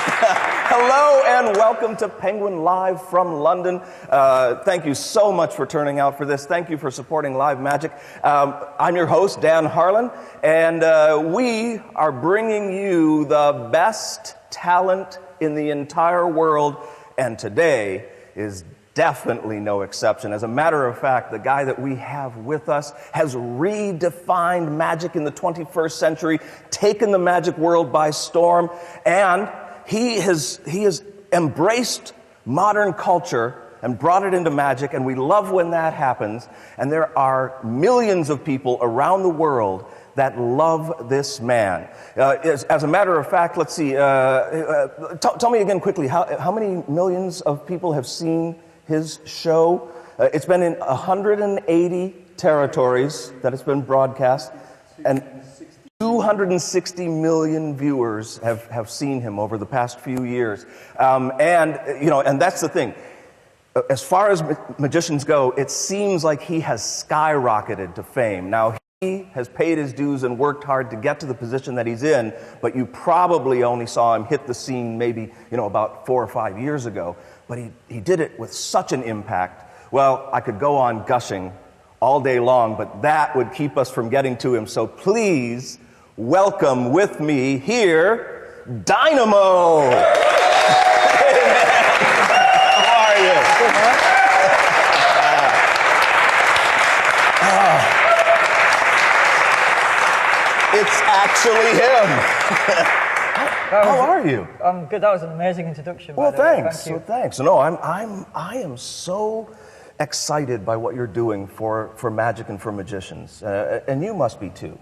Hello and welcome to Penguin Live from London. Thank you so much for turning out for this. Thank you for supporting Live Magic. I'm your host, Dan Harlan, and we are bringing you the best talent in the entire world, and today is definitely no exception. As a matter of fact, the guy that we have with us has redefined magic in the 21st century, taken the magic world by storm, and he has embraced modern culture and brought it into magic, and we love when that happens. And there are millions of people around the world that love this man. As a matter of fact, let's see, tell me again quickly, how many millions of people have seen his show? It's been in 180 territories that it's been broadcast, and 260 million viewers have seen him over the past few years. And that's the thing. As far as magicians go, it seems like he has skyrocketed to fame. Now, he has paid his dues and worked hard to get to the position that he's in, but you probably only saw him hit the scene maybe, about 4 or 5 years ago. But he did it with such an impact. Well, I could go on gushing all day long, but that would keep us from getting to him. So please welcome with me here, Dynamo! Hey, man. How are you? Good, man. It's actually him. How are you? I'm good. That was an amazing introduction. Well, thanks. Thank you. Well, thanks. No, I am so excited by what you're doing for magic and for magicians, and you must be too.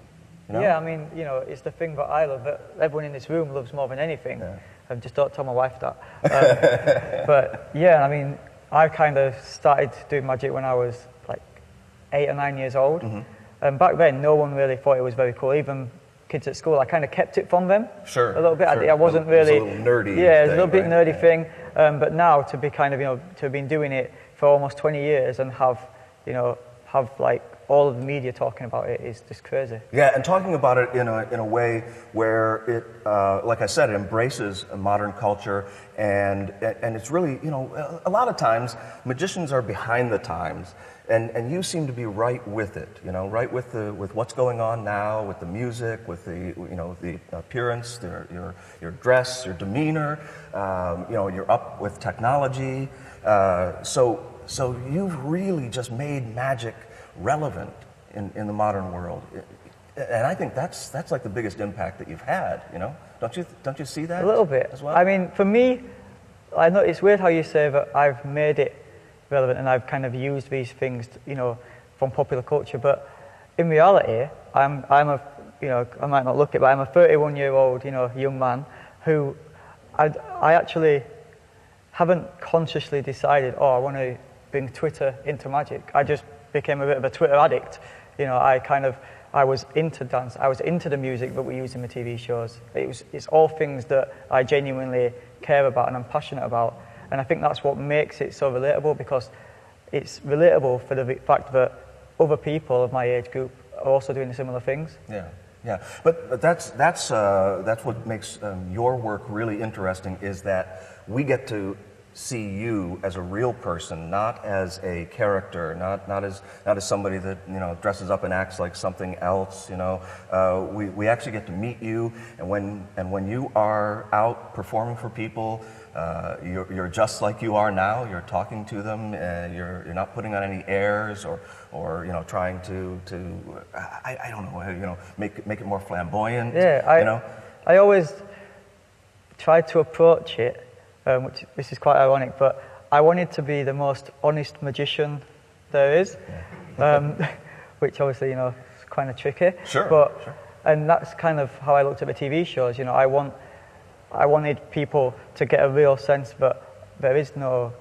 Yeah, I mean, it's the thing that I love, that everyone in this room loves more than anything. Yeah. And just don't tell my wife that. But yeah, I mean, I kind of started doing magic when I was like 8 or 9 years old. Mm-hmm. And back then, no one really thought it was very cool. Even kids at school, I kind of kept it from them. Sure. A little bit. Sure. I wasn't really. It was a little nerdy. Yeah, it's a little bit right? nerdy thing. But now to be kind of, to have been doing it for almost 20 years and have like all of the media talking about it is just crazy. Yeah, and talking about it in a way where it, like I said, it embraces modern culture, and it's really, a lot of times magicians are behind the times, and you seem to be right with it, right with what's going on now, with the music, with the appearance, your dress, your demeanor, you're up with technology, so you've really just made magic relevant in the modern world, and I think that's like the biggest impact that you've had. Don't you see that? A little bit as well? I mean, for me, I know it's weird how you say that I've made it relevant and I've kind of used these things, from popular culture. But in reality, I'm a, I might not look it, but I'm a 31-year-old, young man who I actually haven't consciously decided, I want to bring Twitter into magic. I just became a bit of a Twitter addict. I was into dance, I was into the music that we use in the TV shows. It's all things that I genuinely care about and I'm passionate about. And I think that's what makes it so relatable, because it's relatable for the fact that other people of my age group are also doing similar things. Yeah. But that's what makes your work really interesting, is that we get to see you as a real person, not as a character, not as somebody that dresses up and acts like something else. We actually get to meet you, and when you are out performing for people, you're just like you are now. You're talking to them, and you're not putting on any airs or trying to I don't know, make it more flamboyant. Yeah, I always tried to approach it. Which this is quite ironic, but I wanted to be the most honest magician there is, which obviously is kind of tricky. Sure. And that's kind of how I looked at the TV shows. I wanted people to get a real sense that there's no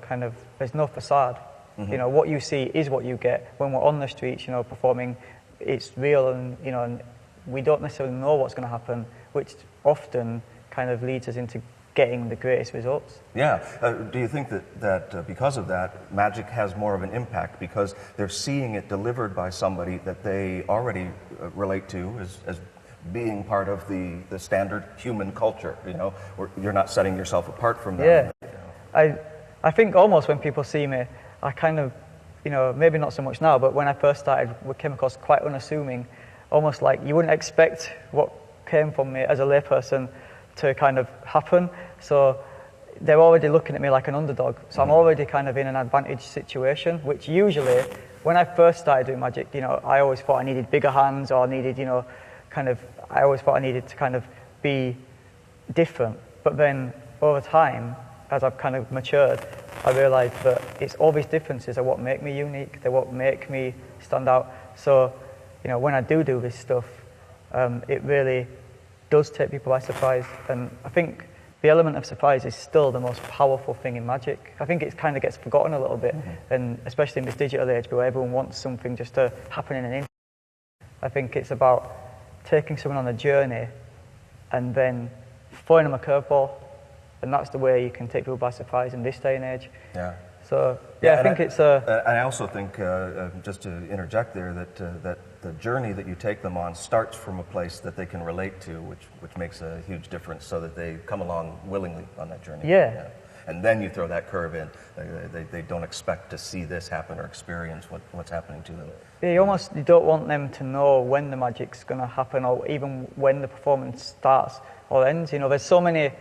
facade. Mm-hmm. What you see is what you get. When we're on the streets, performing, it's real, and we don't necessarily know what's going to happen, which often kind of leads us into getting the greatest results. Yeah. Do you think that because of that, magic has more of an impact because they're seeing it delivered by somebody that they already relate to as being part of the standard human culture, you know, where you're not setting yourself apart from them. Yeah. You know. I think almost when people see me, I kind of, you know, maybe not so much now, but when I first started, we came across quite unassuming, almost like you wouldn't expect what came from me as a layperson to kind of happen. So they're already looking at me like an underdog. So I'm already kind of in an advantage situation, which usually, when I first started doing magic, you know, I always thought I needed bigger hands, or I needed, you know, I always thought I needed to kind of be different. But then over time, as I've kind of matured, I realised that it's all these differences are what make me unique. They're what make me stand out. So, you know, when I do this stuff, it really does take people by surprise. And I think the element of surprise is still the most powerful thing in magic. I think it kind of gets forgotten a little bit, and especially in this digital age where everyone wants something just to happen in an instant. I think it's about taking someone on a journey and then throwing them a curveball, and that's the way you can take people by surprise in this day and age. Yeah. So yeah, I think it's a. I also think, just to interject there, that the journey that you take them on starts from a place that they can relate to, which makes a huge difference, so that they come along willingly on that journey. Yeah. And then you throw that curve in. They don't expect to see this happen or experience what's happening to them. Yeah, you don't want them to know when the magic's going to happen, or even when the performance starts or ends. You know, there's so many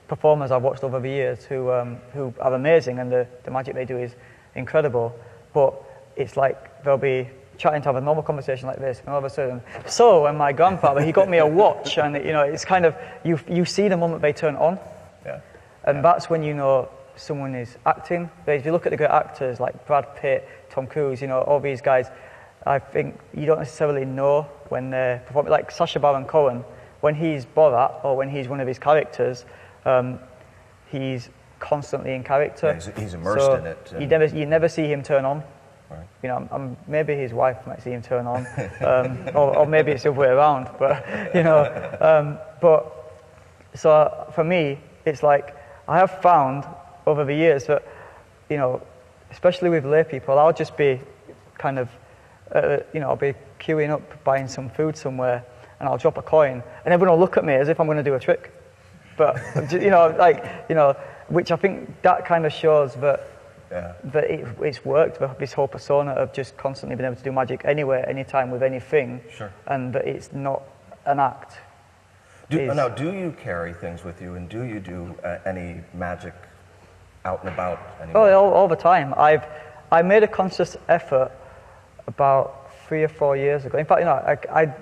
performers I've watched over the years who are amazing, and the magic they do is incredible, but it's like they'll be chatting to have a normal conversation like this, and all of a sudden, so when my grandfather, he got me a watch, and you know, it's kind of, you see the moment they turn on, and that's when you know someone is acting. But if you look at the great actors like Brad Pitt, Tom Cruise, you know, all these guys, I think you don't necessarily know when they're performing. Like Sacha Baron Cohen, when he's Borat or when he's one of his characters, he's constantly in character. Yeah, he's immersed in it. You never see him turn on. Right. You know, maybe his wife might see him turn on, or maybe it's the other way around. But you know, so for me, it's like I have found over the years that, you know, especially with lay people, I'll just be kind of, you know, I'll be queuing up buying some food somewhere, and I'll drop a coin, and everyone will look at me as if I'm going to do a trick. But you know, like, you know, which I think that kind of shows that it's worked. This whole persona of just constantly being able to do magic anywhere, anytime, with anything, and that it's not an act. Now, do you carry things with you, and do you do any magic out and about anymore? Oh, all the time. I made a conscious effort about 3 or 4 years ago. In fact, you know, I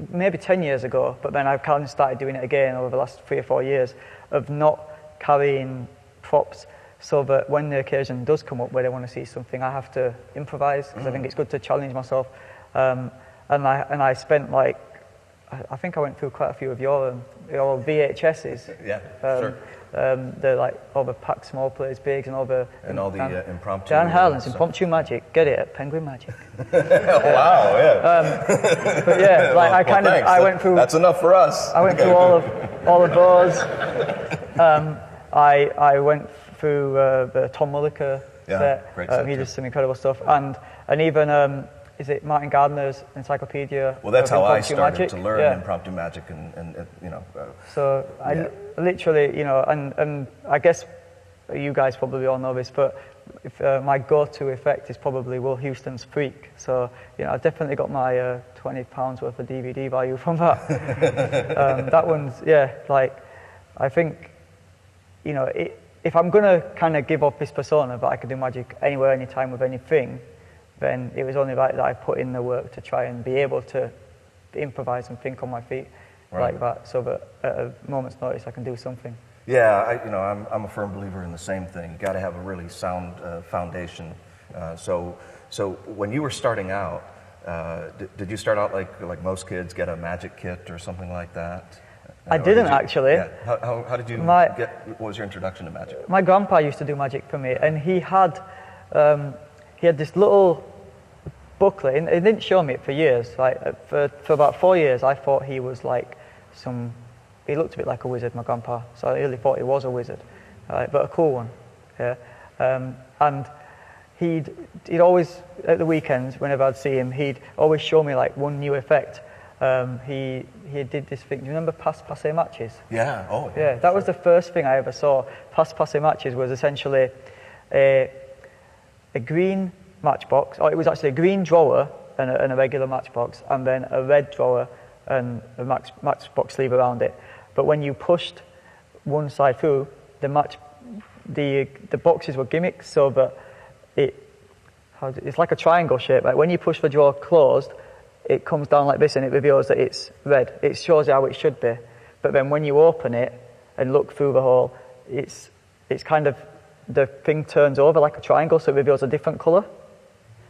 maybe 10 years ago, but then I've kind of started doing it again over the last 3 or 4 years, of not carrying props, so that when the occasion does come up where they want to see something, I have to improvise, because I think it's good to challenge myself. And I spent like, I think I went through quite a few of your VHSs. Yeah, sure. They're like all the Pack Small Plays Bigs and all the impromptu. Dan Harlan's Impromptu Magic. Get it at Penguin Magic. Wow, yeah. But yeah, like thanks. I went through. That's enough for us. I went through all of those. I went through the Tom Mulliker set. Great set. He did some incredible stuff, and even is it Martin Gardner's Encyclopedia? Well, that's how I started magic? to learn impromptu magic, and you know. So I literally, you know, and I guess you guys probably all know this, but if, my go-to effect is probably Will Houston's Freak. So, you know, I've definitely got my £20 worth of DVD value from that. That one's, like, I think, you know, if I'm going to kind of give up this persona that I can do magic anywhere, anytime, with anything, then it was only right that I put in the work to try and be able to improvise and think on my feet like that, so that at a moment's notice I can do something. Yeah, I'm a firm believer in the same thing. You got to have a really sound foundation. So when you were starting out, did you start out like most kids, get a magic kit or something like that? I didn't actually. Yeah. How did you what was your introduction to magic? My grandpa used to do magic for me, and he had this little booklet, and he didn't show me it for years. Like for about 4 years, I thought he was like he looked a bit like a wizard, my grandpa. So I really thought he was a wizard, but a cool one. Yeah. And he'd always, at the weekends, whenever I'd see him, he'd always show me like one new effect. he did this thing. Do you remember passe matches? Yeah. Oh, yeah. Yeah, that was the first thing I ever saw. Passe matches was essentially a green matchbox, or it was actually a green drawer and a regular matchbox, and then a red drawer and a matchbox sleeve around it. But when you pushed one side through, the boxes were gimmicks so that it's like a triangle shape. Like when you push the drawer closed, it comes down like this and it reveals that it's red. It shows you how it should be. But then when you open it and look through the hole, it's kind of, the thing turns over like a triangle, so it reveals a different colour.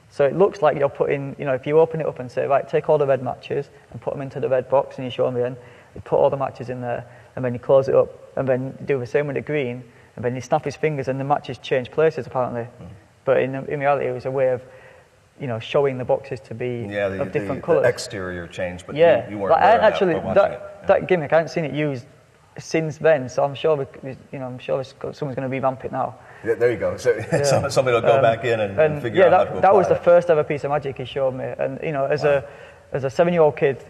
So it looks like you're putting, if you open it up and say, right, take all the red matches and put them into the red box, and you show them again, you put all the matches in there, and then you close it up, and then do the same with the green, and then you snap his fingers and the matches change places apparently. But in reality it was a way of, showing the boxes to be of different colours. The exterior changed, but yeah. you weren't aware of that. That gimmick, I haven't seen it used since then, so I'm sure someone's going to revamp it now. Yeah, there you go. So somebody will go back in and figure out how to apply that was the it. first ever piece of magic he showed me. And as a 7-year-old kid,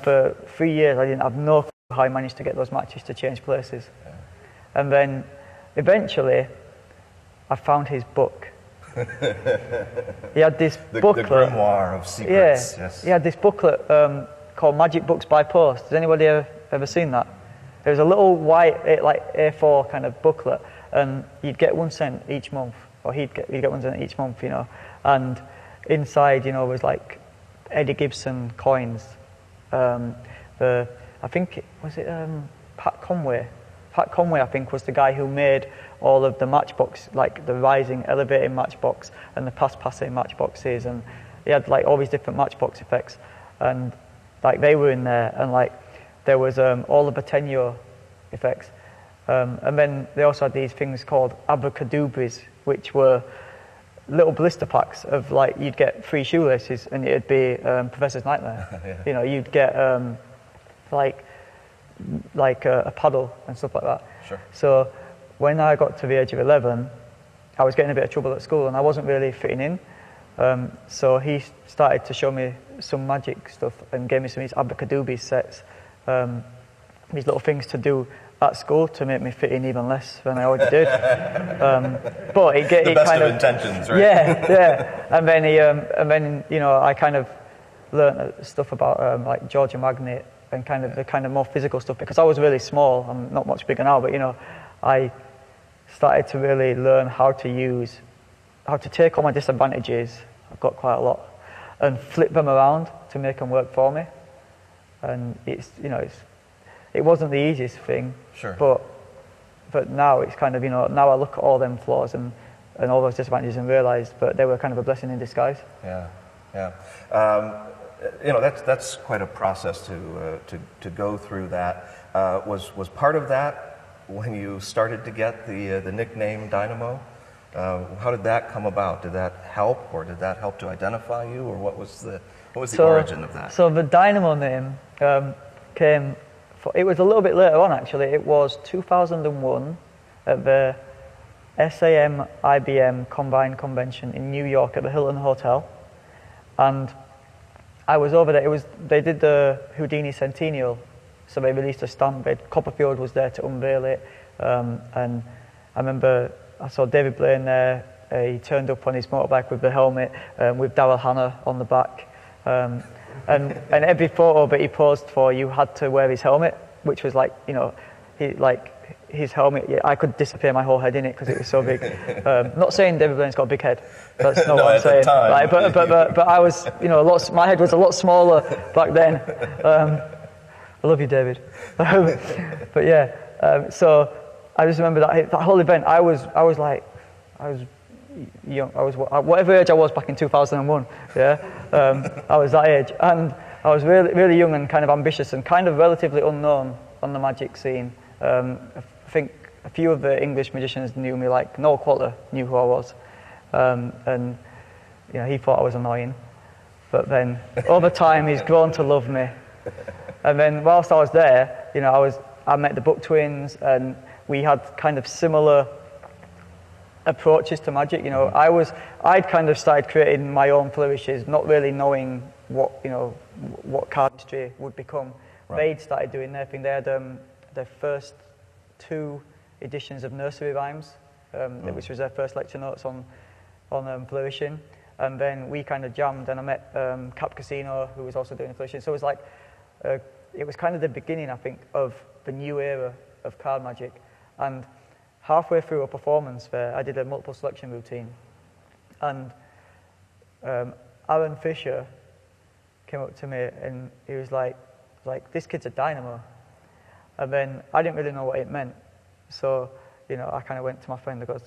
for 3 years I didn't have no clue how I managed to get those matches to change places. Yeah. And then eventually I found his book. He had this booklet. The grimoire of secrets. Yeah, yes. He had this booklet called Magic Books by Post. Has anybody ever seen that? It was a little white, like A4 kind of booklet, and you'd get 1 cent each month, or he'd get 1 cent each month, And inside, was like Eddie Gibson coins. I think Pat Conway. Pat Conway, I think, was the guy who made all of the matchbox, like the rising, elevating matchbox and the passe matchboxes, and he had like all these different matchbox effects, and like they were in there, and like there was all of the tenure effects, and then they also had these things called abracadabras, which were little blister packs of like you'd get 3 shoelaces and it'd be Professor's Nightmare. Yeah. You'd get like a paddle and stuff like that. Sure. So when I got to the age of 11, I was getting a bit of trouble at school and I wasn't really fitting in. So he started to show me some magic stuff and gave me some of these abracadabra sets, these little things to do at school to make me fit in even less than I already did. But it best kind of intentions, right? Yeah. And then I kind of learned stuff about like Georgia Magnet and kind of the kind of more physical stuff, because I was really small. I'm not much bigger now, but I started to really learn how to take all my disadvantages, I've got quite a lot, and flip them around to make them work for me. And it wasn't the easiest thing, sure. But now it's kind of, now I look at all them flaws and all those disadvantages and realise, but they were kind of a blessing in disguise. Yeah. That's quite a process to go through that. Was part of that when you started to get the nickname Dynamo? How did that come about? Did that help, or did that help to identify you, or what was the origin of that? So the Dynamo name came. It was a little bit later on, actually. It was 2001 at the SAM IBM Combined Convention in New York at the Hilton Hotel, and I was over there. They did the Houdini Centennial, so they released a stamp. Copperfield was there to unveil it, and I remember I saw David Blaine there. He turned up on his motorbike with the helmet, with Daryl Hannah on the back, and every photo that he posed for, you had to wear his helmet, which was like, his helmet. Yeah, I could disappear my whole head in it because it was so big. Not saying David Blaine's got a big head. That's not what I'm saying. Like, but I was, my head was a lot smaller back then. I love you, David. But yeah, so I just remember that whole event. I was young. I was whatever age I was back in 2001. Yeah, I was that age, and I was really, really young and kind of ambitious and kind of relatively unknown on the magic scene. I think a few of the English magicians knew me, like Noel Quatter knew who I was, and he thought I was annoying. But then over time, he's grown to love me. And then whilst I was there, I met the Book Twins, and we had kind of similar approaches to magic. I'd kind of started creating my own flourishes, not really knowing what card industry would become. Right. They'd started doing their thing. They had their first 2 editions of nursery rhymes, which was their first lecture notes on flourishing. And then we kind of jammed, and I met Cap Casino, who was also doing flourishing. So it was like, it was kind of the beginning, I think, of the new era of card magic. And halfway through a performance there, I did a multiple selection routine, and Aaron Fisher came up to me and he was like, this kid's a dynamo. And then I didn't really know what it meant. So, I kind of went to my friend and goes,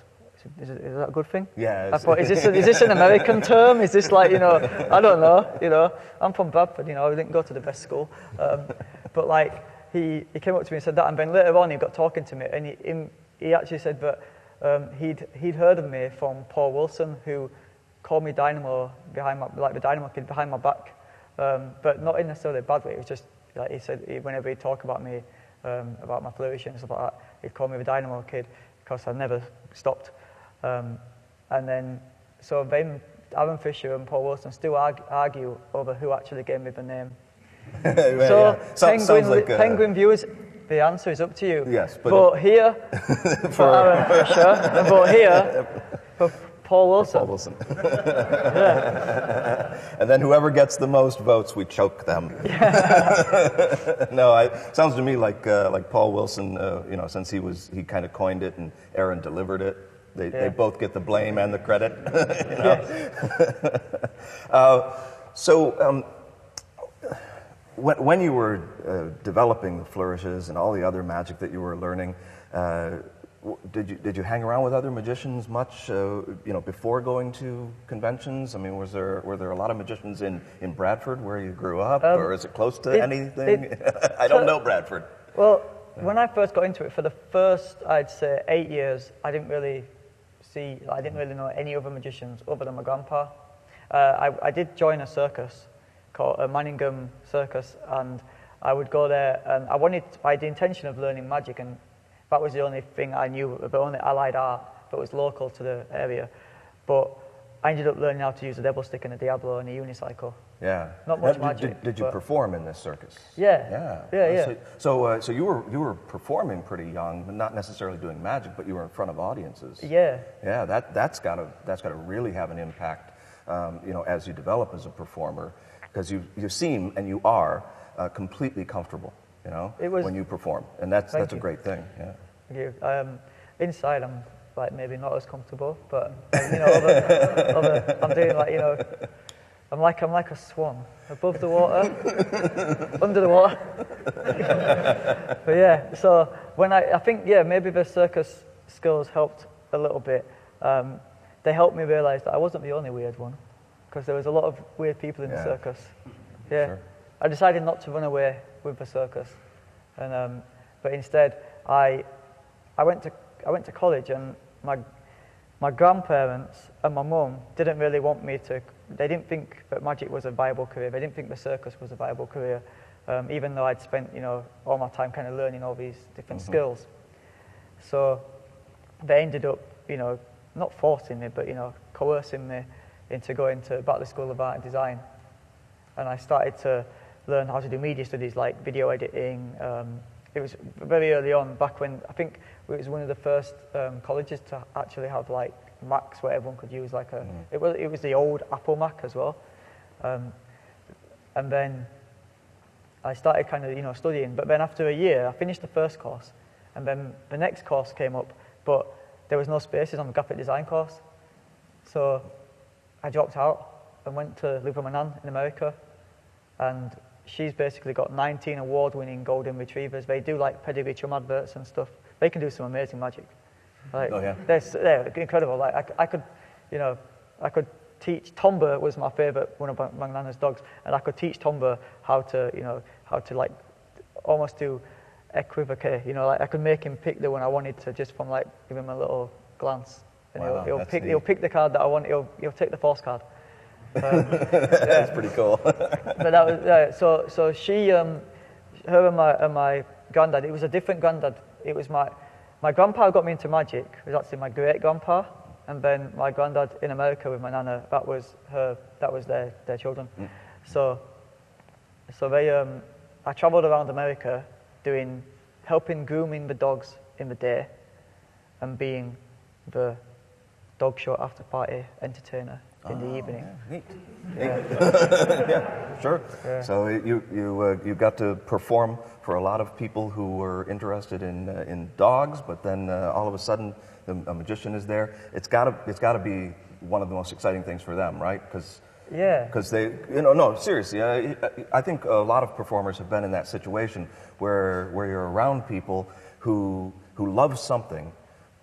is that a good thing? Yeah. I thought, is this an American term? Is this like, I don't know, I'm from Bradford, I didn't go to the best school. But like, he came up to me and said that, and then later on he got talking to me, and he actually said that he'd heard of me from Paul Wilson, who called me Dynamo the Dynamo kid behind my back, but not in necessarily a bad way. It was just like he said, whenever he'd talk about me, about my flourishing and stuff like that, he'd call me the Dynamo kid because I never stopped. And then Aaron Fisher and Paul Wilson still argue over who actually gave me the name. So Penguin viewers, the answer is up to you. Yes, but here for Aaron Fisher, and vote here for Paul Wilson. Paul Wilson. And then whoever gets the most votes, we choke them. No, sounds to me like Paul Wilson. Since he kind of coined it and Aaron delivered it, they both get the blame and the credit. When you were developing the flourishes and all the other magic that you were learning, did you hang around with other magicians much? Before going to conventions? I mean, were there a lot of magicians in Bradford where you grew up, or is it close to anything? I don't know Bradford. Well, when I first got into it, for the first, I'd say 8 years, I didn't really know any other magicians other than my grandpa. I did join a circus called a Manningham Circus, and I would go there, and I had the intention of learning magic, and that was the only thing I knew, the only allied art that was local to the area. But I ended up learning how to use a devil stick and a Diablo and a unicycle. Yeah. Not much magic. Did you perform in this circus? Yeah. Yeah. So you were performing pretty young, but not necessarily doing magic, but you were in front of audiences. Yeah. Yeah. That's got to really have an impact, as you develop as a performer, because you seem and you are completely comfortable, when you perform, and that's a great thing. Yeah. Thank you. Inside, I'm maybe not as comfortable, but I'm doing I'm like a swan above the water, under the water. But yeah, so when I think maybe the circus skills helped a little bit. They helped me realize that I wasn't the only weird one, because there was a lot of weird people in the circus. Yeah, sure. I decided not to run away with the circus, and but instead I went to college, and my grandparents and my mum didn't really want me to. They didn't think that magic was a viable career. They didn't think the circus was a viable career, even though I'd spent all my time kind of learning all these different skills. So they ended up not forcing me, but coercing me into going to Batley School of Art and Design, and I started to learn how to do media studies like video editing. It was very early on, back when I think it was one of the first colleges to actually have like Macs where everyone could use like a. It was the old Apple Mac as well, and then I started kind of studying. But then after a year, I finished the first course, and then the next course came up, but there was no spaces on the graphic design course, so I dropped out and went to live with my nan in America, and she's basically got 19 award-winning golden retrievers. They do like pedigree chum adverts and stuff. They can do some amazing magic. Like, they're incredible. Like I could teach. Tomba was my favorite, one of my nana's dogs, and I could teach Tomba how to like almost do equivocate. Like I could make him pick the one I wanted to just from like give him a little glance, and he'll pick the card that I want. He'll take the force card. That's pretty cool. But that was so she, her and my granddad. It was a different granddad. It was my grandpa got me into magic. It was actually my great grandpa, and then my granddad in America with my nana. That was their children. So they, I travelled around America helping grooming the dogs in the day and being the dog show after party entertainer in the evening. Yeah, neat. Yeah, sure. Yeah. So you got to perform for a lot of people who were interested in dogs, but then all of a sudden a magician is there. It's got to be one of the most exciting things for them, right? Because they, no, seriously, I think a lot of performers have been in that situation where you're around people who love something,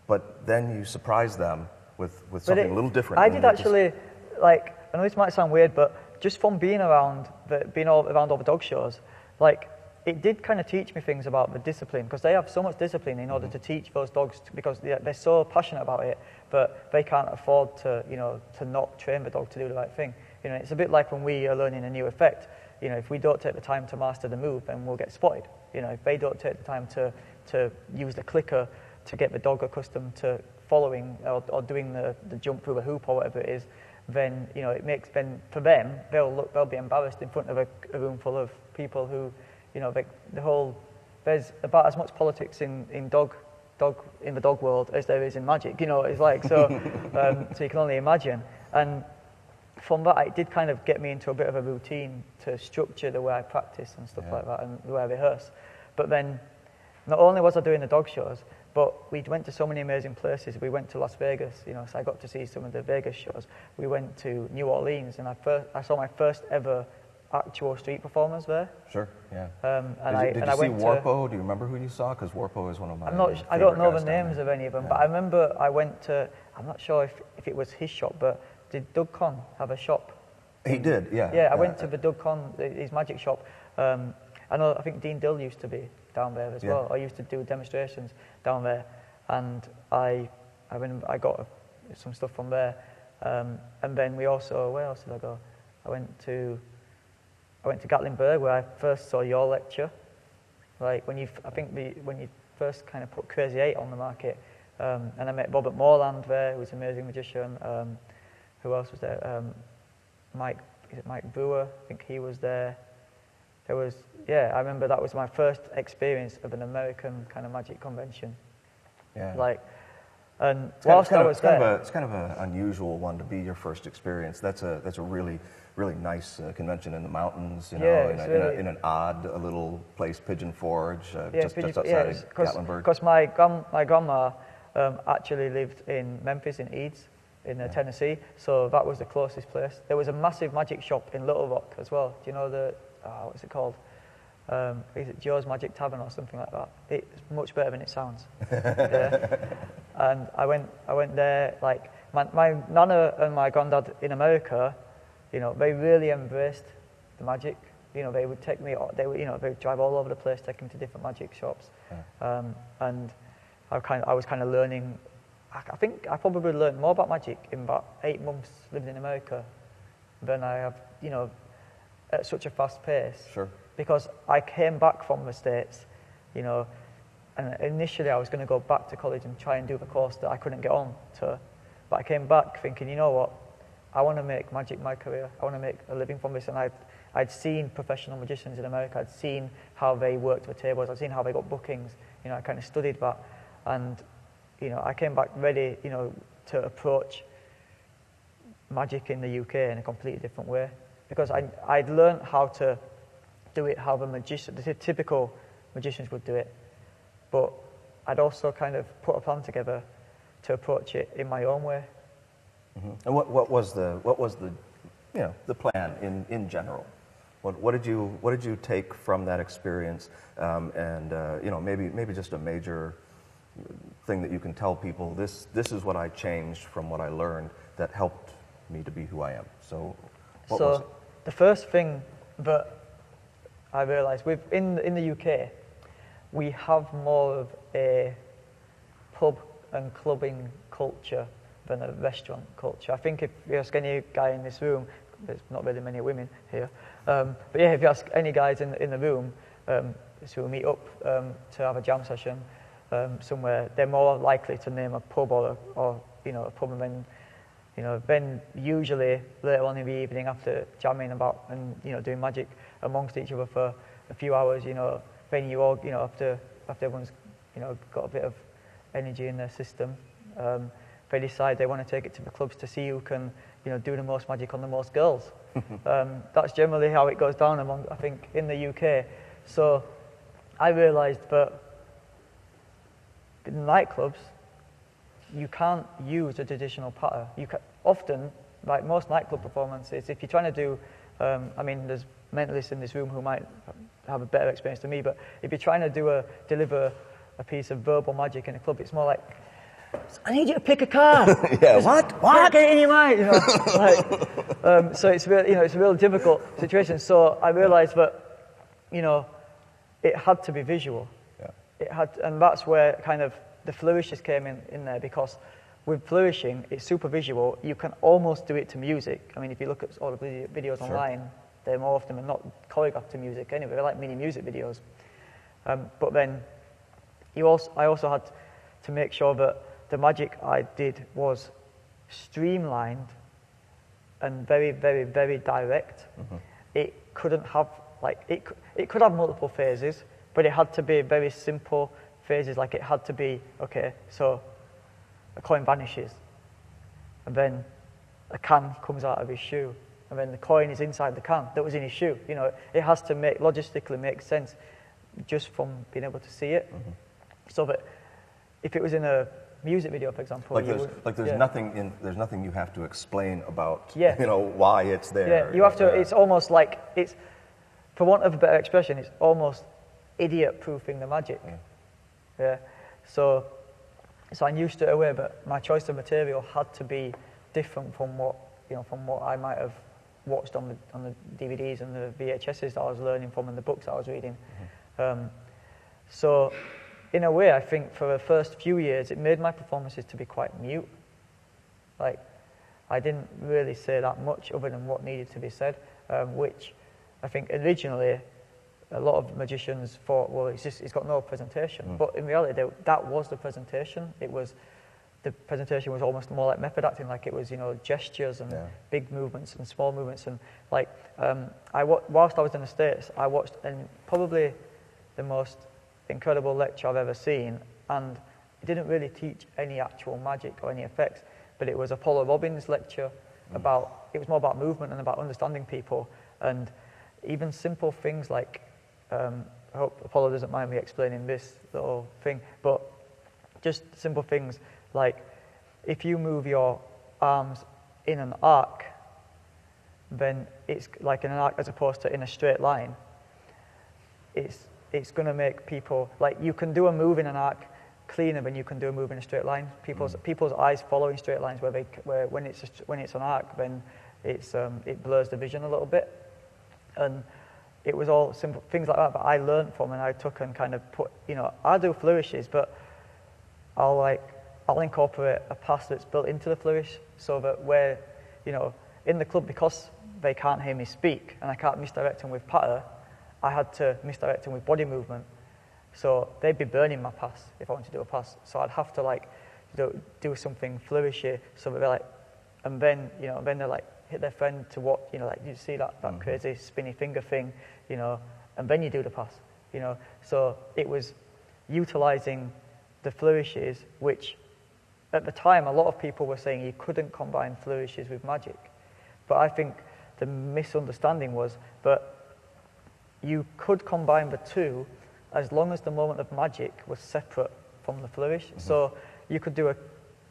but then you surprise them with something a little different. I did actually, like, I know this might sound weird, but just from being around all the dog shows, like, it did kind of teach me things about the discipline, because they have so much discipline in order to teach those dogs, because they're so passionate about it, but they can't afford to not train the dog to do the right thing. It's a bit like when we are learning a new effect. If we don't take the time to master the move, then we'll get spotted. If they don't take the time to use the clicker to get the dog accustomed to following or doing the jump through the hoop or whatever it is, then then for them they'll be embarrassed in front of a room full of people who, there's about as much politics in the dog world as there is in magic. It's like so so you can only imagine. And from that, it did kind of get me into a bit of a routine to structure the way I practice and stuff like that, and the way I rehearse. But then, not only was I doing the dog shows, but we went to so many amazing places. We went to Las Vegas, so I got to see some of the Vegas shows. We went to New Orleans, and I saw my first ever actual street performers there. Sure, yeah. Did you see Warpo? Do you remember who you saw? Because Warpo is one of my I don't know the names of any of them, but I remember I went to, I'm not sure if it was his shop, but did Doug Conn have a shop? He did, yeah. Yeah, I went to the Doug Conn, his magic shop. I think Dean Dill used to be down there as well. I used to do demonstrations down there, and I got some stuff from there. And then we also, where else did I go? I went to Gatlinburg, where I first saw your lecture. Like when you first kind of put Crazy 8 on the market, and I met Robert Morland there, who was an amazing magician. Who else was there? Mike Brewer, I think he was there. I remember that was my first experience of an American kind of magic convention. Yeah. It's kind of an unusual one to be your first experience. That's a really nice convention in the mountains, in an odd little place, Pigeon Forge, just outside of Gatlinburg. Because my grandma actually lived in Memphis, in Eads, in Tennessee, so that was the closest place. There was a massive magic shop in Little Rock as well. Do you know what's it called? Is it Joe's Magic Tavern or something like that? It's much better than it sounds. And I went there. Like my nana and my granddad in America, they really embraced the magic. They would take me. They would drive all over the place, take me to different magic shops. And I was kind of learning. I think I probably learned more about magic in about 8 months living in America than I have, at such a fast pace. Sure. Because I came back from the States, and initially I was going to go back to college and try and do the course that I couldn't get on to. But I came back thinking, you know what, I want to make magic my career. I want to make a living from this. And I'd seen professional magicians in America. I'd seen how they worked the tables. I'd seen how they got bookings. I kind of studied that. And, I came back ready, to approach magic in the UK in a completely different way. Because I'd learned how to do it how the typical magicians would do it, but I'd also kind of put a plan together to approach it in my own way. Mm-hmm. And what was the plan in general? What did you take from that experience, and maybe just a major thing that you can tell people, this is what I changed from what I learned that helped me to be who I am. So what was it? The first thing that I realised in the UK, we have more of a pub and clubbing culture than a restaurant culture. I think if you ask any guy in this room, there's not really many women here, but yeah, if you ask any guys in the room who will meet up to have a jam session somewhere, they're more likely to name a pub or a pub, and then then usually later on in the evening after jamming about and doing magic amongst each other for a few hours, then you all after everyone's got a bit of energy in their system, they decide they want to take it to the clubs to see who can do the most magic on the most girls. That's generally how it goes down I think in the UK. So I realised that in nightclubs you can't use a traditional patter. Often, like most nightclub performances, if you're trying to do, there's mentalists in this room who might have a better experience than me, but if you're trying to deliver a piece of verbal magic in a club, it's more like, I need you to pick a card. Yeah, what? Get it in your mind, so it's really, it's a real difficult situation. So I realised that, it had to be visual. Yeah. And that's where kind of the flourishes came in there, because with flourishing, it's super visual. You can almost do it to music. I mean, if you look at all the videos online, they're more often than not choreographed to music anyway. They're like mini music videos. But then I also had to make sure that the magic I did was streamlined and very, very, very direct. Mm-hmm. It couldn't have, it could have multiple phases, but it had to be very simple phases. Like, it had to be, okay, so a coin vanishes, and then a can comes out of his shoe, and then the coin is inside the can that was in his shoe. It has to logistically make sense just from being able to see it. Mm-hmm. So that if it was in a music video, for example, there's nothing you have to explain about, why it's there. Yeah, you have to. It's almost like for want of a better expression, it's almost idiot-proofing the magic. Yeah. So I knew straight away that my choice of material had to be different from what I might have watched on the DVDs and the VHSs that I was learning from and the books that I was reading. Mm-hmm. So in a way, I think for the first few years, it made my performances to be quite mute. Like, I didn't really say that much other than what needed to be said, which I think originally a lot of magicians thought, well, it's got no presentation. Mm. But in reality, that was the presentation. The presentation was almost more like method acting, like it was, gestures and big movements and small movements. And like, whilst I was in the States, I watched probably the most incredible lecture I've ever seen, and it didn't really teach any actual magic or any effects, but it was Apollo Robbins' lecture it was more about movement and about understanding people, and even simple things like, I hope Apollo doesn't mind me explaining this little thing, but just simple things like, if you move your arms in an arc, then it's like in an arc as opposed to in a straight line. It's going to make people, like, you can do a move in an arc cleaner than you can do a move in a straight line. People's eyes follow in straight lines where when it's an arc, then it blurs the vision a little bit. And it was all simple things like that that I learned from, and I took and kind of put, I do flourishes, but I'll incorporate a pass that's built into the flourish, so that where, in the club, because they can't hear me speak and I can't misdirect them with patter, I had to misdirect them with body movement. So they'd be burning my pass if I wanted to do a pass. So I'd have to do something flourishy, so that they're like, and then they're like, hit their friend to what, you see that mm-hmm. crazy spinny finger thing, and then you do the pass, So it was utilizing the flourishes, which at the time a lot of people were saying you couldn't combine flourishes with magic. But I think the misunderstanding was that you could combine the two as long as the moment of magic was separate from the flourish. Mm-hmm. So you could do a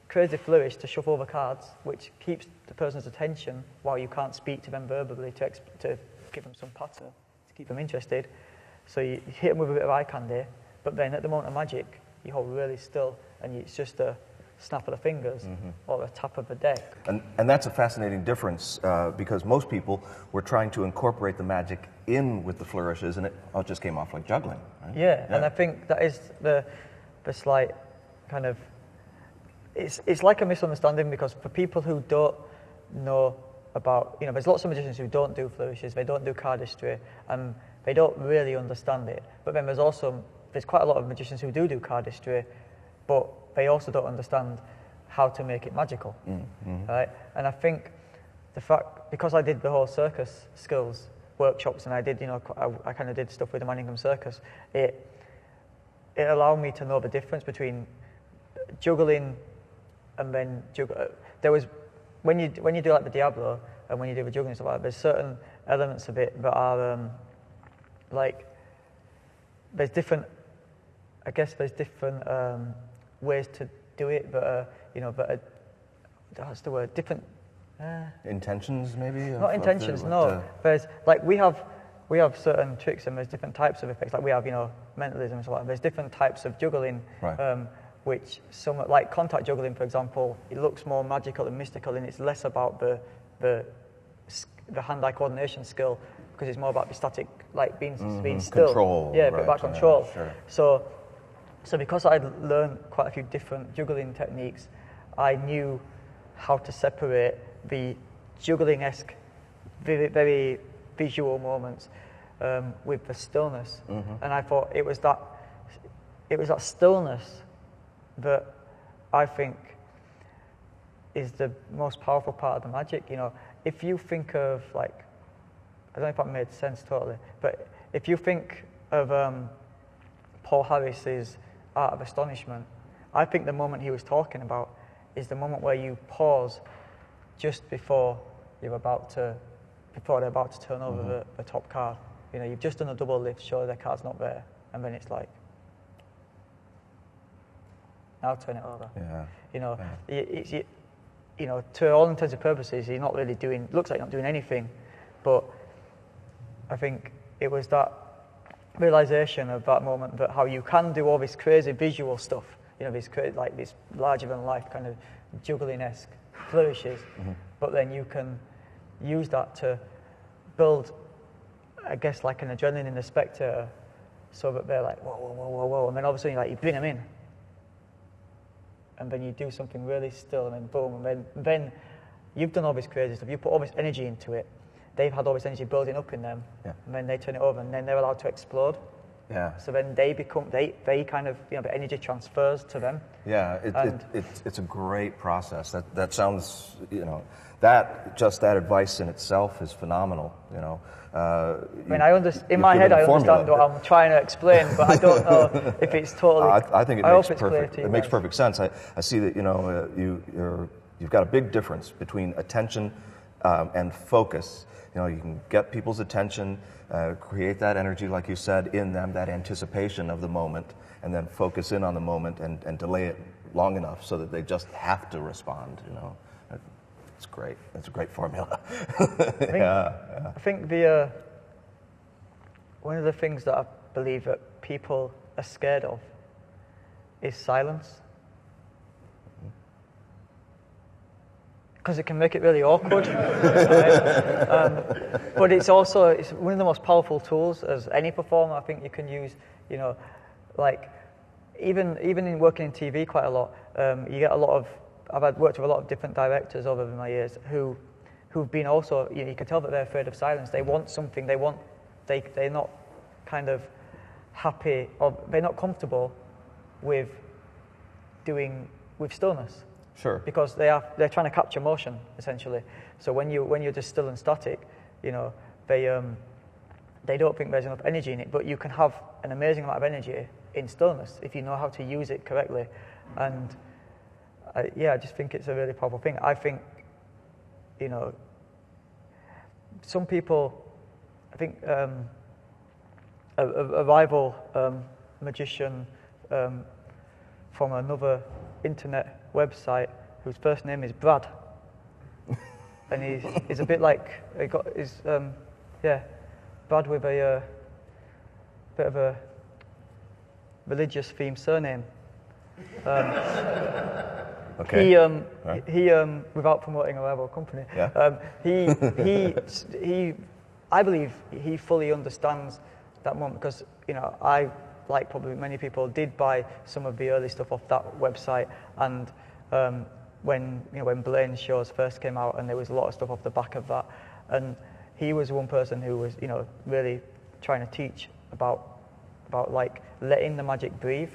crazy flourish to shuffle the cards, which keeps the person's attention while you can't speak to them verbally to give them some patter, to keep them interested. So you hit them with a bit of eye candy, but then at the moment of magic, you hold really still, and it's just a snap of the fingers mm-hmm. or a tap of the deck. And that's a fascinating difference, because most people were trying to incorporate the magic in with the flourishes, and it just came off like juggling. Right? Yeah, and I think that is the slight kind of, it's like a misunderstanding, because for people who don't know about, there's lots of magicians who don't do flourishes, they don't do cardistry, and they don't really understand it. But then there's quite a lot of magicians who do cardistry, but they also don't understand how to make it magical, right? And I think the fact, because I did the whole circus skills workshops, and I did, I kind of did stuff with the Manningham Circus, it allowed me to know the difference between juggling and then there was, when you do like the Diablo and when you do the juggling and stuff like that, there's certain elements of it that are like, there's different, I guess there's different ways to do it, but that's the word, different intentions maybe? Not intentions, no. There's like we have certain tricks, and there's different types of effects. Like we have mentalism and stuff like that. There's different types of juggling, right. Which some, like contact juggling, for example, it looks more magical and mystical, and it's less about the hand-eye coordination skill, because it's more about the static, like being still. Control. Yeah, right. about control. Sure. So because I'd learned quite a few different juggling techniques, I knew how to separate the juggling-esque, very, very visual moments with the stillness. And I thought it was that stillness that I think is the most powerful part of the magic. If you think of, like, I don't know if that made sense totally, but if you think of Paul Harris's Art of Astonishment, I think the moment he was talking about is the moment where you pause just before they're about to turn over the top card. You've just done a double lift, sure their card's not there, and then it's like, now turn it over. To all intents and purposes, you're not really doing, looks like you're not doing anything, but I think it was that realization of that moment, that how you can do all this crazy visual stuff, this larger than life kind of juggling-esque flourishes, but then you can use that to build, I guess, like an adrenaline in the spectator, so that they're like, whoa, whoa, whoa, whoa, whoa, and then all of a sudden you bring them in, and then you do something really still, and then boom, and then you've done all this crazy stuff, you put all this energy into it, they've had all this energy building up in them, and then they turn it over, and then they're allowed to explode. Yeah. So then they become, they kind of, the energy transfers to them. Yeah, it's a great process. That sounds, that advice in itself is phenomenal. In my head I understand what I'm trying to explain, but I don't know if it's totally. I think it makes perfect. It makes perfect sense. I see that you've got a big difference between attention and focus. You can get people's attention, create that energy, like you said, in them, that anticipation of the moment, and then focus in on the moment and delay it long enough so that they just have to respond. It's great. It's a great formula. I think one of the things that I believe that people are scared of is silence. Because it can make it really awkward. But it's one of the most powerful tools as any performer I think you can use. Like even in working in TV quite a lot, you get a lot of. I've worked with a lot of different directors over my years who've been also. You can tell that they're afraid of silence. They want something. They're not kind of happy, or they're not comfortable with stillness. Sure. Because they're trying to capture motion essentially. So when you're just still and static, they don't think there's enough energy in it. But you can have an amazing amount of energy in stillness if you know how to use it correctly. And I just think it's a really powerful thing. I think, some people, I think a rival magician from another internet website whose first name is Brad, and he's a bit like Brad with a bit of a religious themed surname. Okay. He without promoting a rival company, I believe he fully understands that moment, because I, like probably many people, did buy some of the early stuff off that website, and when Blaine's shows first came out, and there was a lot of stuff off the back of that, and he was one person who was really trying to teach about like letting the magic breathe.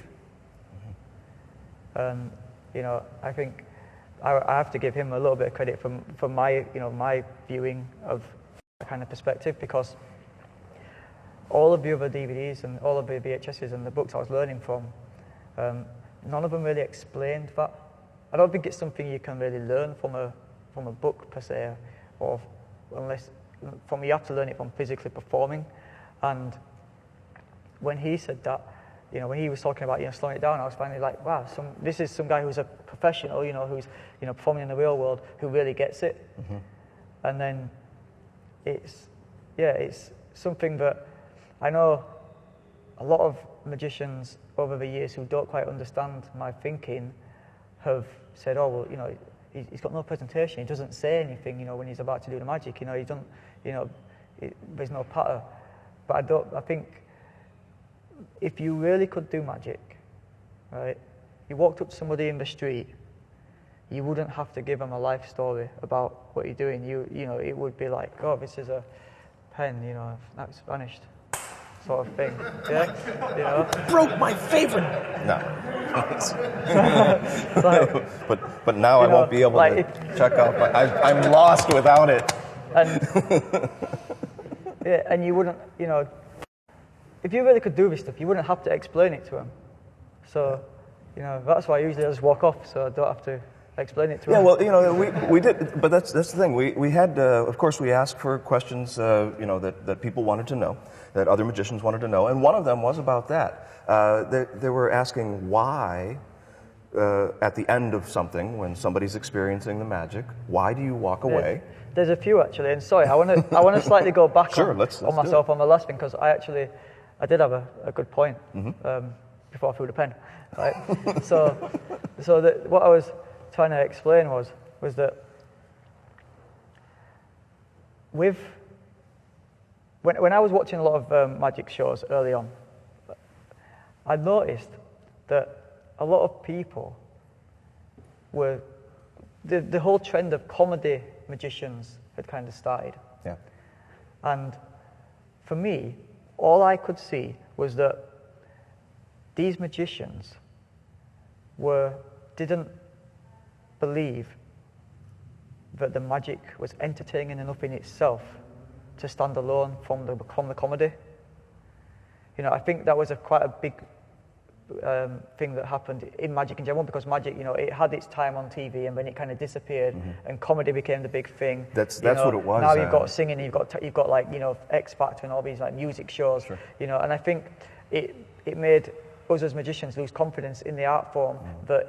I think I have to give him a little bit of credit for my, my viewing of that kind of perspective, because all of the other DVDs and all of the VHSs and the books I was learning from, none of them really explained that. I don't think it's something you can really learn from a book per se, or unless you have to learn it from physically performing. And when he said that, when he was talking about slowing it down, I was finally like, wow, this is some guy who's a professional, who's performing in the real world, who really gets it. Mm-hmm. And then it's something that I know a lot of magicians over the years who don't quite understand my thinking have said, oh, well, he's got no presentation, he doesn't say anything, when he's about to do the magic, he doesn't, there's no patter. But I think if you really could do magic, right, you walked up to somebody in the street, you wouldn't have to give them a life story about what you're doing. It would be like, oh, this is a pen, that's vanished, sort of thing. Yeah, Broke my favorite. No. but now I won't be able to check off. I'm lost without it. And yeah, and you wouldn't, if you really could do this stuff, you wouldn't have to explain it to them. So, that's why I usually just walk off, so I don't have to explain it to them. Yeah, well, we did, but that's the thing. We had, of course, we asked for questions, that people wanted to know, that other magicians wanted to know, and one of them was about that. They were asking why, at the end of something, when somebody's experiencing the magic, why do you walk away? There's a few actually, and sorry, I want to slightly go back sure, on myself on the last thing, because I did have a good point before I threw the pen. Right? What I was trying to explain was that when I was watching a lot of magic shows early on, I noticed that a lot of people were the whole trend of comedy magicians had kind of started. Yeah. And for me, all I could see was that these magicians didn't believe that the magic was entertaining enough in itself to stand alone from the comedy. I think that was quite a big thing that happened in magic in general, because magic, it had its time on TV and then it kind of disappeared, and comedy became the big thing. That's what it was. Now you've got singing, you've got like X Factor and all these like music shows. Sure. And I think it made us as magicians lose confidence in the art form. That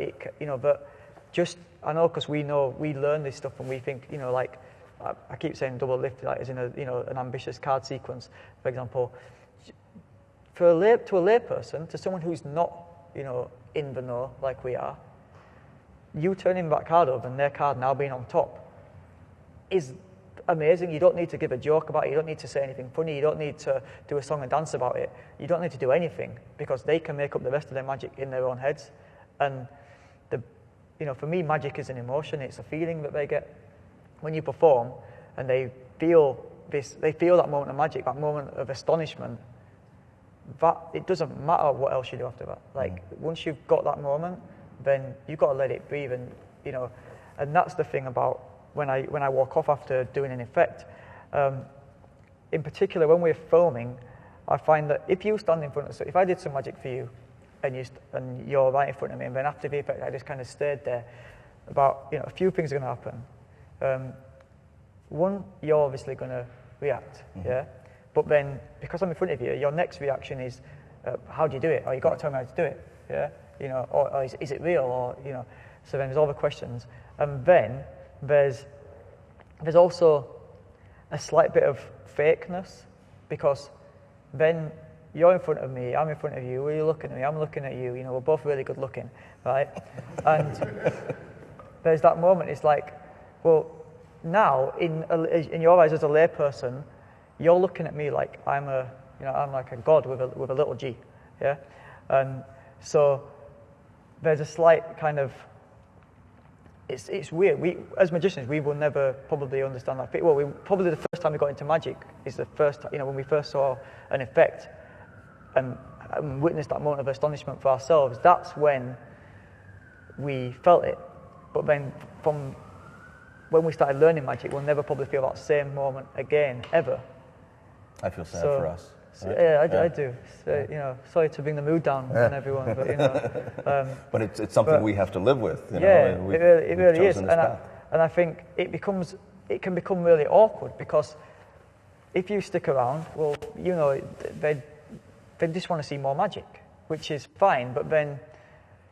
I know, because we learn this stuff and we think like I keep saying double lift, like as in an ambitious card sequence, for example. To a lay person, to someone who's not, in the know like we are, you turning that card over and their card now being on top is amazing. You don't need to give a joke about it. You don't need to say anything funny. You don't need to do a song and dance about it. You don't need to do anything, because they can make up the rest of their magic in their own heads. And for me, magic is an emotion. It's a feeling that they get when you perform, and they feel that moment of magic, that moment of astonishment. That it doesn't matter what else you do after that. Like once you've got that moment, then you've got to let it breathe, and and that's the thing about when I walk off after doing an effect. In particular, when we're filming, I find that if you stand in front of, so if I did some magic for you, and you're right in front of me, and then after the effect I just kind of stayed there, about a few things are going to happen. One, you're obviously going to react, yeah. But then, because I'm in front of you, your next reaction is, how do you do it? Or you got to tell me how to do it, yeah? Or is it real? Or so then there's all the questions, and then there's also a slight bit of fakeness, because then you're in front of me, I'm in front of you, you're looking at me, I'm looking at you. We're both really good looking, right? And there's that moment. It's like, well, now in your eyes as a layperson, you're looking at me like I'm like a god with a little g, yeah. And so there's a slight kind of, it's weird. We as magicians, we will never probably understand that. Well, probably the first time we got into magic is the first, when we first saw an effect and witnessed that moment of astonishment for ourselves. That's when we felt it, but then from when we started learning magic, we'll never probably feel that same moment again, ever. I feel sad for us. Right? I do. So, you know, sorry to bring the mood down on everyone, but you know. But it's something we have to live with. You yeah, know, it really is, and I think it can become really awkward, because if you stick around, well, you know, they just want to see more magic, which is fine. But then,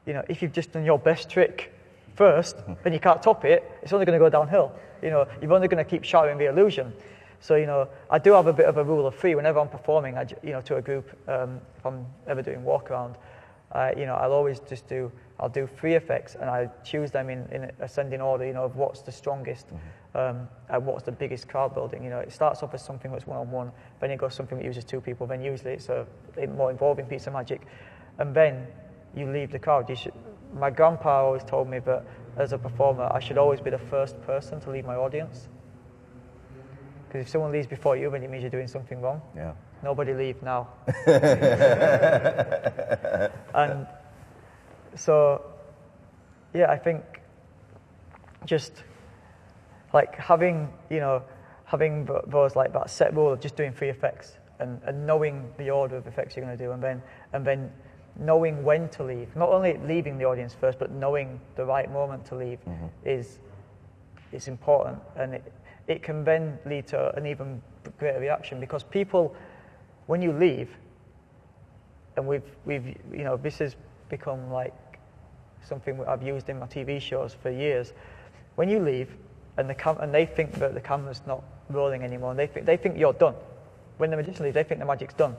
you know, if you've just done your best trick first and you can't top it, it's only going to go downhill. You know, you're only going to keep shattering the illusion. So, you know, I do have a bit of a rule of three whenever I'm performing, you know, to a group. If I'm ever doing walk around, you know, I'll do 3 effects, and I choose them in ascending order, you know, of what's the strongest, and what's the biggest crowd building. You know, it starts off as something that's one-on-one, then it goes something that uses 2 people, then usually it's a more involving piece of magic, and then you leave the crowd. My grandpa always told me that as a performer, I should always be the first person to leave my audience. Because if someone leaves before you, then it means you're doing something wrong. Yeah. Nobody leave now. And so, yeah, I think just like having those, like, that set rule of just doing 3 effects and knowing the order of effects you're going to do, and then knowing when to leave. Not only leaving the audience first, but knowing the right moment to leave is important, and it can then lead to an even greater reaction, because people, when you leave, and we've you know, this has become like something I've used in my TV shows for years. When you leave and they think that the camera's not rolling anymore, and they think you're done. When the magician leaves, they think the magic's done.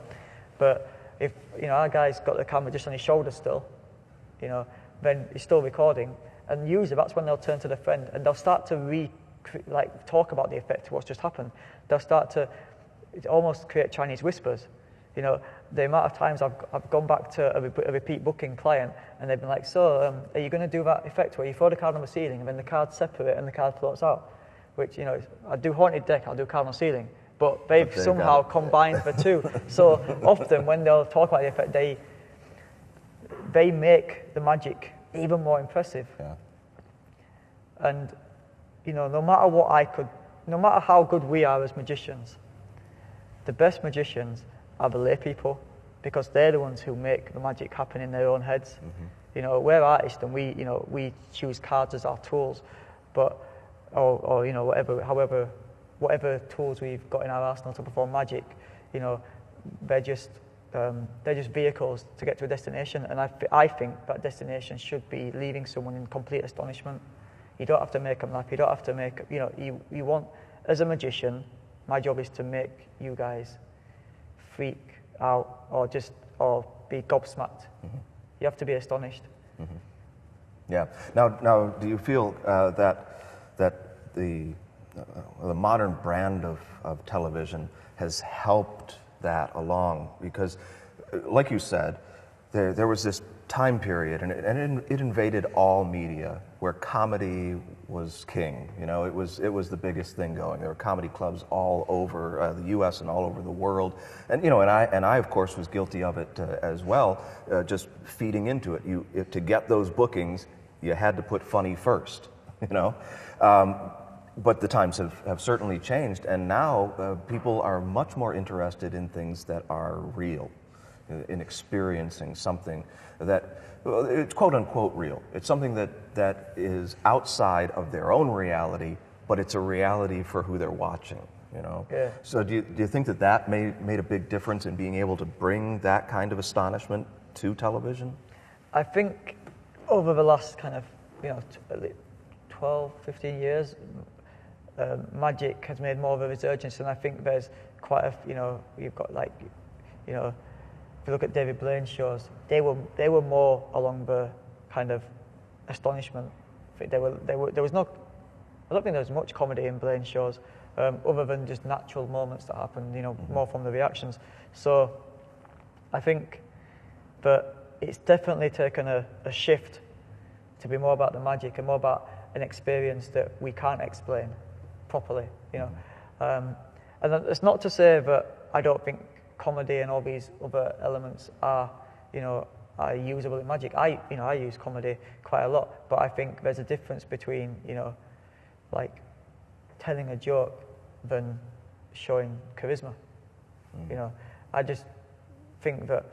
But if, you know, our guy's got the camera just on his shoulder still, you know, then he's still recording, and usually that's when they'll turn to their friend and they'll start to talk about the effect of what's just happened. They'll start to almost create Chinese whispers. You know, the amount of times I've gone back to a repeat booking client, and they've been like, so are you going to do that effect where you throw the card on the ceiling and then the cards separate and the card floats out? Which, you know, I do haunted deck, I'll do card on ceiling, but they've somehow combined the two. So often when they'll talk about the effect, they make the magic even more impressive. Yeah. And, you know, no matter how good we are as magicians, the best magicians are the lay people, because they're the ones who make the magic happen in their own heads. You know, we're artists, and we choose cards as our tools, but or you know, whatever tools we've got in our arsenal to perform magic, you know, they're just vehicles to get to a destination. And I think that destination should be leaving someone in complete astonishment. You don't have to make them laugh. You don't have to make, you know, you want, as a magician, my job is to make you guys freak out or be gobsmacked. You have to be astonished. Yeah. Now, do you feel that the modern brand of television has helped that along? Because, like you said, there was this time period, and it invaded all media, where comedy was king. You know, it was the biggest thing going. There were comedy clubs all over the U.S. and all over the world, and you know, and I of course was guilty of it as well, just feeding into it. To get those bookings, you had to put funny first. You know. But the times have certainly changed, and now people are much more interested in things that are real, in experiencing something that, it's quote unquote real. It's something that is outside of their own reality, but it's a reality for who they're watching, you know? Yeah. So do you think that made a big difference in being able to bring that kind of astonishment to television? I think over the last kind of, you know, 12, 15 years, magic has made more of a resurgence, and I think there's quite a, you know, you've got, like, you know, if you look at David Blaine's shows, they were more along the kind of astonishment. There was no, I don't think there was much comedy in Blaine's shows, other than just natural moments that happen, you know, more from the reactions. So I think that it's definitely taken a shift to be more about the magic and more about an experience that we can't explain properly, you know. And it's not to say that I don't think comedy and all these other elements are, you know, are usable in magic. I use comedy quite a lot, but I think there's a difference between, like telling a joke than showing charisma. I just think that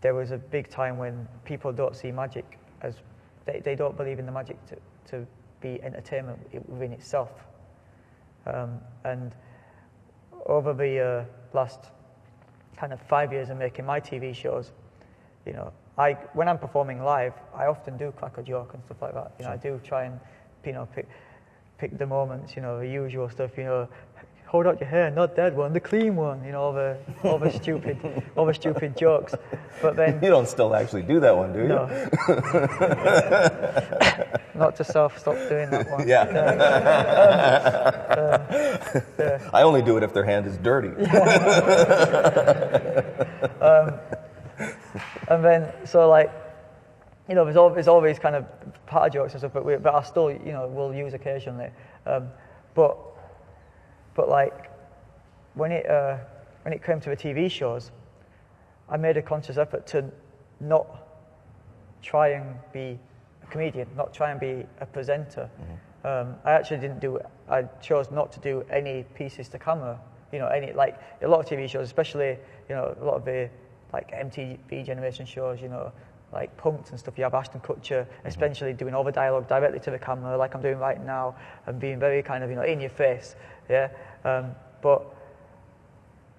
there was a big time when people don't see magic as, they don't believe in the magic to be entertainment within itself. And over the last kind of 5 years of making my TV shows, when I'm performing live, I often do crack a joke and stuff like that. Sure. I do try and, pick the moments, the usual stuff, hold out your hair, not that one, the clean one, all the stupid jokes. But then You don't still actually do that one, do you? no, not to stop doing that one. Yeah. I only do it if their hand is dirty. And then so like, there's always kind of part jokes and stuff, but I still we'll use occasionally. But like when it came to the TV shows, I made a conscious effort to not try and be a comedian, not try and be a presenter. I actually I chose not to do any pieces to camera. Any, like a lot of TV shows, especially a lot of the like MTV generation shows, like Punk'd and stuff. You have Ashton Kutcher, essentially doing all the dialogue directly to the camera, like I'm doing right now, and being very kind of in your face. Yeah. But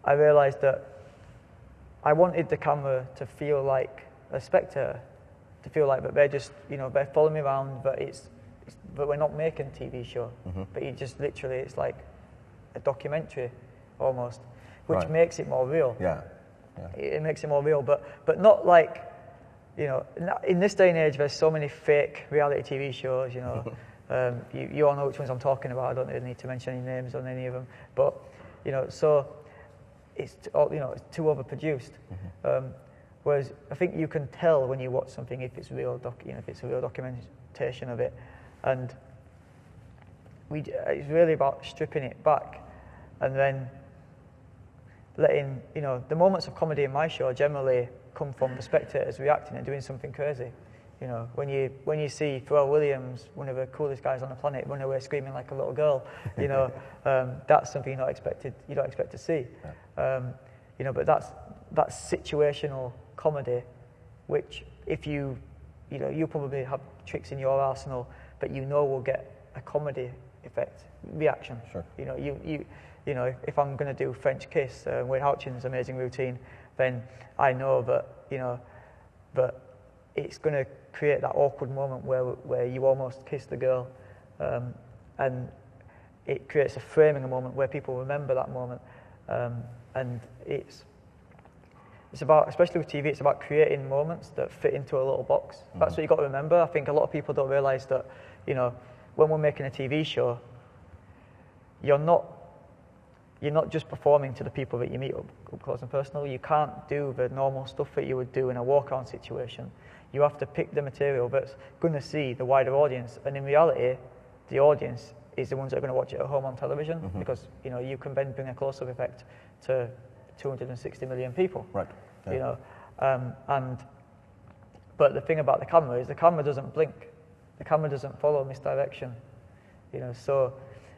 I realised that I wanted the camera to feel like a spectator, to feel like that they're just, they're following me around, but but we're not making a TV show. But it just literally, it's like a documentary almost, which makes it more real. Yeah. It makes it more real, but not like, in this day and age, there's so many fake reality TV shows, you all know which ones I'm talking about. I don't really need to mention any names on any of them, but, so it's too overproduced. Whereas I think you can tell when you watch something if it's real, if it's a real documentation of it, and it's really about stripping it back, and then letting the moments of comedy in my show generally come from the spectators reacting and doing something crazy. When you see Pharrell Williams, one of the coolest guys on the planet, run away screaming like a little girl, that's something you don't expect to see. But that's situational comedy, which if you probably have tricks in your arsenal, but will get a comedy effect reaction. Sure. If I'm going to do French Kiss, Wade Houchin's amazing routine, then I know that that it's going to create that awkward moment where you almost kiss the girl, and it creates a framing, a moment where people remember that moment, and it's about, especially with TV, it's about creating moments that fit into a little box. That's what you've got to remember. I think a lot of people don't realise that, when we're making a TV show, you're not just performing to the people that you meet up close and personal. You can't do the normal stuff that you would do in a walk-on situation. You have to pick the material that's going to see the wider audience, and in reality, the audience is the ones that are going to watch it at home on television, because you can then bring a close-up effect to 260 million people. Right. Yeah. But the thing about the camera is the camera doesn't blink, the camera doesn't follow misdirection. So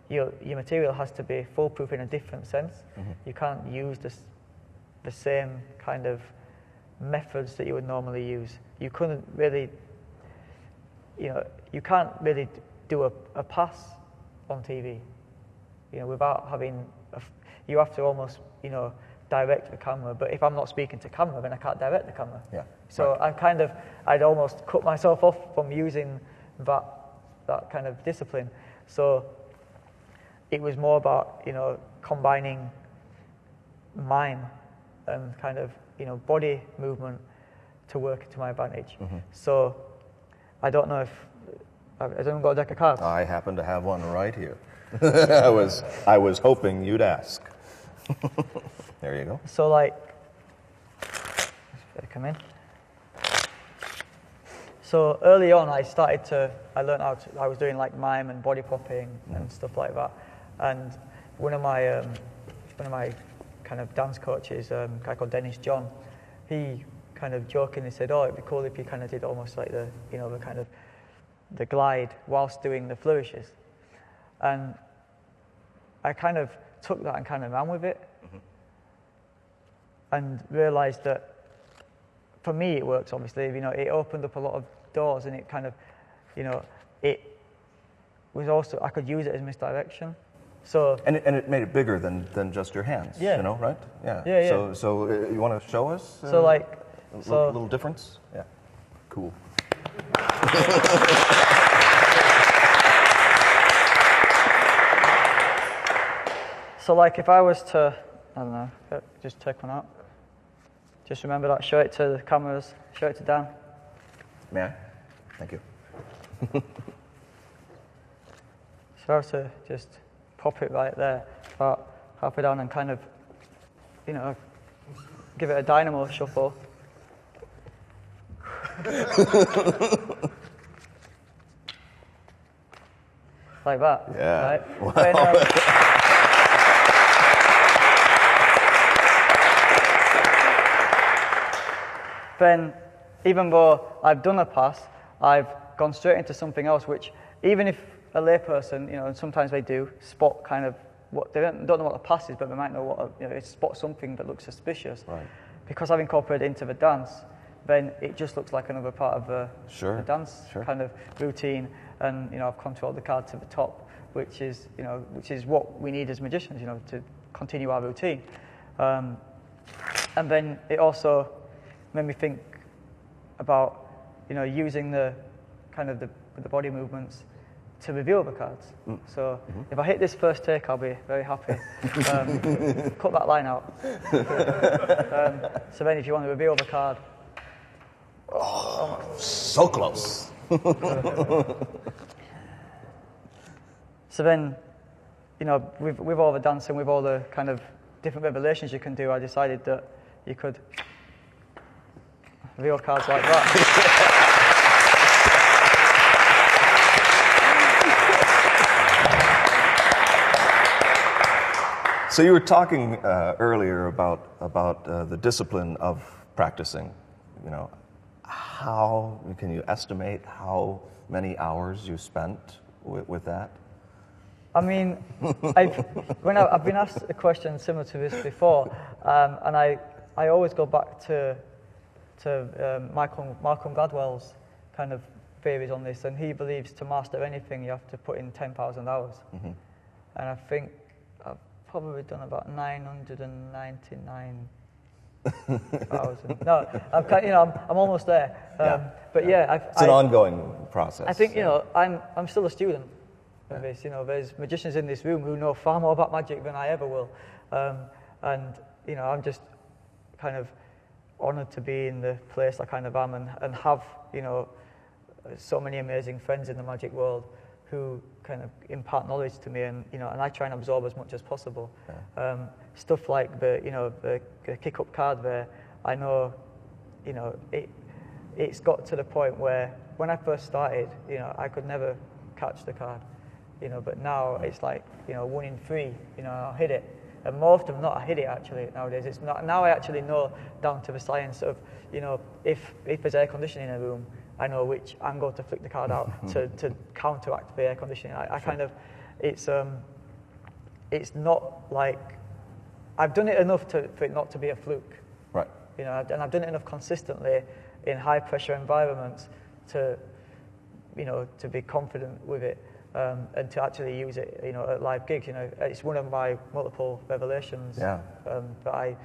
your material has to be foolproof in a different sense. You can't use the same kind of methods that you would normally use. You couldn't really, you can't really do a pass on TV, without having, you have to almost, direct the camera. But if I'm not speaking to camera, then I can't direct the camera. Yeah. So right. I'd almost cut myself off from using that kind of discipline. So it was more about, combining mime and kind of, body movement to work to my advantage. So I don't know if, has anyone got a deck of cards? I happen to have one right here. I was hoping you'd ask. There you go. So like, let's come in. So early on, I learned I was doing like mime and body popping and stuff like that. And one of my kind of dance coaches, a guy called Dennis John, he kind of jokingly said, "Oh, it'd be cool if you kind of did almost like the, you know, the kind of the glide whilst doing the flourishes," and I kind of took that and kind of ran with it, and realised that for me it works. Obviously, you know, it opened up a lot of doors, and it kind of, you know, it was also, I could use it as misdirection. So and it made it bigger than just your hands. Yeah. You know, right? Yeah. Yeah. So you want to show us? So like, a little difference? Yeah. Cool. So like if I was to, I don't know, just take one out. Just remember that, show it to the cameras, show it to Dan. May I? Thank you. So I was to just pop it right there, about halfway down, and kind of, you know, give it a Dynamo shuffle. Like that. Yeah. Right? Wow. Then, even though I've done a pass, I've gone straight into something else, which even if a layperson, you know, and sometimes they do, spot kind of what, they don't know what the pass is, but they might know what, you know, spot something that looks suspicious. Right. Because I've incorporated into the dance, then it just looks like another part of the dance kind of routine, and, you know, I've controlled the card to the top, which is, you know, which is what we need as magicians, you know, to continue our routine. And then it also made me think about, you know, using the kind of the body movements to reveal the cards. So if I hit this first take, I'll be very happy. Cut that line out. So then if you want to reveal the card. Oh, so close. So then, you know, with all the dancing, with all the kind of different revelations you can do, I decided that you could reveal cards like that. So you were talking earlier about the discipline of practicing. You know, how can you estimate how many hours you spent with that? I mean, I've been asked a question similar to this before, and I always go back to Malcolm Gladwell's kind of theories on this, and he believes to master anything you have to put in 10,000 hours. And I think I've probably done about 999,000. No, I'm almost there. But yeah, it's an ongoing process. I think, you know, I'm still a student of this. You know, there's magicians in this room who know far more about magic than I ever will, and you know, I'm just kind of honoured to be in the place I kind of am, and have, you know, so many amazing friends in the magic world who kind of impart knowledge to me, and, you know, and I try and absorb as much as possible. Stuff like the kick up card there, I know, you know, it's got to the point where when I first started, you know, I could never catch the card, you know, but now it's like, you know, 1 in 3, you know, I'll hit it. And more often than not, I hit it actually nowadays. It's not, now I actually know down to the science of, you know, if there's air conditioning in a room, I know which angle to flick the card out to counteract the air conditioning. I kind of, it's not like, I've done it enough for it not to be a fluke. Right. You know, and I've done it enough consistently in high pressure environments to, you know, to be confident with it. And to actually use it, you know, at live gigs. You know, it's one of my multiple revelations that I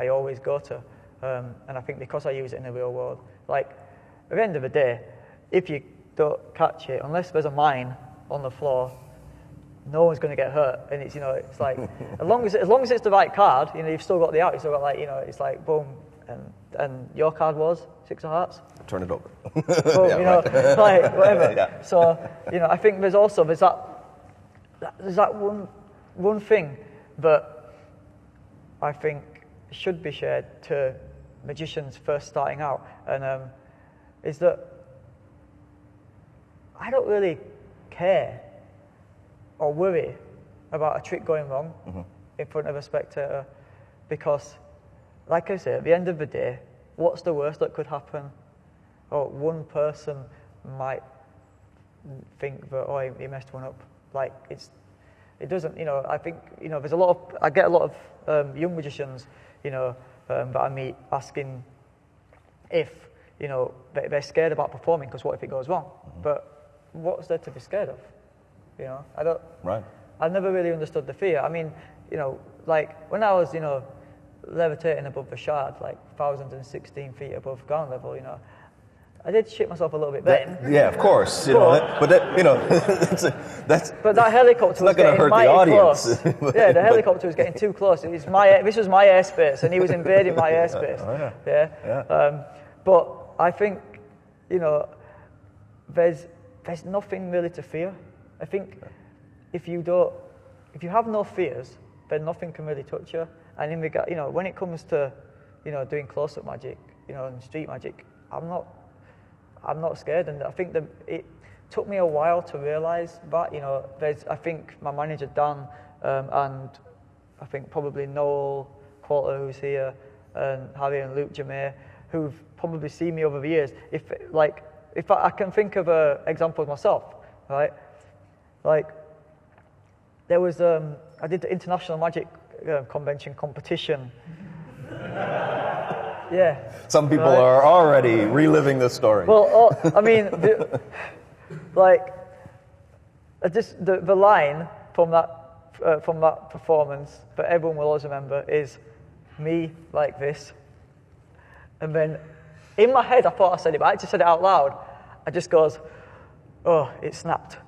always go to, and I think because I use it in the real world, like at the end of the day, if you don't catch it, unless there's a mine on the floor, no one's going to get hurt. And it's, you know, it's like as long as it's the right card, you know, you've still got the out. You've still got, like, you know, it's like boom, and your card was 6 of hearts. Turn it over. Well, yeah, you know, right. like whatever. Yeah. So, you know, I think there's that one thing that I think should be shared to magicians first starting out, and is that I don't really care or worry about a trick going wrong in front of a spectator, because, like I say, at the end of the day, what's the worst that could happen? Oh, one person might think that, oh, he messed one up. Like, it doesn't, you know, I think, you know, I get a lot of young magicians, you know, that I meet asking if, you know, they're scared about performing because what if it goes wrong? Mm-hmm. But what's there to be scared of? You know, I never really understood the fear. I mean, you know, like when I was, you know, levitating above the shard, like 1,016 feet above ground level, you know, I did shit myself a little bit then. Yeah, of course. You know, but that, you know, that's. But that helicopter was getting mighty close. Yeah, the helicopter was getting too close. This was my airspace, and he was invading my airspace. Oh, yeah. But I think, you know, there's nothing really to fear. I think if you have no fears, then nothing can really touch you. And in regard, you know, when it comes to, you know, doing close-up magic, you know, and street magic, I'm not scared, and I think that it took me a while to realise that, you know, I think my manager Dan and I think probably Noel Qualter, who's here, and Harry and Luke Jamay, who've probably seen me over the years. If I can think of an example of myself, right? Like there was I did the International Magic Convention competition. Yeah. Some people are already reliving this story. Well, I mean, the line from that performance that everyone will always remember is me like this, and then in my head I thought I said it, but I actually said it out loud. I just goes, "Oh, it snapped."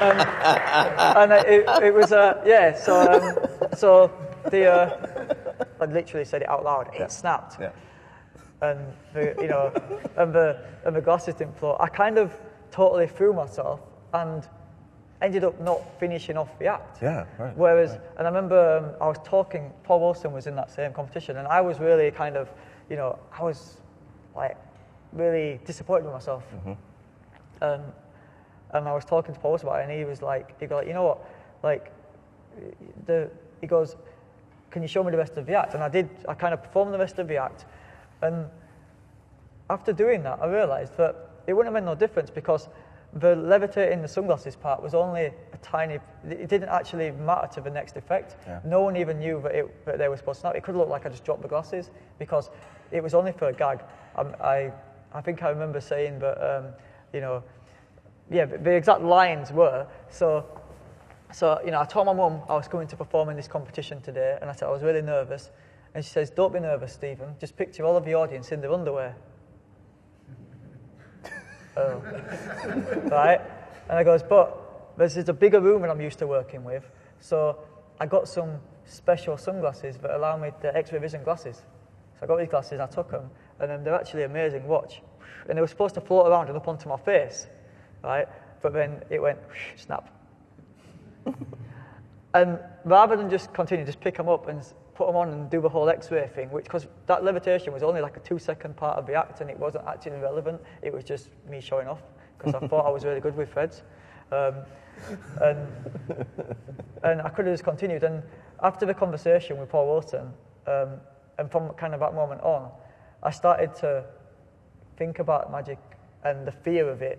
And it was yeah. So I literally said it out loud. It snapped. Yeah. And the glasses didn't float. I kind of totally threw myself and ended up not finishing off the act. Yeah, right. Whereas, and I remember I was talking. Paul Wilson was in that same competition, and I was really kind of, you know, I was like really disappointed with myself. Mm-hmm. And I was talking to Paul Wilson about it, and he goes like, you know what, like he goes, can you show me the rest of the act? And I did. I kind of performed the rest of the act, and after doing that, I realised that it wouldn't have made no difference because the levitating the sunglasses part was only a tiny. It didn't actually matter to the next effect. Yeah. No one even knew that they were supposed to snap. It could look like I just dropped the glasses because it was only for a gag. I think I remember saying that you know, yeah, the exact lines were so. You know, I told my mum I was coming to perform in this competition today, and I said I was really nervous. And she says, "Don't be nervous, Stephen. Just picture all of the audience in their underwear." Oh, right. And I goes, "But there's a bigger room than I'm used to working with, so I got some special sunglasses that allow me the X-ray vision glasses. So I got these glasses, I took them, and they're actually amazing. Watch." And they were supposed to float around and up onto my face, right? But then it went snap. And rather than just pick them up and put them on and do the whole X-ray thing, because that levitation was only like a 2-second part of the act and it wasn't actually relevant. It was just me showing off because I thought I was really good with threads. And I could have just continued. And after the conversation with Paul Wilson, and from kind of that moment on, I started to think about magic and the fear of it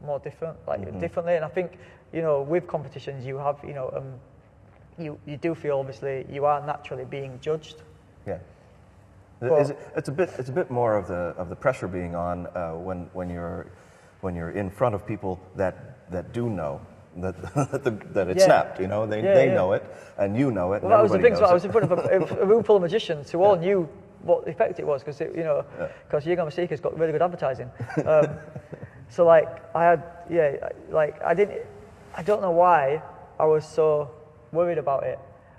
more differently. And I think, you know, with competitions, you have, you know, you do feel obviously you are naturally being judged. Yeah. It's a bit more of the pressure being on when you're in front of people that do know that it snapped. You know, they know it and you know it. Well, that was the thing. So I was in front of a room full of magicians who all knew what the effect it was because You're Gonna Seeker's got really good advertising. So like I don't know why I was so worried about it,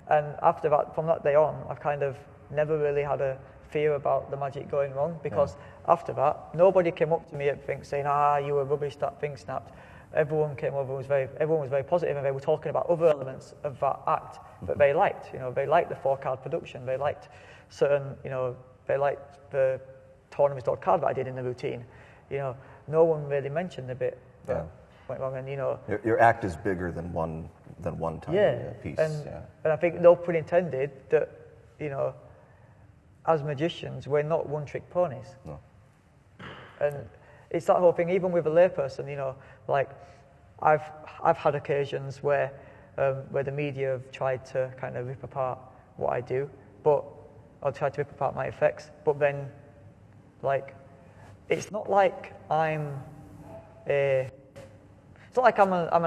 and after that, from that day on, I've kind of never really had a fear about the magic going wrong because after that, nobody came up to me at things saying, you were rubbish, that thing snapped. Everyone came over, everyone was very positive, and they were talking about other elements of that act that they liked. You know, they liked the 4-card production, they liked certain, you know, they liked the tournaments card that I did in the routine. You know, no one really mentioned the bit that went wrong, and you know, your act is bigger than one than one tiny piece. And I think, no pun intended, that, you know, as magicians, we're not one-trick ponies. No. And it's that whole thing, even with a layperson, you know, like, I've had occasions where the media have tried to kind of rip apart what I do, or try to rip apart my effects, but then, like, it's not like I'm an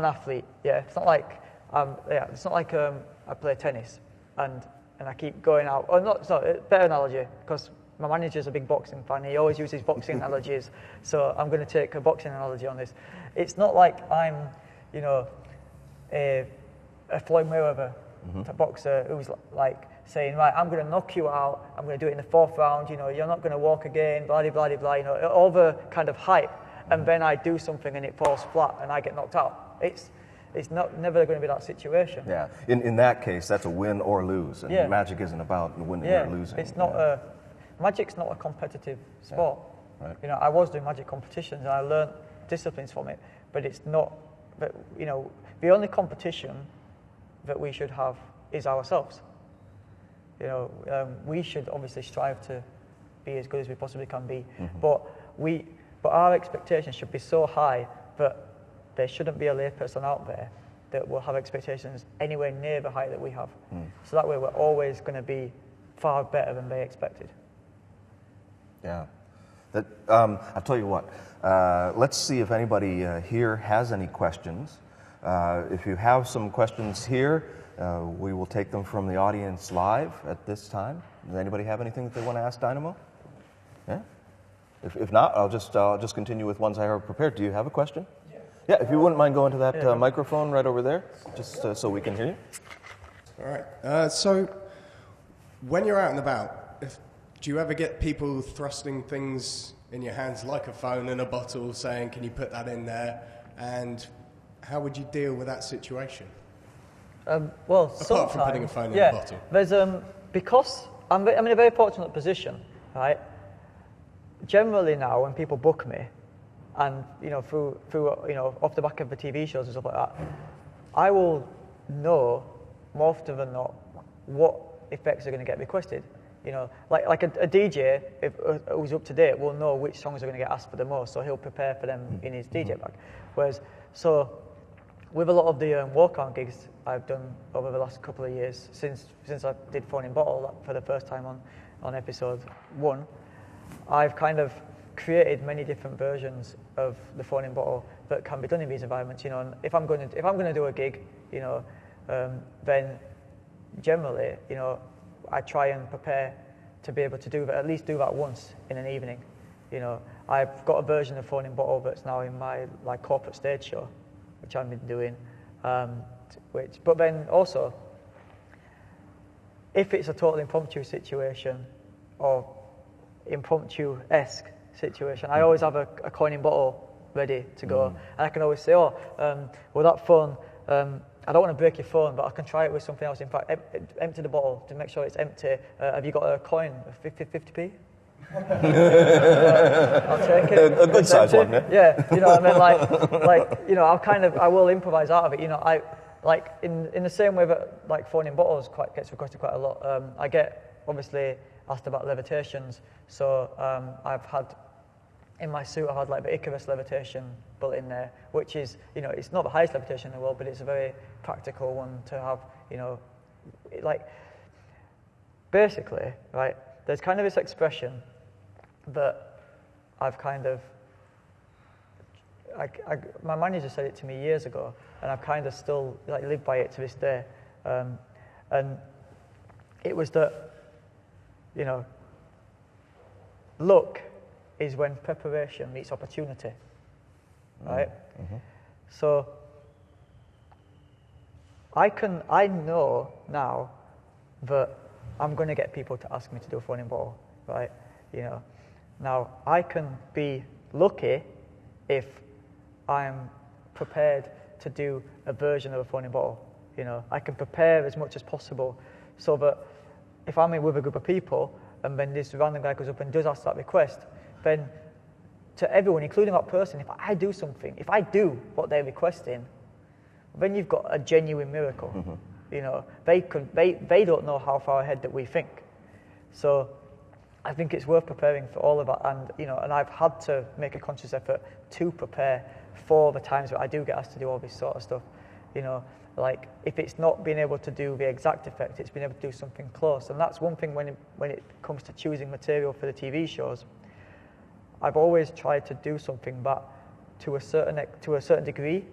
athlete, yeah. It's not like I play tennis and I keep going out. Or not, it's not a better analogy, because my manager's a big boxing fan. He always uses boxing analogies, so I'm going to take a boxing analogy on this. It's not like I'm, you know, a Floyd Mayweather boxer who's like saying, right, I'm going to knock you out. I'm going to do it in the 4th round. You know, you're not going to walk again. Blah blah blah blah. You know, all the kind of hype, and then I do something and it falls flat and I get knocked out. It's never going to be that situation. Yeah. In that case, that's a win or lose, and magic isn't about winning or losing. It's not magic's not a competitive sport. Yeah. Right. You know, I was doing magic competitions and I learned disciplines from it, but it's not. But you know, the only competition that we should have is ourselves. You know, we should obviously strive to be as good as we possibly can be, but our expectations should be so high that there shouldn't be a layperson out there that will have expectations anywhere near the height that we have. So that way we're always going to be far better than they expected. Yeah. I'll tell you what, let's see if anybody here has any questions. If you have some questions here, we will take them from the audience live at this time. Does anybody have anything that they want to ask Dynamo? Yeah? If not, I'll just continue with ones I have prepared. Do you have a question? Yeah, if you wouldn't mind going to that microphone right over there, just so we can hear you. All right. So when you're out and about, do you ever get people thrusting things in your hands like a phone and a bottle saying, can you put that in there? And how would you deal with that situation? Well, apart from putting a phone in a bottle. There's, because I'm in a very fortunate position, right? Generally now, when people book me, and you know, through you know, off the back of the TV shows and stuff like that, I will know more often than not what effects are going to get requested. You know, like a DJ who's up to date will know which songs are going to get asked for the most, so he'll prepare for them in his DJ bag. Whereas, so with a lot of the walk-on gigs I've done over the last couple of years, since I did Phone in Bottle for the first time on episode 1, I've kind of created many different versions of the Phone in Bottle that can be done in these environments. You know, and if I'm going to do a gig, you know, then generally, you know, I try and prepare to be able to do that, at least do that once in an evening. You know, I've got a version of Phone in Bottle that's now in my like corporate stage show, which I've been doing. But then also, if it's a totally impromptu situation or impromptu-esque situation, I always have a coin in bottle ready to go, and I can always say, well, that phone, I don't want to break your phone, but I can try it with something else. In fact, empty the bottle to make sure it's empty. Have you got a coin, 50p? I'll take it. A good size one, yeah. Yeah, you know what I mean? Like, you know, I will improvise out of it. You know, I like in the same way that like Phone in Bottles gets requested quite a lot. I get obviously asked about levitations, so I've had. In my suit, I had like the Icarus levitation built in there, which is, you know, it's not the highest levitation in the world, but it's a very practical one to have, you know, like, basically, right, there's kind of this expression that I've kind of, my manager said it to me years ago, and I've kind of still, like, lived by it to this day, and it was that, you know, luck is when preparation meets opportunity, right? Mm-hmm. So I know now that I'm going to get people to ask me to do a Phone in Bottle, right? You know, now I can be lucky if I'm prepared to do a version of a Phone in Bottle. You know, I can prepare as much as possible so that if I'm in with a group of people and then this random guy goes up and does ask that request, then to everyone, including that person, if I do something, if I do what they're requesting, then you've got a genuine miracle. You know, they don't know how far ahead that we think. So I think it's worth preparing for all of that, and you know, and I've had to make a conscious effort to prepare for the times that I do get asked to do all this sort of stuff. You know, like if it's not being able to do the exact effect, it's being able to do something close. And that's one thing when it comes to choosing material for the TV shows. I've always tried to do something that, to a certain degree,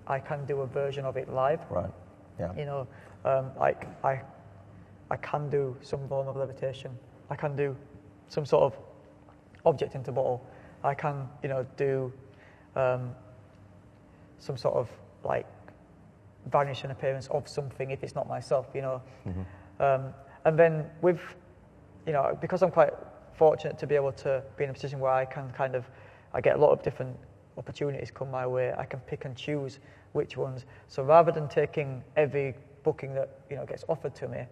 I can do a version of it live. Right. Yeah. You know, like I can do some form of levitation. I can do some sort of object into bottle. I can, you know, do some sort of like vanish an appearance of something if it's not myself, you know. And then with, you know, because I'm quite fortunate to be able to be in a position where I get a lot of different opportunities come my way. I can pick and choose which ones. So rather than taking every booking that, you know, gets offered to me,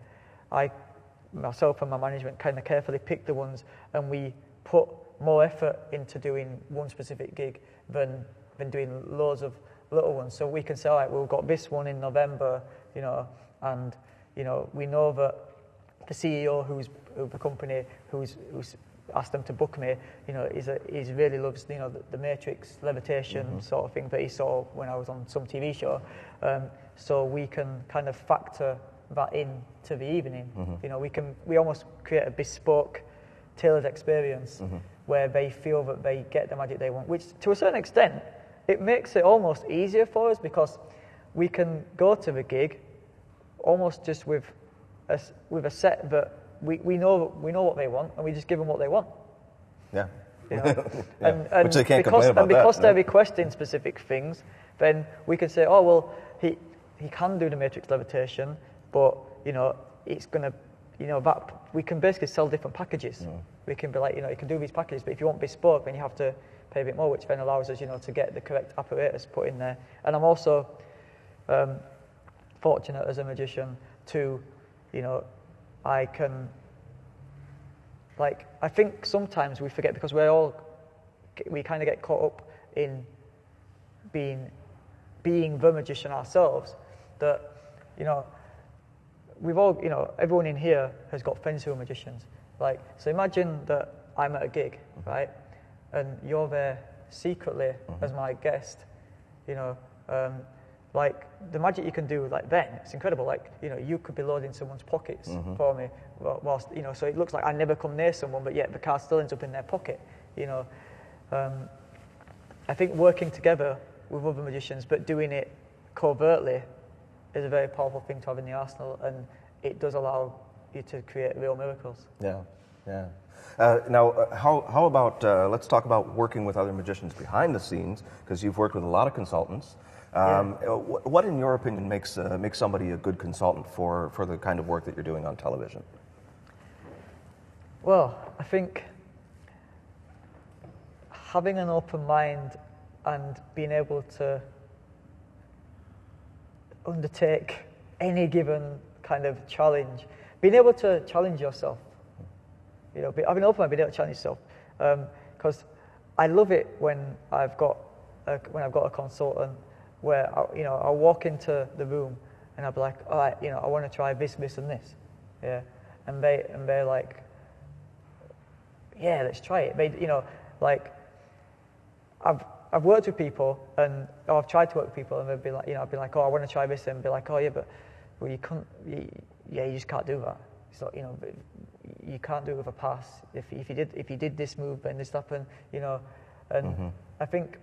myself and my management kind of carefully pick the ones, and we put more effort into doing one specific gig than doing loads of little ones. So we can say, all right, we've got this one in November, you know, and you know, we know that the CEO of the company who's asked them to book me, you know, he's really loves, you know, the Matrix levitation sort of thing that he saw when I was on some TV show. So we can kind of factor that in to the evening. You know, we almost create a bespoke, tailored experience where they feel that they get the magic they want, which to a certain extent, it makes it almost easier for us because we can go to the gig almost just with a set that we know what they want, and we just give them what they want. Yeah. You know? Yeah. And which they can't complain about and because that, they're no? requesting specific things, then we can say, oh well, he can do the Matrix levitation, but you know, it's gonna, you know, that we can basically sell different packages. We can be like, you know, you can do these packages, but if you want bespoke, then you have to pay a bit more, which then allows us, you know, to get the correct apparatus put in there. And I'm also fortunate as a magician to, you know, I can, like, I think sometimes we forget because we kind of get caught up in being the magician ourselves, that, you know, we've all, you know, everyone in here has got friends who are magicians. Like, so imagine that I'm at a gig, right? And you're there secretly as my guest, you know, like the magic you can do like then, it's incredible. Like, you know, you could be loading someone's pockets for me whilst, you know, so it looks like I never come near someone, but yet the card still ends up in their pocket, you know. I think working together with other magicians, but doing it covertly is a very powerful thing to have in the arsenal, and it does allow you to create real miracles. Yeah, yeah. Now, how about, let's talk about working with other magicians behind the scenes, because you've worked with a lot of consultants. What, in your opinion, makes somebody a good consultant for the kind of work that you're doing on television? Well, I think having an open mind and being able to undertake any given kind of challenge, being able to challenge yourself, you know, having an open mind, being able to challenge yourself, because I love it when I've got a consultant where I'll walk into the room and I'll be like, all right, you know, I want to try this, and this, yeah, and they're like, yeah, let's try it. They, you know, like I've worked with people I've tried to work with people and they'd be like, you know, I'd be like, oh, I want to try this, and be like, oh yeah, but well, you can't, you just can't do that. It's not, you know, you can't do it with a pass. If you did this move, then this happened, you know, and I think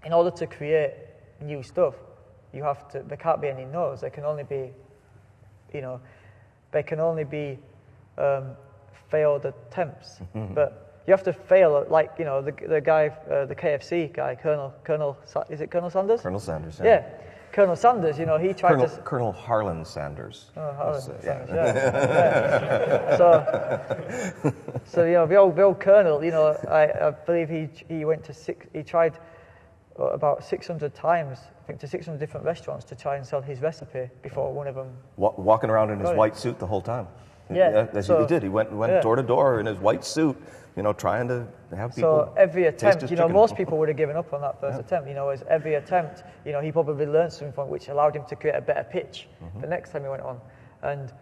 in order to create new stuff, there can't be any no's. There can only be, you know, failed attempts. But you have to fail, like, you know, the guy, the KFC guy, is it Colonel Sanders? Colonel Sanders, yeah. Colonel Sanders, you know, he tried Colonel Harlan Sanders. Oh, Harlan Sanders, yeah. So you know, the old Colonel, you know, I believe he went to he tried about 600 times, I think, to 600 different restaurants to try and sell his recipe before one of them. Walking around in his white suit the whole time. Yeah. He did. He went door to door in his white suit, trying to have people. So every taste attempt, his you know, chicken. most people would have given up on that first attempt. You know, as every attempt, you know, he probably learned something from it which allowed him to create a better pitch the next time he went on. And,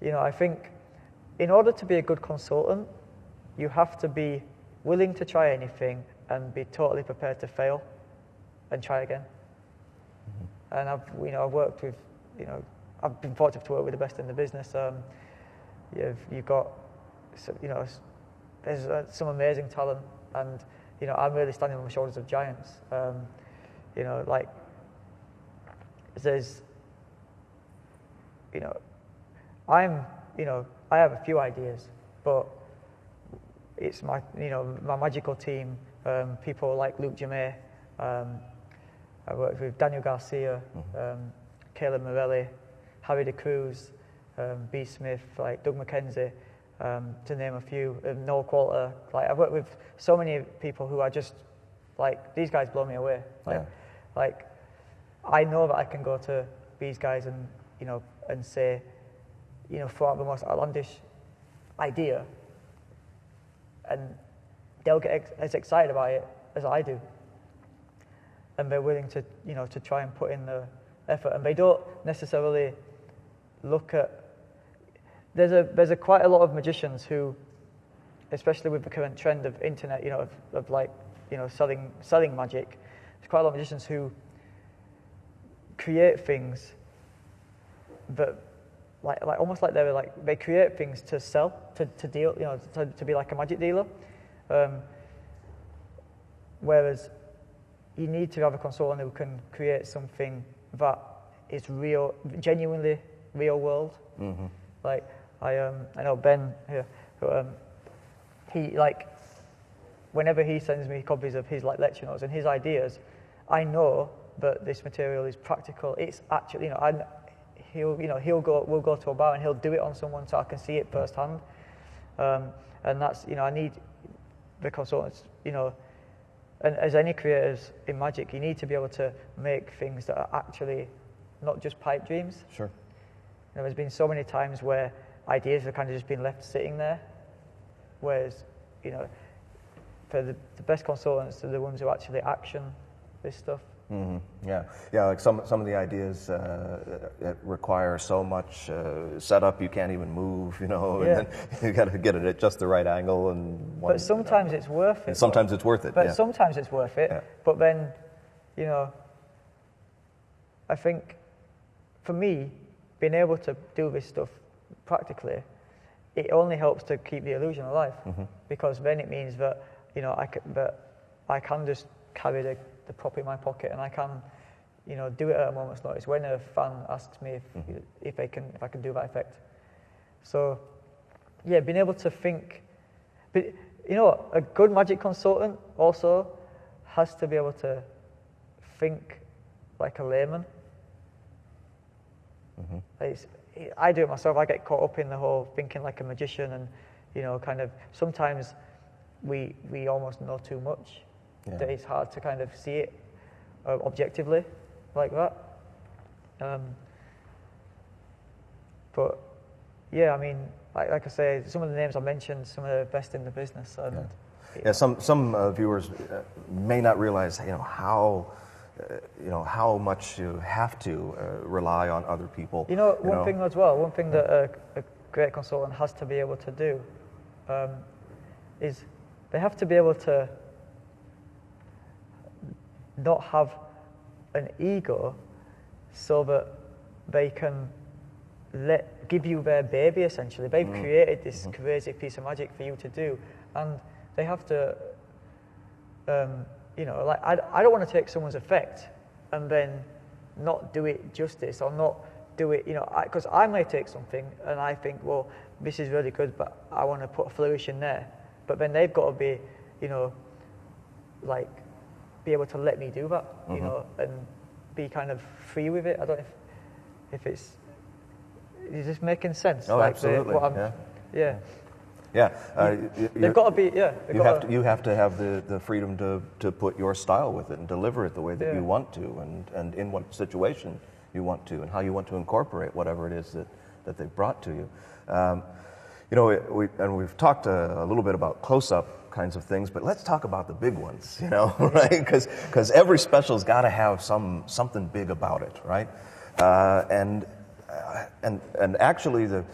you know, I think in order to be a good consultant, you have to be willing to try anything and be totally prepared to fail and try again. And I've worked with, I've been fortunate to work with the best in the business. You've got, there's some amazing talent, and I'm really standing on the shoulders of giants. There's, I have a few ideas, but it's my magical team. People like Luke Jamay. I worked with Daniel Garcia, Caleb Morelli, Harry De Cruz, B. Smith, like Doug McKenzie, to name a few, Noel Qualter. Like, I've worked with so many people who are just, like, these guys blow me away. Like, I know that I can go to these guys and say, throw out the most outlandish idea, and they'll get as excited about it as I do. And they're willing to, to try and put in the effort. And they don't necessarily look at. There's quite a lot of magicians who, especially with the current trend of internet, selling magic. There's quite a lot of magicians who create things that, almost like they create things to sell, to deal, to be like a magic dealer. Whereas you need to have a consultant who can create something that is real, genuinely real world. Mm-hmm. Like I know Ben here, who he whenever he sends me copies of his lecture notes and his ideas, I know that this material is practical. It's actually, we'll go to a bar and he'll do it on someone so I can see it firsthand. And that's, I need the consultants, and as any creators in magic, you need to be able to make things that are actually not just pipe dreams. Sure. There's been so many times where ideas have kind of just been left sitting there, whereas, for the best consultants, they're the ones who actually action this stuff. Mm-hmm. Yeah. Like some of the ideas require so much setup you can't even move, and then you got to get it at just the right angle. But sometimes it's worth it. And sometimes it's worth it. But sometimes it's worth it. Yeah. But then, I think for me, being able to do this stuff practically, it only helps to keep the illusion alive, because then it means that I can just carry the prop in my pocket, and I can, do it at a moment's notice when a fan asks me if I can do that effect. So, yeah, being able to think, but a good magic consultant also has to be able to think like a layman. I do it myself. I get caught up in the whole thinking like a magician, and kind of sometimes we almost know too much. Yeah. That it's hard to kind of see it objectively like that. But yeah, I mean, like I say, some of the names I mentioned, some of the best in the business. And some viewers may not realize, how much you have to rely on other people. One thing as well. One thing that a great consultant has to be able to do is they have to be able to not have an ego, so that they can give you their baby, essentially. They've created this crazy piece of magic for you to do, and they have to, I don't want to take someone's effect and then not do it justice, or not do it, because I may take something and I think, well, this is really good, but I want to put a flourish in there. But then they've got to be, be able to let me do that, and be kind of free with it. I don't know if is this making sense? Oh, absolutely. They've got to be. You have to have the freedom to put your style with it and deliver it the way that you want to, and in what situation you want to, and how you want to incorporate whatever it is that that they've brought to you. You know, we've talked a little bit about close-up kinds of things, but let's talk about the big ones, you know, right? Because every special's got to have something big about it, right? And actually, the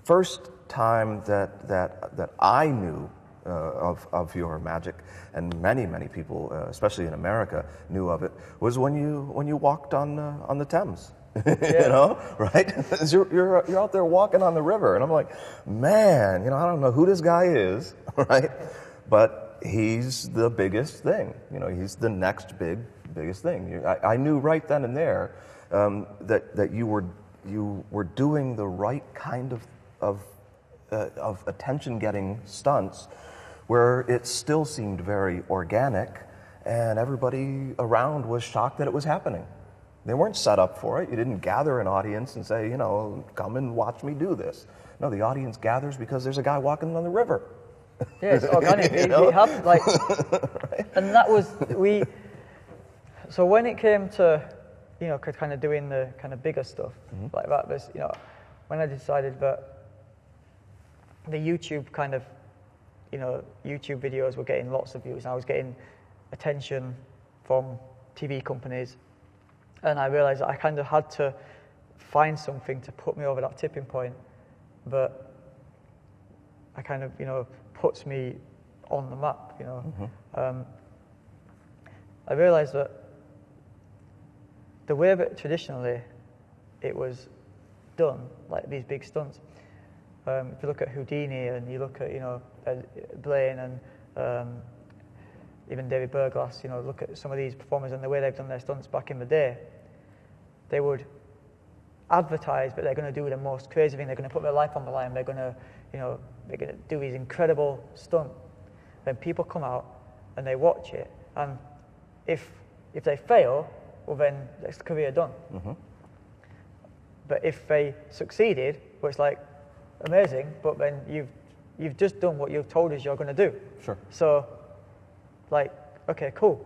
first time that I knew of your magic, and many people, especially in America, knew of it, was when you walked on the Thames. You know, right? You're out there walking on the river, and I'm like, man, you know, I don't know who this guy is, right? But he's the biggest thing. You know, he's the next biggest thing. I knew right then and there that you were doing the right kind of attention-getting stunts, where it still seemed very organic, and everybody around was shocked that it was happening. They weren't set up for it. You didn't gather an audience and say, you know, come and watch me do this. No, the audience gathers because there's a guy walking on the river. Yeah, it's organic. You know? We have, like, Right. and that was, so when it came to, you know, kind of doing the kind of bigger stuff, like that was, you know, when I decided that the YouTube kind of, you know, YouTube videos were getting lots of views, and I was getting attention from TV companies, and I realized that I kind of had to find something to put me over that tipping point that I kind of, you know, puts me on the map, you know. I realized that the way that traditionally it was done, like these big stunts, if you look at Houdini and you look at, you know, Blaine and even David Berglass, you know, look at some of these performers and the way they've done their stunts back in the day, they would advertise that they're going to do the most crazy thing, they're going to put their life on the line, they're going to, you know, they're going to do these incredible stunts. Then people come out and they watch it, and if they fail, well then it's career done. But if they succeeded, well, it's like amazing, but then you've just done what you've told us you're going to do. Sure. So, like, okay, cool.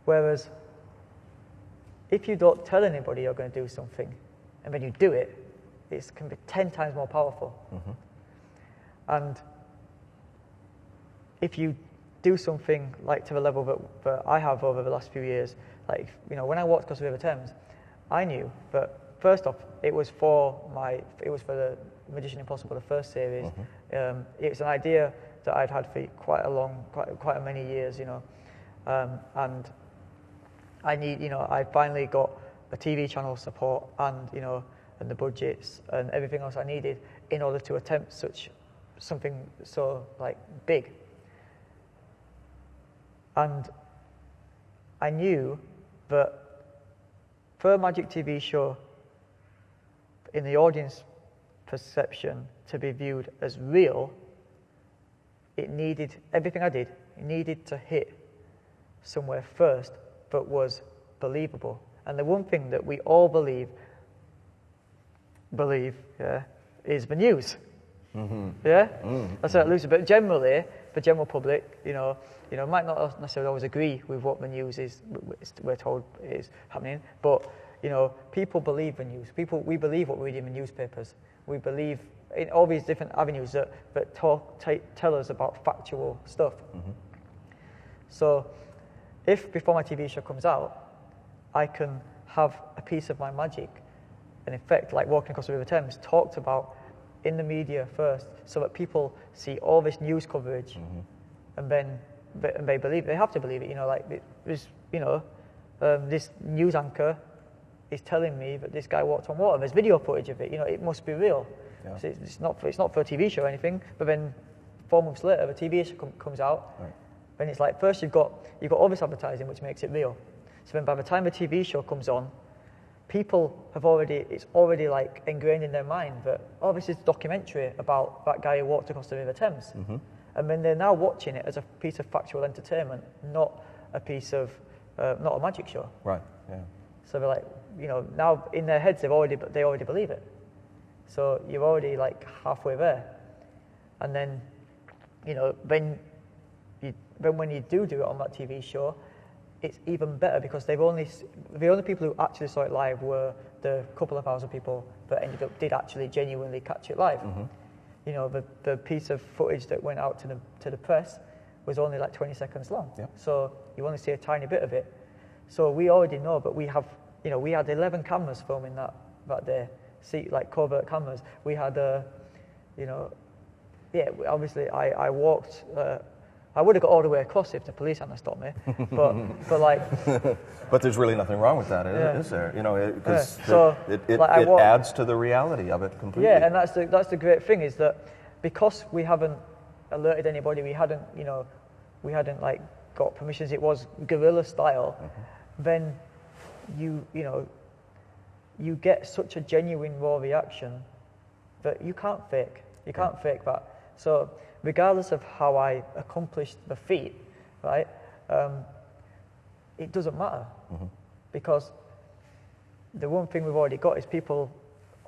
Whereas, if you don't tell anybody you're going to do something, and then you do it, it can be 10 times more powerful. And if you do something like to the level that I have over the last few years, like, you know, when I walked across the River Thames, I knew that first off, it was for the Magician Impossible, the first series. It's an idea that I'd had for quite many years, you know, and I finally got a TV channel support and, you know, and the budgets and everything else I needed in order to attempt something so, like, big. And I knew that for a magic TV show, in the audience perception, to be viewed as real, it needed, everything I did, it needed to hit somewhere first that was believable. And the one thing that we all believe, yeah, is the news. Yeah? That's how it looks. But generally, the general public, you know, might not necessarily always agree with what the news is, we're told is happening, but, you know, people believe the news. We believe what we read in the newspapers. We believe in all these different avenues that tell us about factual stuff. So, if before my TV show comes out, I can have a piece of my magic, in effect, like walking across the River Thames, talked about in the media first, so that people see all this news coverage, and then they believe, they have to believe it. You know, like this, you know, this news anchor is telling me that this guy walked on water. There's video footage of it. You know, it must be real. Yeah. So it's not for a TV show or anything. But then 4 months later, the TV show comes out. Right. And it's like, first you've got all this advertising, which makes it real. So then by the time the TV show comes on, it's already like ingrained in their mind that, oh, this is a documentary about that guy who walked across the River Thames. And then they're now watching it as a piece of factual entertainment, not a piece of, not a magic show. Right, yeah. So they're like, you know, now in their heads they already believe it. So you're already like halfway there. And then, you know, when you do it on that TV show, it's even better because the only people who actually saw it live were the couple of thousand people that did actually genuinely catch it live. You know, the piece of footage that went out to the press was only like 20 seconds long. Yeah. So you only see a tiny bit of it. So we already know, but we have, you know, we had 11 cameras filming that day, like covert cameras. We had, you know, yeah, obviously I walked, I would have got all the way across if the police hadn't stopped me, but like. But there's really nothing wrong with that, is there? You know, because it adds to the reality of it completely. Yeah, and that's the great thing is that because we haven't alerted anybody, we hadn't like got permissions. It was guerrilla style. Then you get such a genuine raw reaction that you can't fake. You can't fake that. So regardless of how I accomplished the feat, right, it doesn't matter because the one thing we've already got is people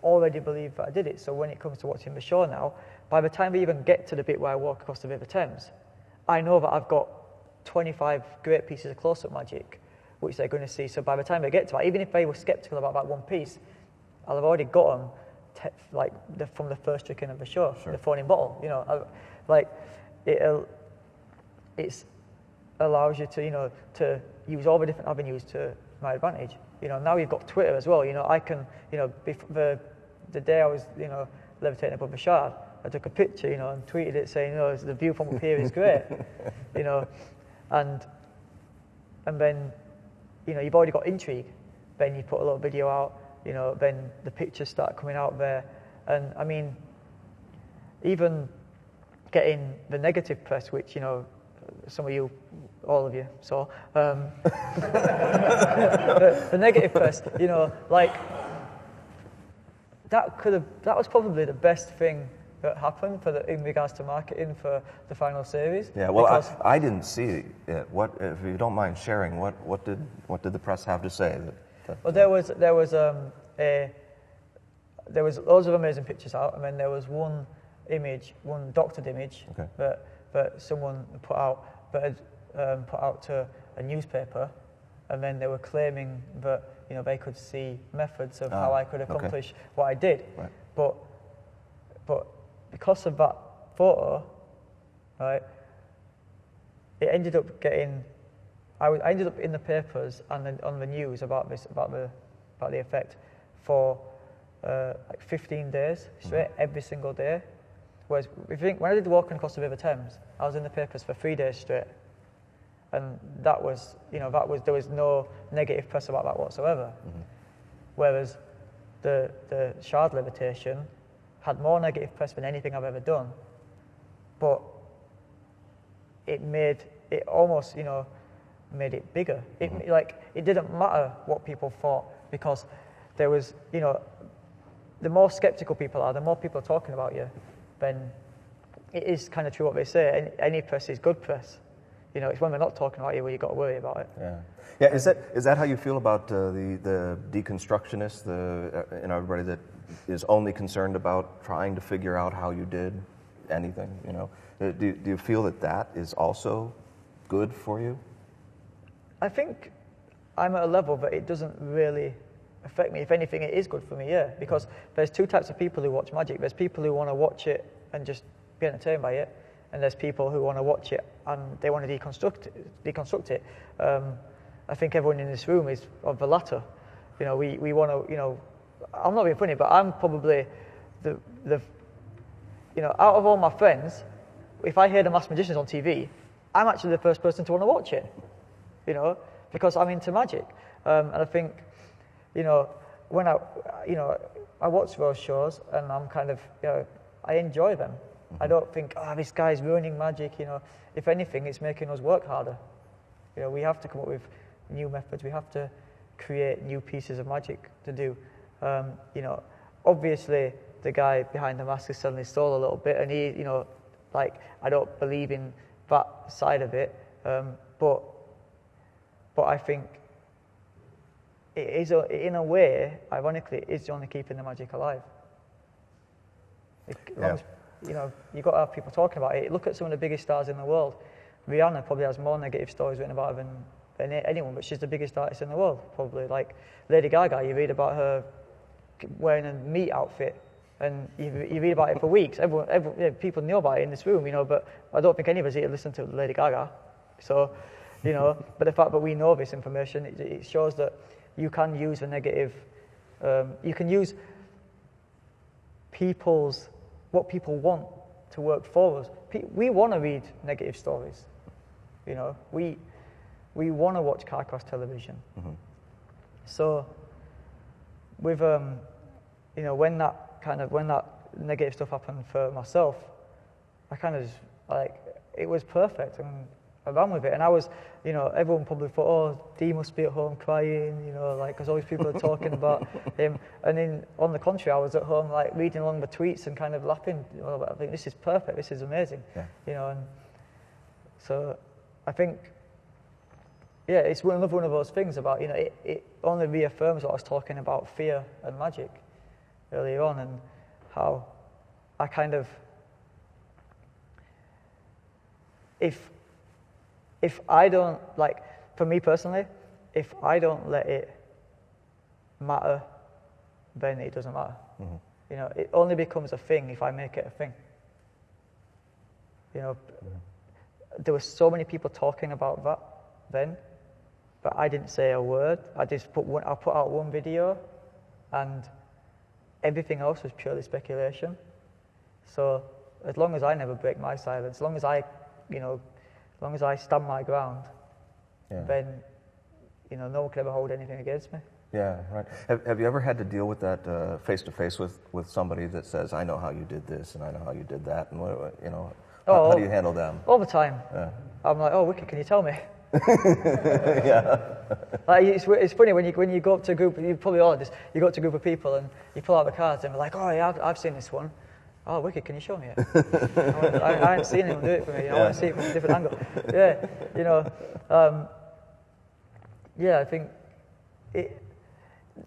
already believe that I did it. So when it comes to watching the show now, by the time we even get to the bit where I walk across the River Thames, I know that I've got 25 great pieces of close-up magic, which they're going to see. So by the time they get to that, even if they were skeptical about that one piece, I'll have already got them from the first trick in of the show, the phone-in bottle. You know, it allows you to, you know, to use all the different avenues to my advantage. You know, now you've got Twitter as well. You know, I can, you know, the day I was, you know, levitating above the Shard, I took a picture, you know, and tweeted it saying, you know, the view from up here is great, you know, and then, you know, you've already got intrigue. Then you put a little video out, you know, then the pictures start coming out there, and I mean, even getting the negative press, which, you know, some of you, all of you saw, the negative press, you know, like, that was probably the best thing that happened in regards to marketing for the final series. Yeah, well, I didn't see it. What, if you don't mind sharing, what did the press have to say? Well, there was loads of amazing pictures out, and then there was one doctored image that someone put out to a newspaper, and then they were claiming that, you know, they could see methods of how I could accomplish what I did. Right. But because of that photo, right, it ended up getting. I ended up in the papers and then on the news about the effect for like 15 days straight, every single day. Whereas if you think, when I did Walking Across the River Thames, I was in the papers for 3 days straight, and that was, you know, there was no negative press about that whatsoever. Whereas the Shard levitation had more negative press than anything I've ever done, but it almost, you know, made it bigger. It didn't matter what people thought, because there was, you know, the more skeptical people are, the more people are talking about you, then it is kind of true what they say. Any press is good press. You know, it's when they're not talking about you where you've got to worry about it. Yeah. Is that how you feel about the deconstructionists, you know, everybody that is only concerned about trying to figure out how you did anything? You know, do you feel that is also good for you? I think I'm at a level that it doesn't really affect me. If anything, it is good for me, yeah. Because there's two types of people who watch magic. There's people who want to watch it and just be entertained by it, and there's people who want to watch it and they want to deconstruct it. I think everyone in this room is of the latter. You know, we want to, you know, I'm not being funny, but I'm probably the you know, out of all my friends, if I hear The Masked Magician's on TV, I'm actually the first person to want to watch it, you know, because I'm into magic. And I think, you know, when I watch those shows and I'm kind of, you know, I enjoy them. I don't think, this guy's ruining magic, you know. If anything, it's making us work harder. You know, we have to come up with new methods. We have to create new pieces of magic to do. You know, obviously the guy behind the mask is selling his soul a little bit, and he, you know, like, I don't believe in that side of it, but I think it is, in a way, ironically, it is only keeping the magic alive. You know, you've got to have people talking about it. Look at some of the biggest stars in the world. Rihanna probably has more negative stories written about her than anyone, but she's the biggest artist in the world, probably. Like Lady Gaga, you read about her wearing a meat outfit, and you read about it for weeks. People know about it in this room, but I don't think any of us here listen to Lady Gaga. So, but the fact that we know this information, it shows that you can use the negative, you can use what people want to work for us. We want to read negative stories, we want to watch car crash television. Mm-hmm. So, with when that negative stuff happened for myself, I kind of it was perfect, and I ran with it. And I was, everyone probably thought, oh, Dee must be at home crying, because all these people are talking about him. And then, on the contrary, I was at home reading along the tweets and kind of laughing. I think this is perfect. This is amazing. Yeah. And so I think, it's another one of those things about, it only reaffirms what I was talking about, fear and magic, earlier on, and how I kind of, if I don't, for me personally, if I don't let it matter, then it doesn't matter. Mm-hmm. It only becomes a thing if I make it a thing. There were so many people talking about that then, but I didn't say a word. I put out one video, and everything else was purely speculation. So as long as I never break my silence, as long as I stand my ground, then no one can ever hold anything against me. Yeah, right. Have you ever had to deal with that face to face with somebody that says, "I know how you did this, and I know how you did that," and how do you handle them? All the time. Yeah. I'm like, "Oh, Wicked, can you tell me?" Yeah. It's funny when you go up to a group. You probably all this. You go up to a group of people and you pull out the cards and they're like, "Oh, yeah, I've seen this one. Oh, Wicked, can you show me it?" I haven't seen anyone do it for me. I want to see it from a different angle. I think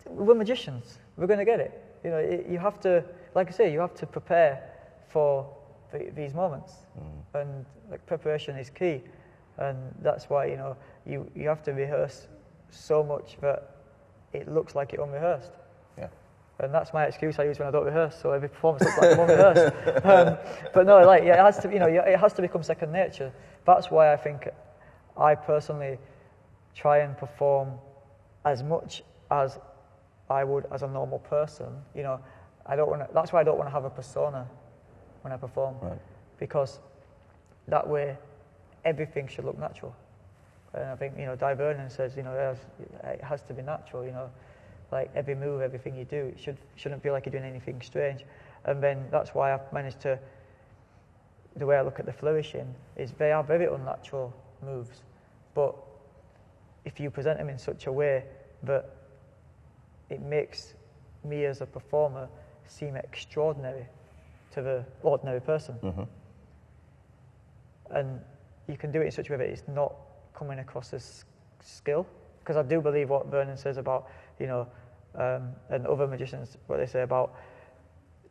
we're magicians. We're going to get it. You have to, like I say, you have to prepare for these moments, and preparation is key, and that's why you have to rehearse so much that it looks like it unrehearsed. Yeah. And that's my excuse I use when I don't rehearse. So every performance looks like I'm unrehearsed. But no, it has to, it has to become second nature. That's why I think I personally try and perform as much as I would as a normal person. I don't want to. That's why I don't want to have a persona when I perform, right. Because that way everything should look natural. And I think Di Vernon says it has to be natural. Like every move, everything you do, it shouldn't feel like you're doing anything strange. And then that's why I've managed to. The way I look at the flourishing is they are very unnatural moves, but if you present them in such a way that it makes me as a performer seem extraordinary to the ordinary person. Mm-hmm. And you can do it in such a way that it's not coming across as skill. Because I do believe what Vernon says about, and other magicians, what they say about,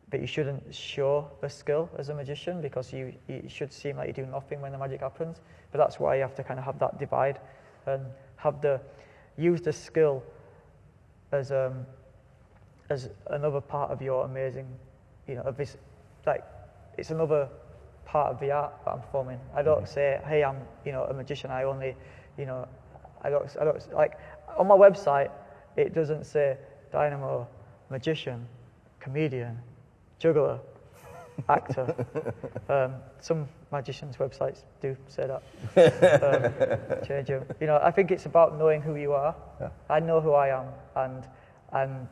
that you shouldn't show the skill as a magician because you should seem like you do nothing when the magic happens. But that's why you have to kind of have that divide and use the skill as another part of your amazing, of this, it's another part of the art that I'm performing. I don't say, hey, I'm, a magician. I only, I don't like on my website. It doesn't say Dynamo, magician, comedian, juggler, actor. Some magicians' websites do say that. Change them. I think it's about knowing who you are. Yeah. I know who I am, and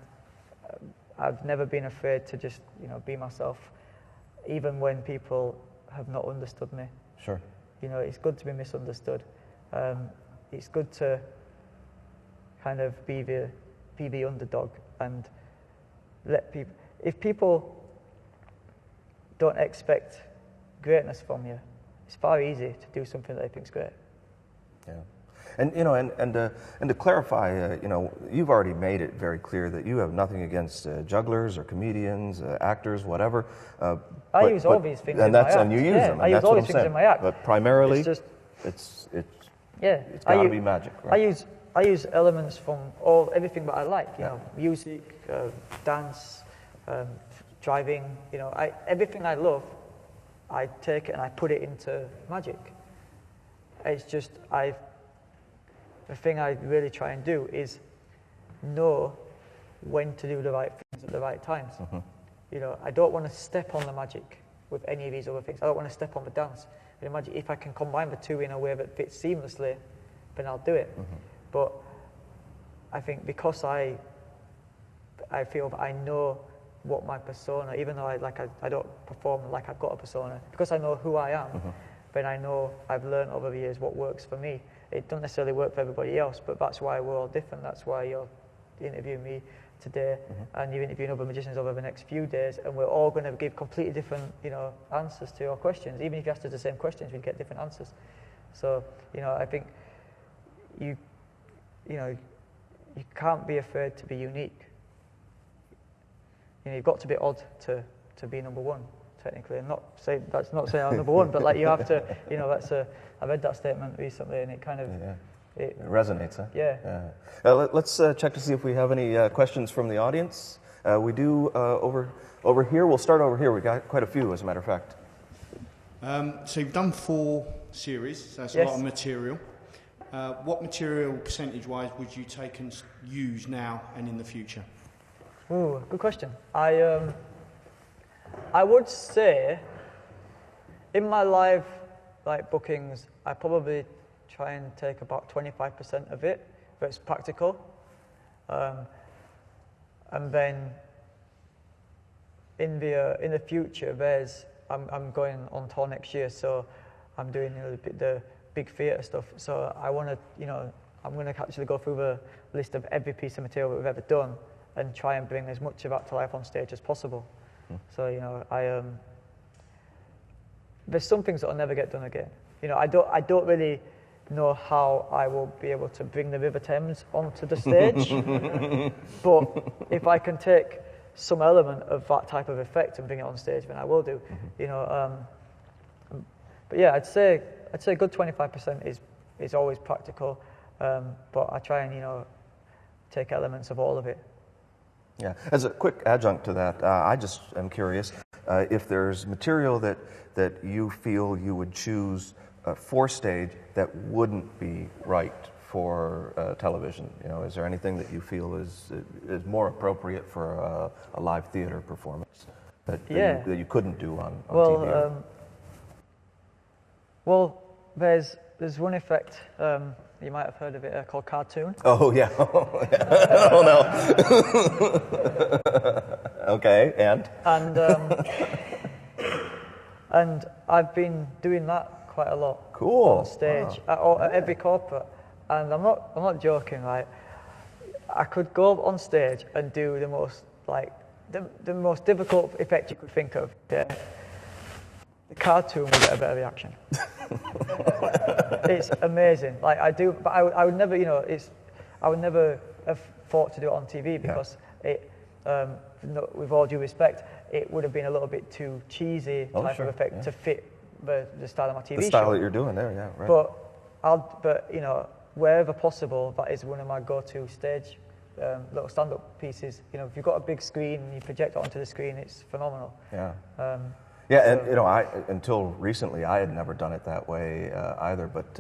I've never been afraid to just, be myself, even when people have not understood me. Sure. It's good to be misunderstood. It's good to kind of be the underdog and let people. If people don't expect greatness from you, it's far easier to do something that they think's great. Yeah. And and to clarify, you've already made it very clear that you have nothing against jugglers or comedians, actors, whatever. I use all these things in my act. And you use them. I use all these things in my act. But primarily, Yeah, It's got to be magic, right? I use elements from everything that I like. You know, music, dance, driving. You know, everything I love, I take it and I put it into magic. It's just the thing I really try and do is know when to do the right things at the right times. You know, I don't want to step on the magic with any of these other things. I don't want to step on the dance. But imagine if I can combine the two in a way that fits seamlessly, then I'll do it. But I think because I feel that I know what my persona, even though I don't perform like I've got a persona, because I know who I am, then I know I've learned over the years what works for me. It doesn't necessarily work for everybody else, but that's why we're all different. That's why you're interviewing me today, and you're interviewing other magicians over the next few days, and we're all going to give completely different, you know, answers to your questions. Even if you asked us the same questions, we'd get different answers. So, you know, I think you can't be afraid to be unique. You know, you've got to be odd to be number one, technically. And that's not saying I'm number one, but like you have to, you know, I read that statement recently, and it kind of it resonates, huh? Yeah. Let's check to see if we have any questions from the audience. We do over here. We'll start over here. We got quite a few, as a matter of fact. So you've done 4 series. So that's a lot of material. What material, percentage-wise, would you take and use now and in the future? Ooh, good question. I would say in my live bookings, I probably try and take about 25% of it, but it's practical. And then in the future, I'm going on tour next year, so I'm doing the big theatre stuff. So I want to, you know, I'm going to actually go through the list of every piece of material that we've ever done and try and bring as much of that to life on stage as possible. So, you know, there's some things that will never get done again. You know, I don't really know how I will be able to bring the River Thames onto the stage, but if I can take some element of that type of effect and bring it on stage, then I will do. You know, but yeah, I'd say a good 25% is always practical, but I try and, you know, take elements of all of it. Yeah. As a quick adjunct to that, I just am curious if there's material that you feel you would choose for stage that wouldn't be right for television. You know, is there anything that you feel is more appropriate for a live theater performance that you couldn't do on TV? Well, there's one effect. You might have heard of it called cartoon. Oh yeah. Oh no. Okay, and and I've been doing that quite a lot. Cool. On stage at every corporate, and I'm not joking. Like, I could go up on stage and do the most difficult effect you could think of. Yeah. The cartoon will get a better reaction. It's amazing. Like, I do, but I would never, you know, I would never have thought to do it on TV because it, with all due respect, it would have been a little bit too cheesy type of effect to fit the style of my TV show. The style that you're doing there, yeah, right. But you know, wherever possible, that is one of my go-to stage little stand-up pieces. You know, if you've got a big screen and you project it onto the screen, it's phenomenal. Yeah. And you know, until recently, I had never done it that way either. But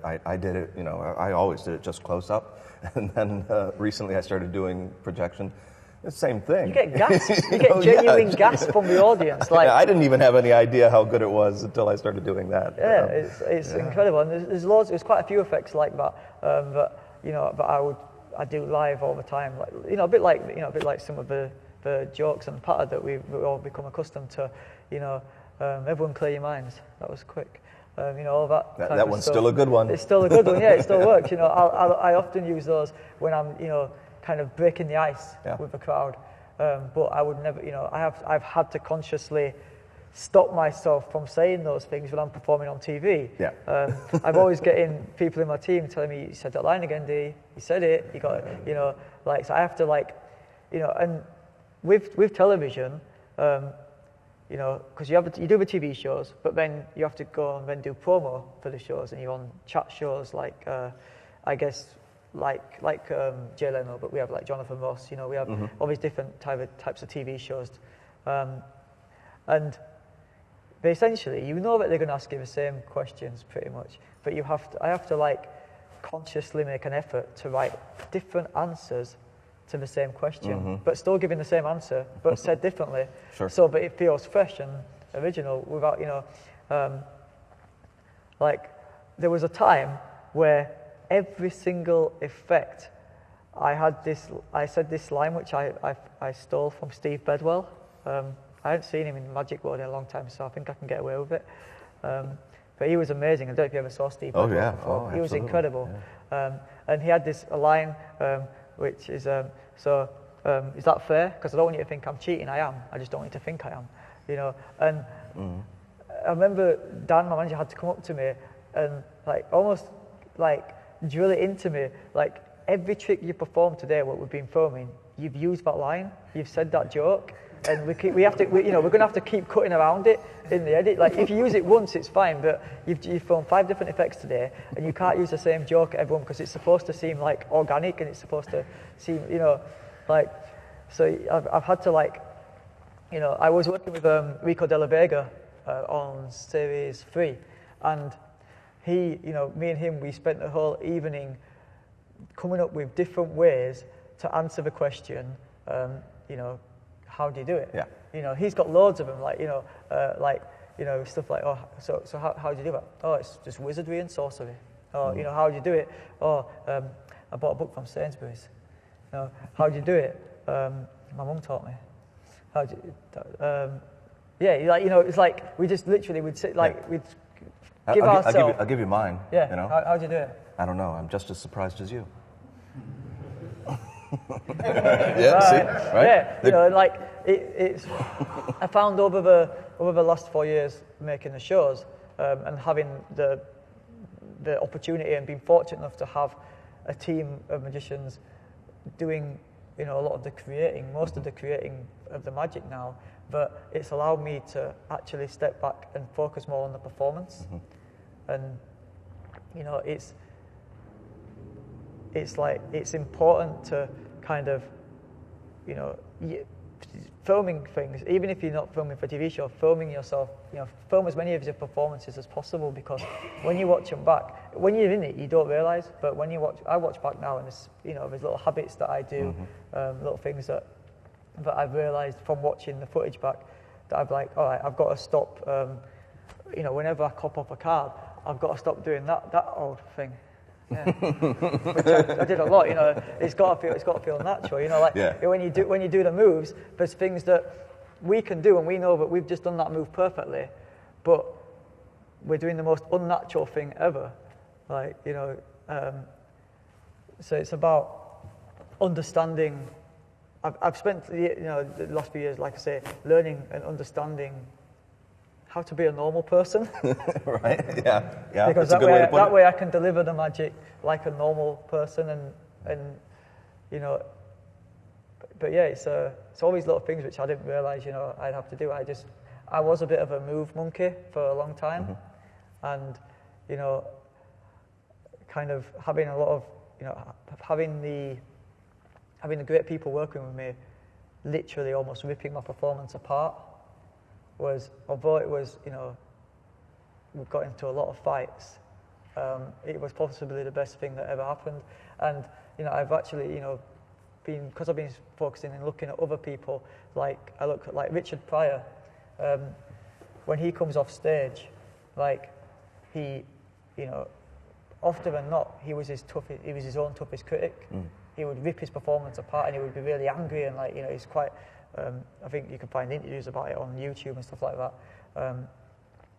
I did it. You know, I always did it just close up, and then recently I started doing projection. The same thing. You get gasps. You get genuine gasps from the audience. Like, I didn't even have any idea how good it was until I started doing that. Yeah, it's incredible. And there's loads. There's quite a few effects like that. But you know, I do live all the time. Like, you know, a bit like some of the jokes and patter that we've all become accustomed to. You know, everyone clear your minds. That was quick. You know, all that. That one's still a good one. It's still a good one. Yeah, it still works. You know, I often use those when I'm, you know, kind of breaking the ice with the crowd. But I would never, you know, I've had to consciously stop myself from saying those things when I'm performing on TV. Yeah. I'm always getting people in my team telling me, "You said that line again, D. You said it. You got it." You know, like, so I have to, like, you know, and with television, you know, because you do the TV shows, but then you have to go and then do promo for the shows, and you're on chat shows like, I guess, like Jay Leno, but we have like Jonathan Ross, you know, we have all these different types of TV shows. And they essentially, you know that they're going to ask you the same questions pretty much, but I have to like consciously make an effort to write different answers to the same question, but still giving the same answer, but said differently. Sure. So, but it feels fresh and original without, you know, like there was a time where every single effect, I said this line which I stole from Steve Bedwell. I hadn't seen him in the Magic World in a long time, so I think I can get away with it. But he was amazing. I don't know if you ever saw Steve Bedwell. Oh yeah, before. He was absolutely. incredible. Yeah. And he had this line which is, is that fair? Because I don't want you to think I'm cheating. I am. I just don't want you to think I am. You know. And I remember Dan, my manager, had to come up to me and like almost like drill it into me. Like every trick you performed today, what we've been filming, you've used that line. You've said that joke. And we're going to have to keep cutting around it in the edit. Like if you use it once, it's fine, but you've filmed 5 different effects today, and you can't use the same joke at everyone because it's supposed to seem like organic, and it's supposed to seem, you know, like. So I've had to like, you know, I was working with Rico De La Vega on series 3, and he, you know, me and him, we spent the whole evening coming up with different ways to answer the question, you know. How do you do it? Yeah. You know, he's got loads of them, like, you know, stuff like, oh, so how do you do that? Oh, it's just wizardry and sorcery. Oh, you know, how do you do it? Oh, I bought a book from Sainsbury's. You know, how do you do it? My mum taught me. How do you, yeah, like, you know, it's like we just literally would sit, like, we'd give ourselves. I'll give you mine. Yeah. You know. How do you do it? I don't know. I'm just as surprised as you. Yeah, see, right? Yeah, you know, like it's. I found over the last 4 years making the shows and having the opportunity and being fortunate enough to have a team of magicians doing, you know, a lot of the creating, most of the creating of the magic now. But it's allowed me to actually step back and focus more on the performance, and you know, it's like it's important to kind of, you know, filming things, even if you're not filming for a TV show, filming yourself, you know, film as many of your performances as possible, because when you watch them back, when you're in it, you don't realise, but when you watch, I watch back now, and there's, you know, there's little habits that I do, little things that I've realised from watching the footage back, that I've like, all right, I've got to stop, you know, whenever I cop off a card, I've got to stop doing that old thing. Yeah. Which I did a lot, you know. It's got to feel natural, you know. Like when you do the moves, there's things that we can do, and we know that we've just done that move perfectly, but we're doing the most unnatural thing ever. Like, you know, so it's about understanding. I've spent, you know, the last few years, like I say, learning and understanding how to be a normal person. Right? Yeah. Because that's a good way to put it. That way I can deliver the magic like a normal person, and you know. But yeah, it's all these little things which I didn't realise, you know, I'd have to do. I was a bit of a move monkey for a long time, and you know, kind of having a lot of, you know, having the great people working with me, literally almost ripping my performance apart. Was, although it was, you know, we got into a lot of fights, it was possibly the best thing that ever happened. And, you know, I've actually, you know, because I've been focusing and looking at other people, like, I look at, like, Richard Pryor, when he comes off stage, like, he, you know, often than not, he was his own toughest critic. He would rip his performance apart, and he would be really angry, and, like, you know, he's quite, I think you can find interviews about it on YouTube and stuff like that.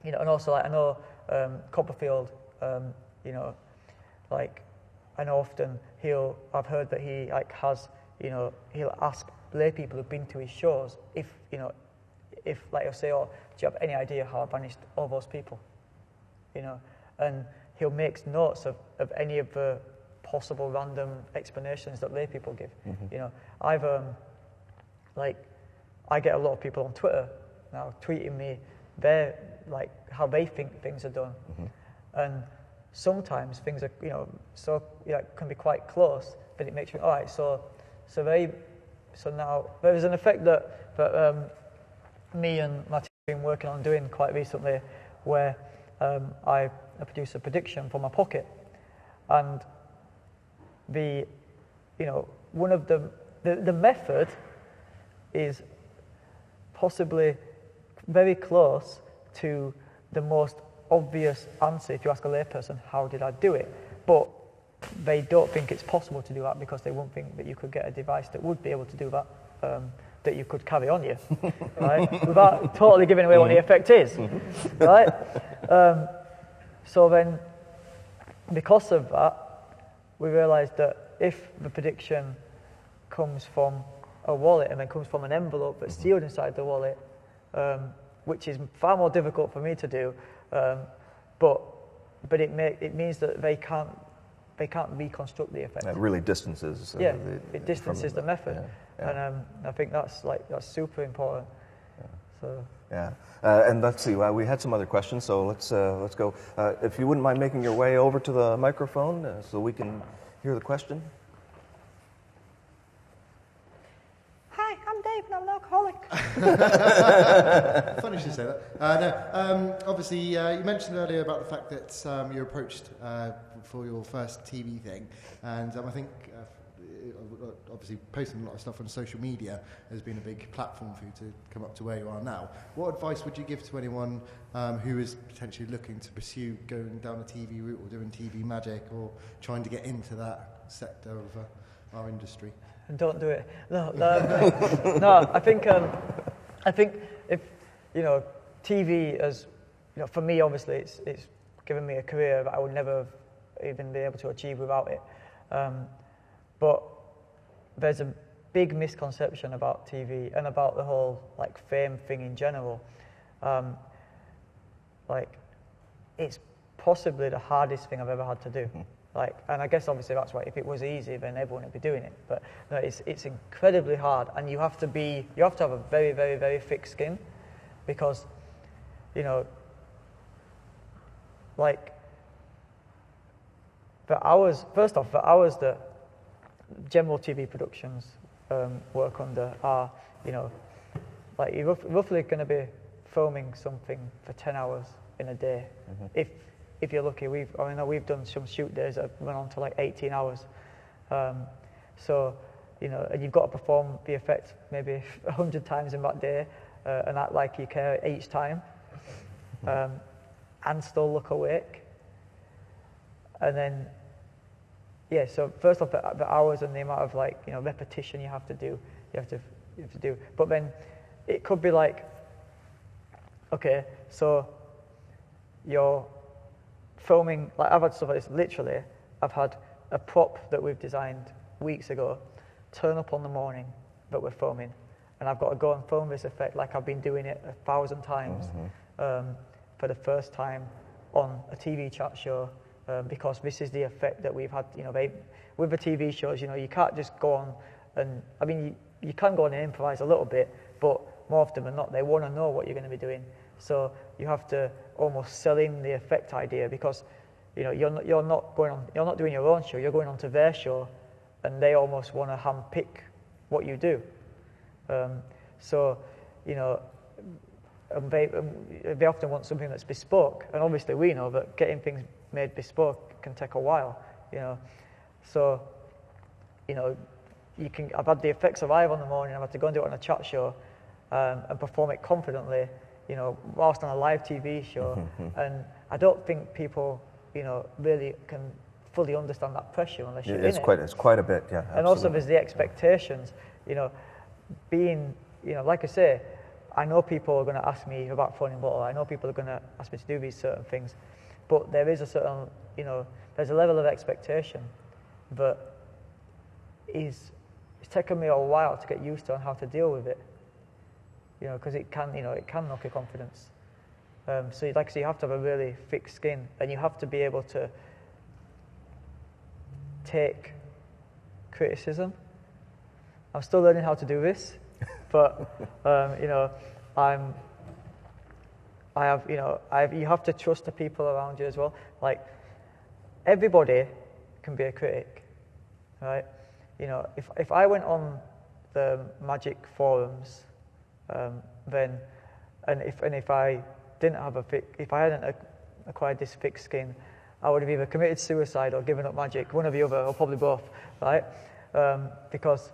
You know, and also, like, I know Copperfield, you know, like, I know often I've heard that he, like, has, you know, he'll ask lay people who've been to his shows if, you know, like, he'll say, oh, do you have any idea how I banished all those people? You know, and he'll make notes of any of the possible random explanations that lay people give. You know, I've, like, I get a lot of people on Twitter now tweeting me their, like, how they think things are done. And sometimes things are, you know, so, yeah, can be quite close, but it makes you, all right, so now there's an effect that me and my team have been working on doing quite recently, where I produce a prediction for my pocket, and one of the method is possibly very close to the most obvious answer if you ask a layperson, how did I do it? But they don't think it's possible to do that because they won't think that you could get a device that would be able to do that, that you could carry on you, right? Without totally giving away what the effect is, right? So then, because of that, we realised that if the prediction comes from a wallet and then comes from an envelope that's sealed inside the wallet, which is far more difficult for me to do, but it means that they can't reconstruct the effect. It really distances. It distances the method, and I think that's super important. So. Yeah, and let's see. We had some other questions, so let's go. If you wouldn't mind making your way over to the microphone so we can hear the question. Hi, I'm Dave, and I'm an alcoholic. Funny you should say that. Obviously, you mentioned earlier about the fact that you were approached for your first TV thing, and I think obviously posting a lot of stuff on social media has been a big platform for you to come up to where you are now. What advice would you give to anyone who is potentially looking to pursue going down a TV route or doing TV magic or trying to get into that sector of our industry? And don't do it. No. I think if TV as for me, obviously it's given me a career that I would never have even be able to achieve without it. But there's a big misconception about TV and about the whole fame thing in general. It's possibly the hardest thing I've ever had to do. And I guess obviously that's why if it was easy, then everyone would be doing it. But no, it's incredibly hard, and you have to have a very, very, very thick skin, because the hours that general TV productions work under are, you're roughly going to be filming something for 10 hours in a day. If you're lucky. We've done some shoot days that have run on to 18 hours. And you've got to perform the effect maybe 100 times in that day, and act like you care each time, and still look awake. And then, so first off, the hours and the amount of repetition you have to do. But then it could be okay, so you're filming, I've had stuff like this, literally, I've had a prop that we've designed weeks ago turn up on the morning that we're filming, and I've got to go and film this effect like I've been doing it 1,000 times for the first time on a TV chat show, because this is the effect that we've had, with the TV shows, you can't just go on and, you can go on and improvise a little bit, but more often than not, they want to know what you're going to be doing. So you have to almost sell in the effect idea, because you're not doing your own show, you're going on to their show, and they almost want to handpick what you do. They often want something that's bespoke, and obviously we know that getting things made bespoke can take a while. I've had the effects arrive on the morning, I've had to go and do it on a chat show, and perform it confidently, whilst on a live TV show. And I don't think people, really can fully understand that pressure unless you're in it. It's quite a bit, yeah. Absolutely. And also there's the expectations, being, like I say, I know people are going to ask me about phone in bottle, I know people are going to ask me to do these certain things, but there is a certain, there's a level of expectation that it's taken me a while to get used to on how to deal with it. Because it can knock your confidence. So you have to have a really thick skin, and you have to be able to take criticism. I'm still learning how to do this, but I'm you have to trust the people around you as well. Like, everybody can be a critic, right? You know, if I went on the Magic forums, then, and if I didn't have if I hadn't acquired this thick skin, I would have either committed suicide or given up Magic, one or the other, or probably both, right? Because,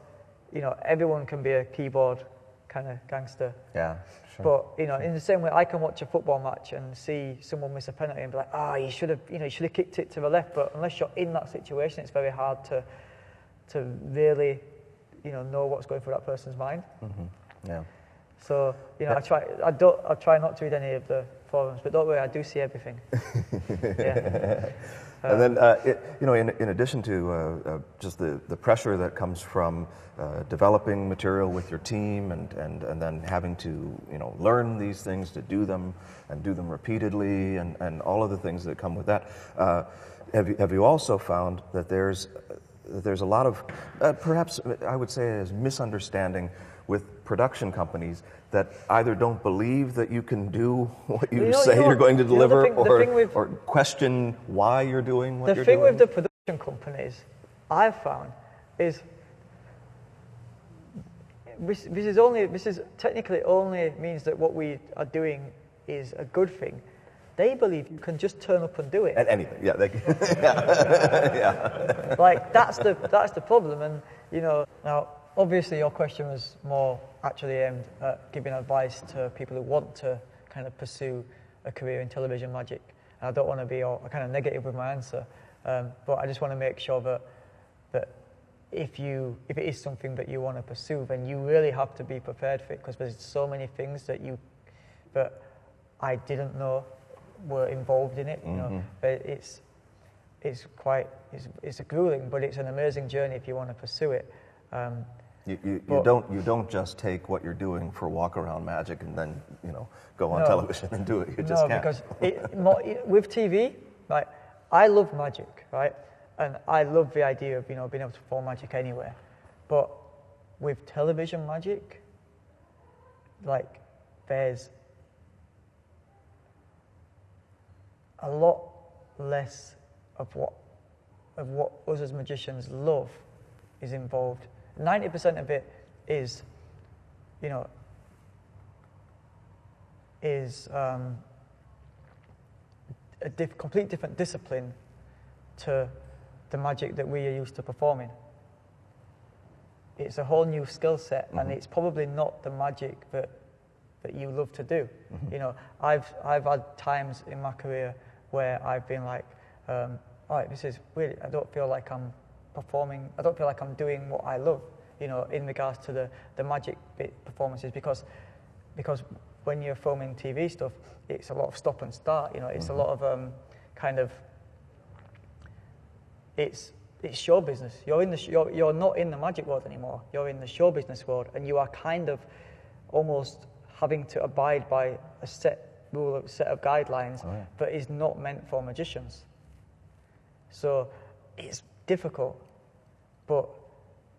you know, everyone can be a keyboard kind of gangster. Yeah, sure. But, you know, in the same way, I can watch a football match and see someone miss a penalty and be like, you should have kicked it to the left. But unless you're in that situation, it's very hard to really, you know what's going through that person's mind. Mm-hmm. Yeah. So, you know, I try not to read any of the forums, but don't worry, I do see everything. Yeah. And then, you know, in addition to just the pressure that comes from developing material with your team and then having to, you know, learn these things, to do them and do them repeatedly and all of the things that come with that, have you also found that there's a lot of, perhaps I would say, as misunderstanding with production companies that either don't believe that you can do what you say you're going to deliver, or question why you're doing what you're doing? The thing with the production companies, I've found, is this is technically only means that what we are doing is a good thing. They believe you can just turn up and do it. At anything, yeah. Yeah. Like, that's the problem, and, you know, now, obviously your question was more actually aimed at giving advice to people who want to kind of pursue a career in television magic. And I don't want to be all kind of negative with my answer, but I just want to make sure that if it is something that you want to pursue, then you really have to be prepared for it, because there's so many things that I didn't know were involved in it. You know, but it's grueling, but it's an amazing journey if you want to pursue it. You don't just take what you're doing for walk around magic and then, you know, go on television and do it. You just can't. Because with TV, like, I love magic, right, and I love the idea of, you know, being able to perform magic anywhere. But with television magic, like, there's a lot less of what us as magicians love is involved. 90% of it is, you know, a complete different discipline to the magic that we are used to performing. It's a whole new skill set, and it's probably not the magic that you love to do. You know, I've had times in my career where I've been like, all right, this is weird. I don't feel like I'm performing. I don't feel like I'm doing what I love, you know, in regards to the magic bit performances, because when you're filming TV stuff, it's a lot of stop and start. You know, it's a lot of kind of it's show business. You're not in the magic world anymore. You're in the show business world, and you are kind of almost having to abide by a set of guidelines that is not meant for magicians. So it's difficult, but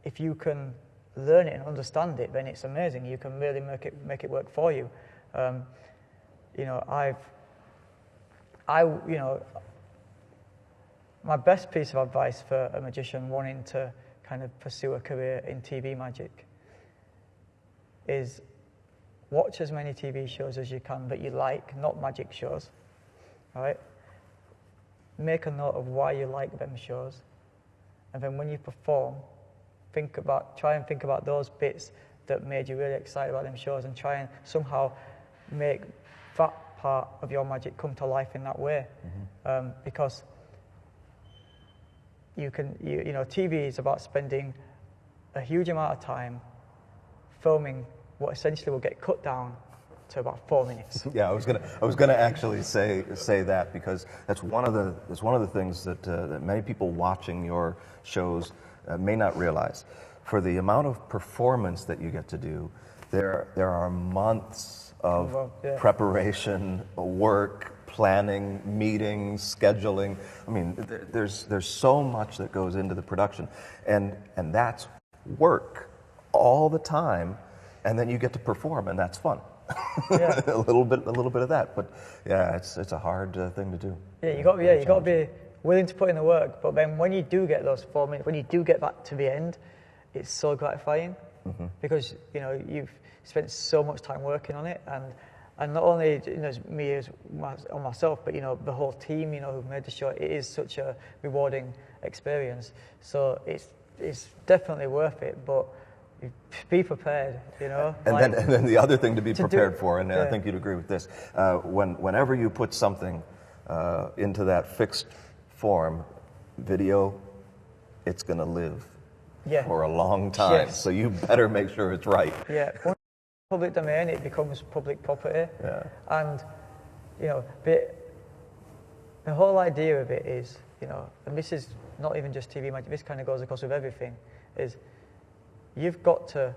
if you can learn it and understand it, then it's amazing. You can really make it work for you. You know, you know, my best piece of advice for a magician wanting to kind of pursue a career in TV magic is watch as many TV shows as you can that you like, not magic shows, all right? Make a note of why you like them shows, and then when you perform, try and think about those bits that made you really excited about them shows, and try and somehow make that part of your magic come to life in that way. Because you know, TV is about spending a huge amount of time filming what essentially will get cut down to about 4 minutes. Yeah, I was gonna actually say that, because that's one of the things that many people watching your shows may not realize. For the amount of performance that you get to do, there are months of preparation, work, planning, meetings, scheduling. I mean, there's so much that goes into the production, and that's work all the time, and then you get to perform, and that's fun. Yeah. a little bit of that. But yeah, it's a hard thing to do. Yeah, you got to be willing to put in the work. But then when you do get those 4 minutes, when you do get back to the end, it's so gratifying because you've spent so much time working on it, and not only as me on myself, but the whole team who made the show. It is such a rewarding experience. So it's definitely worth it, but be prepared, And then the other thing to be prepared for, and I think you'd agree with this, whenever you put something into that fixed form, video, it's going to live for a long time. Yes. So you better make sure it's right. Yeah, once it's public domain, it becomes public property. Yeah. And, the whole idea of it is, and this is not even just TV magic, this kind of goes across with everything, is you've got to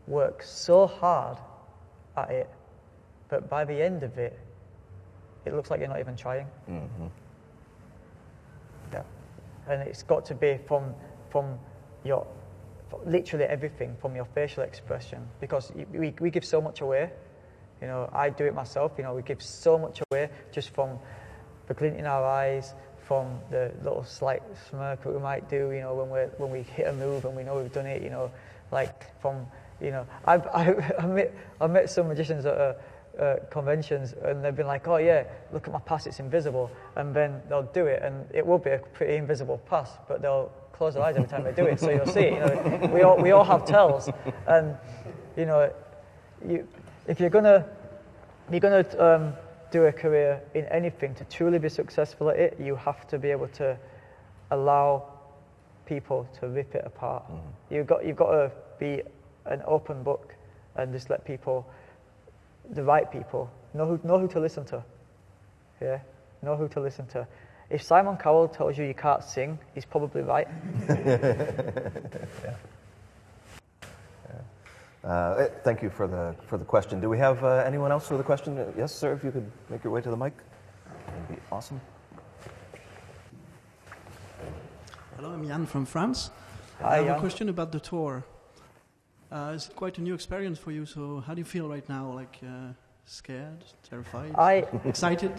work so hard at it, but by the end of it, it looks like you're not even trying. Mm-hmm. Yeah. And it's got to be from your, literally everything, from your facial expression, because we give so much away. I do it myself. We give so much away just from the glint in our eyes, from the little slight smirk that we might do, when we hit a move and we know we've done it, I've met some magicians at conventions, and they've been like, oh yeah, look at my pass, it's invisible, and then they'll do it, and it will be a pretty invisible pass, but they'll close their eyes every time they do it, so you'll see it. We all have tells, and if you're gonna do a career in anything, to truly be successful at it, you have to be able to allow people to rip it apart. You've got to be an open book and just let people, the right people, know who to listen to. Yeah, know who to listen to. If Simon Cowell tells you can't sing, he's probably right. Thank you for the question. Do we have anyone else with a question? Yes, sir, if you could make your way to the mic. That'd be awesome. Hello, I'm Jan from France. Hi, I have Jan. a question about the tour. It's quite a new experience for you, so how do you feel right now? Like scared, terrified, excited?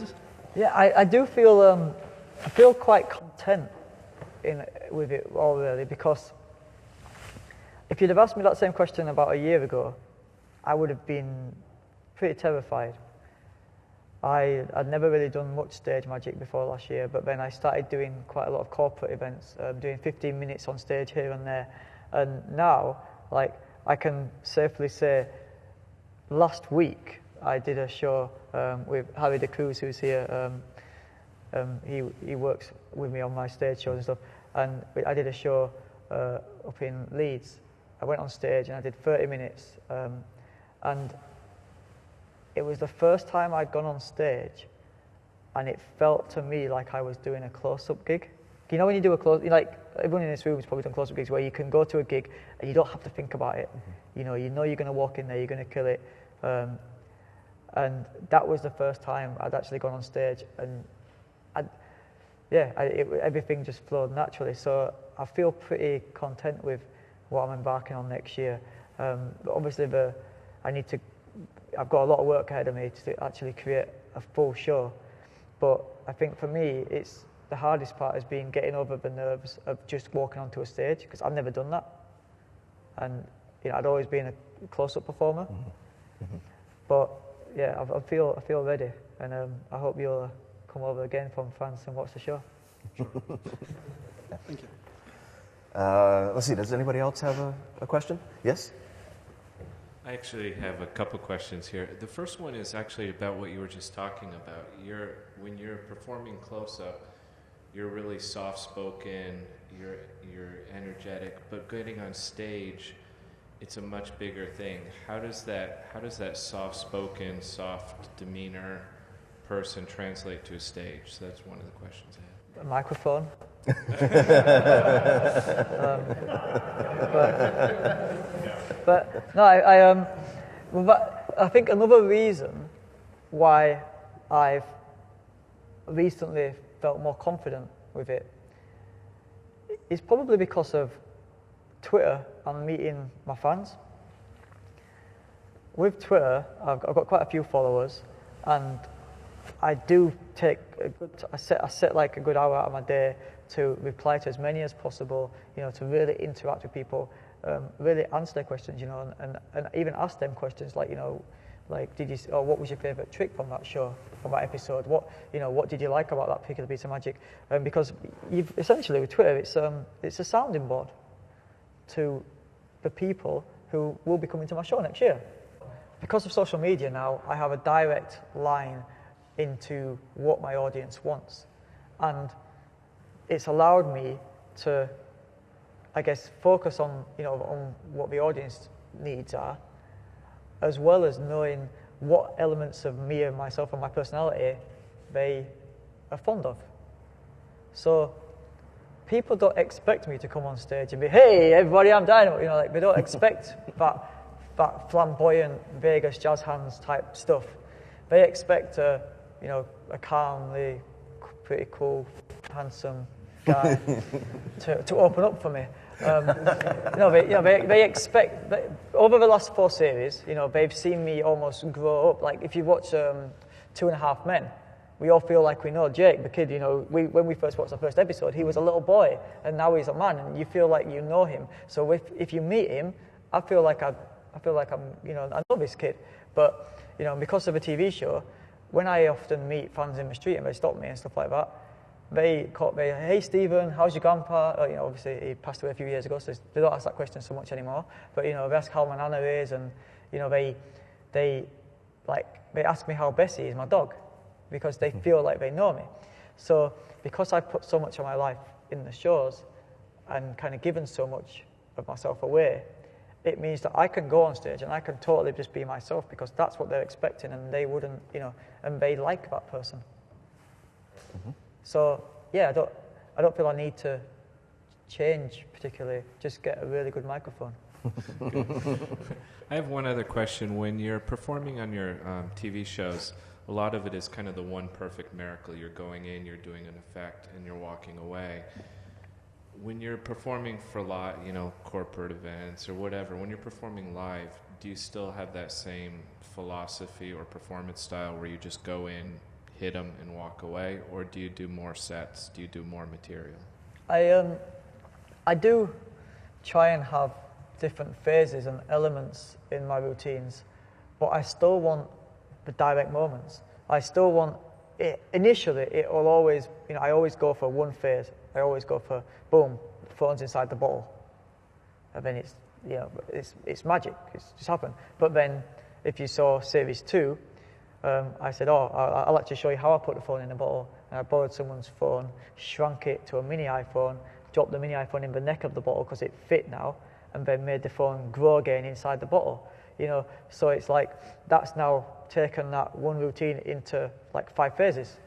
Yeah, I do feel I feel quite content with it all, really, because if you'd have asked me that same question about a year ago, I would have been pretty terrified. I'd never really done much stage magic before last year, but then I started doing quite a lot of corporate events, doing 15 minutes on stage here and there. And now, I can safely say, last week I did a show with Harry de Cruz, who's here. He works with me on my stage shows and stuff. And I did a show up in Leeds. I went on stage and I did 30 minutes. And it was the first time I'd gone on stage, and it felt to me like I was doing a close-up gig. When you do a everyone in this room has probably done close-up gigs where you can go to a gig and you don't have to think about it. Mm-hmm. You know you're going to walk in there, you're going to kill it. And that was the first time I'd actually gone on stage, and everything just flowed naturally. So I feel pretty content with what I'm embarking on next year. But obviously, I've got a lot of work ahead of me to actually create a full show. But I think for me, the hardest part has been getting over the nerves of just walking onto a stage, because I've never done that. And I'd always been a close-up performer. Mm-hmm. But yeah, I feel ready, and I hope you'll come over again from France and watch the show. Thank you. Let's see, does anybody else have a question? Yes? I actually have a couple questions here. The first one is actually about what you were just talking about. When you're performing close-up, you're really soft-spoken, you're energetic, but getting on stage, it's a much bigger thing. How does that soft-spoken, soft demeanor person translate to a stage? So that's one of the questions I have. A microphone. But no, I think another reason why I've recently felt more confident with it is probably because of Twitter and meeting my fans. with Twitter, I've got quite a few followers, and I do take I set like a good hour out of my day to reply to as many as possible, to really interact with people, really answer their questions, and even ask them questions like, like what was your favourite trick from that show, from that episode? What did you like about that particular piece of magic? Because you've essentially with Twitter, it's a sounding board to the people who will be coming to my show next year. Because of social media now, I have a direct line into what my audience wants, and it's allowed me to, I guess, focus on on what the audience needs are, as well as knowing what elements of me and myself and my personality they are fond of. So people don't expect me to come on stage and be, hey everybody, I'm Dynamo. They don't expect that flamboyant Vegas jazz hands type stuff. They expect a calmly, pretty cool, handsome guy to open up for me. They expect. Over the last 4 series, they've seen me almost grow up. Like if you watch 2.5 Men, we all feel like we know Jake, the kid. When we first watched the first episode, he was a little boy, and now he's a man, and you feel like you know him. So if you meet him, I feel like I'm, I know this kid. But because of a TV show, when I often meet fans in the street and they stop me and stuff like that, they call me, hey Stephen, how's your grandpa? Obviously he passed away a few years ago, so they don't ask that question so much anymore. But they ask how my nana is, and they ask me how Bessie is, my dog, because they feel like they know me. So because I put so much of my life in the shows and kind of given so much of myself away, it means that I can go on stage and I can totally just be myself, because that's what they're expecting, and they wouldn't, and they like that person. Mm-hmm. So yeah, I don't feel I need to change particularly. Just get a really good microphone. I have one other question. When you're performing on your TV shows, a lot of it is kind of the one perfect miracle. You're going in, you're doing an effect, and you're walking away. When you're performing for corporate events or whatever, when you're performing live, do you still have that same philosophy or performance style where you just go in, hit them, and walk away, or do you do more sets? Do you do more material? I do try and have different phases and elements in my routines, but I still want the direct moments. I still want it. Initially, it will always, I always go for one phase. I always go for, boom, the phone's inside the bottle. And then it's magic, it's just happened. But then, if you saw Series 2, I said, I'll actually show you how I put the phone in the bottle. And I borrowed someone's phone, shrank it to a mini iPhone, dropped the mini iPhone in the neck of the bottle because it fit now, and then made the phone grow again inside the bottle. So it's like, that's now taken that one routine into like 5 phases.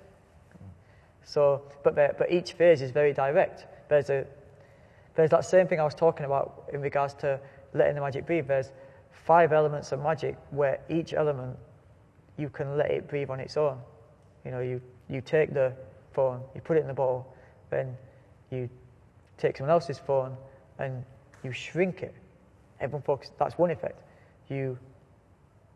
So, but each phase is very direct. There's that same thing I was talking about in regards to letting the magic breathe. There's 5 elements of magic where each element, you can let it breathe on its own. You take the phone, you put it in the bottle, then you take someone else's phone and you shrink it. Everyone focuses, that's one effect. You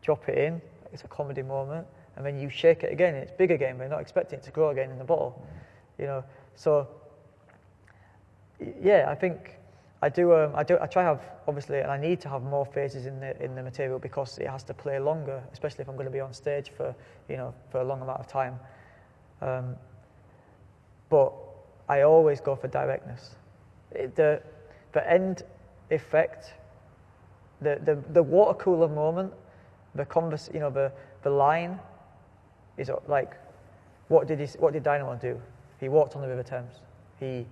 drop it in, it's a comedy moment, and then you shake it again, and it's big again. They're not expecting it to grow again in the bottle, So, yeah, I think I do. I try to have, obviously, and I need to have more phases in the material because it has to play longer, especially if I'm going to be on stage for a long amount of time. But I always go for directness. The end effect, the water cooler moment, the line is like, what did Dynamo do? He walked on the River Thames. He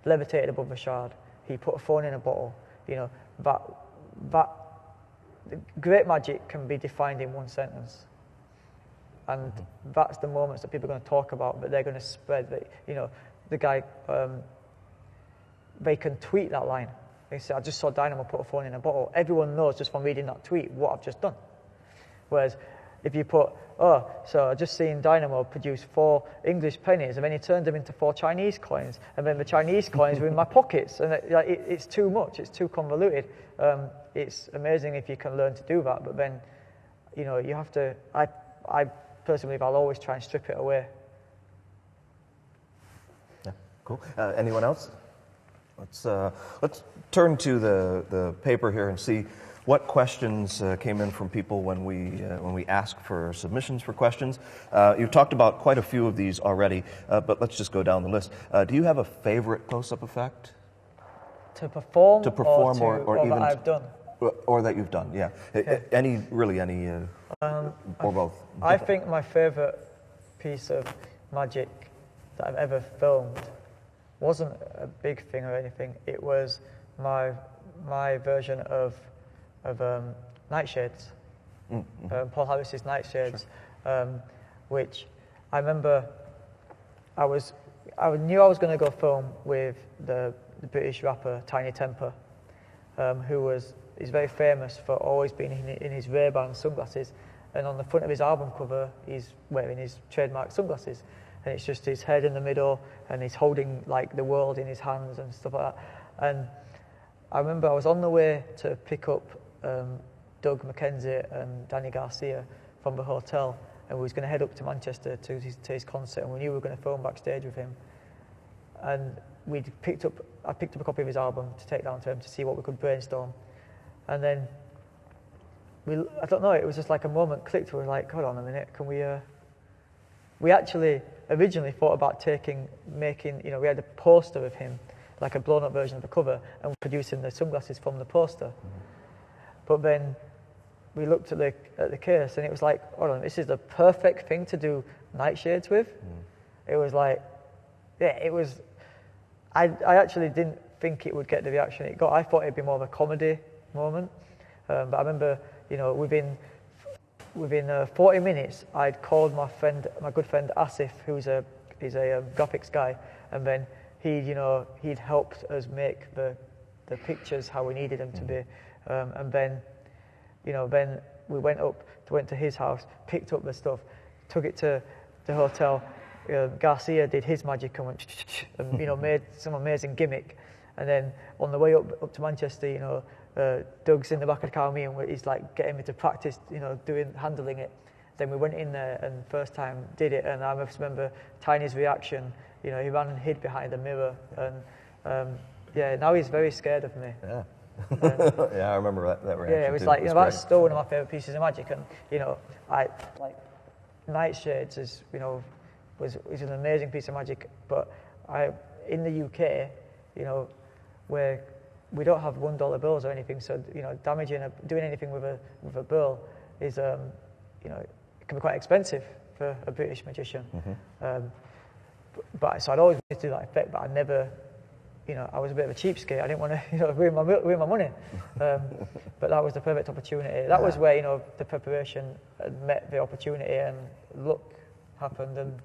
levitated above the Shard. He put a phone in a bottle. That great magic can be defined in one sentence, and that's the moments that people are going to talk about. But they're going to spread. The guy, they can tweet that line. They say, "I just saw Dynamo put a phone in a bottle." Everyone knows just from reading that tweet what I've just done. Whereas if you put, so I just seen Dynamo produce 4 English pennies, and then he turned them into 4 Chinese coins, and then the Chinese coins were in my pockets, and it's too much, it's too convoluted. It's amazing if you can learn to do that, but then you know, you have to. I personally believe I'll always try and strip it away. Yeah, cool. Anyone else? Let's turn to the paper here and see what questions came in from people when we ask for submissions for questions. You've talked about quite a few of these already, but let's just go down the list. Do you have a favorite close-up effect? To perform, or even that I've done? Or that you've done, yeah. Okay. Any, or both. I think my favorite piece of magic that I've ever filmed wasn't a big thing or anything. It was my version of Nightshades, Paul Harris's Nightshades, sure. Which I remember I knew I was going to go film with the British rapper Tiny Temper, he's very famous for always being in his Ray-Ban sunglasses, and on the front of his album cover he's wearing his trademark sunglasses, and it's just his head in the middle and he's holding like the world in his hands and stuff like that. And I remember I was on the way to pick up Doug McKenzie and Danny Garcia from the hotel, and we was going to head up to Manchester to his concert, and we knew we were going to film backstage with him. And I picked up a copy of his album to take down to him to see what we could brainstorm. And then I don't know, it was just like a moment clicked. We were like, hold on a minute, can we actually originally thought about making, you know, we had a poster of him, like a blown up version of the cover, and producing the sunglasses from the poster. But then we looked at the case, and it was like, hold on, this is the perfect thing to do Nightshades with. It was like, yeah, it was. I actually didn't think it would get the reaction it got. I thought it'd be more of a comedy moment, but I remember, you know, within 40 minutes, I'd called my good friend Asif, he's a graphics guy, and then he'd helped us make the pictures how we needed them to be, and then we went to his house, picked up the stuff, took it to the hotel. Garcia did his magic and went and made some amazing gimmick, and then on the way up to Manchester, Doug's in the back of the car with me, and he's like getting me to practice, handling it. Then we went in there and first time did it, and I just remember Tiny's reaction. He ran and hid behind the mirror, and now he's very scared of me. Yeah. Yeah, I remember that reaction. Yeah, it was too. like that's still one of my favorite pieces of magic, and I like Nightshades is is an amazing piece of magic, but in the UK, where we don't have $1 bills or anything, so doing anything with a bill is it can be quite expensive for a British magician. But so I'd always wanted to do that effect, but I never, I was a bit of a cheapskate. I didn't want to ruin my money. But that was the perfect opportunity. That was where the preparation had met the opportunity, and look happened. And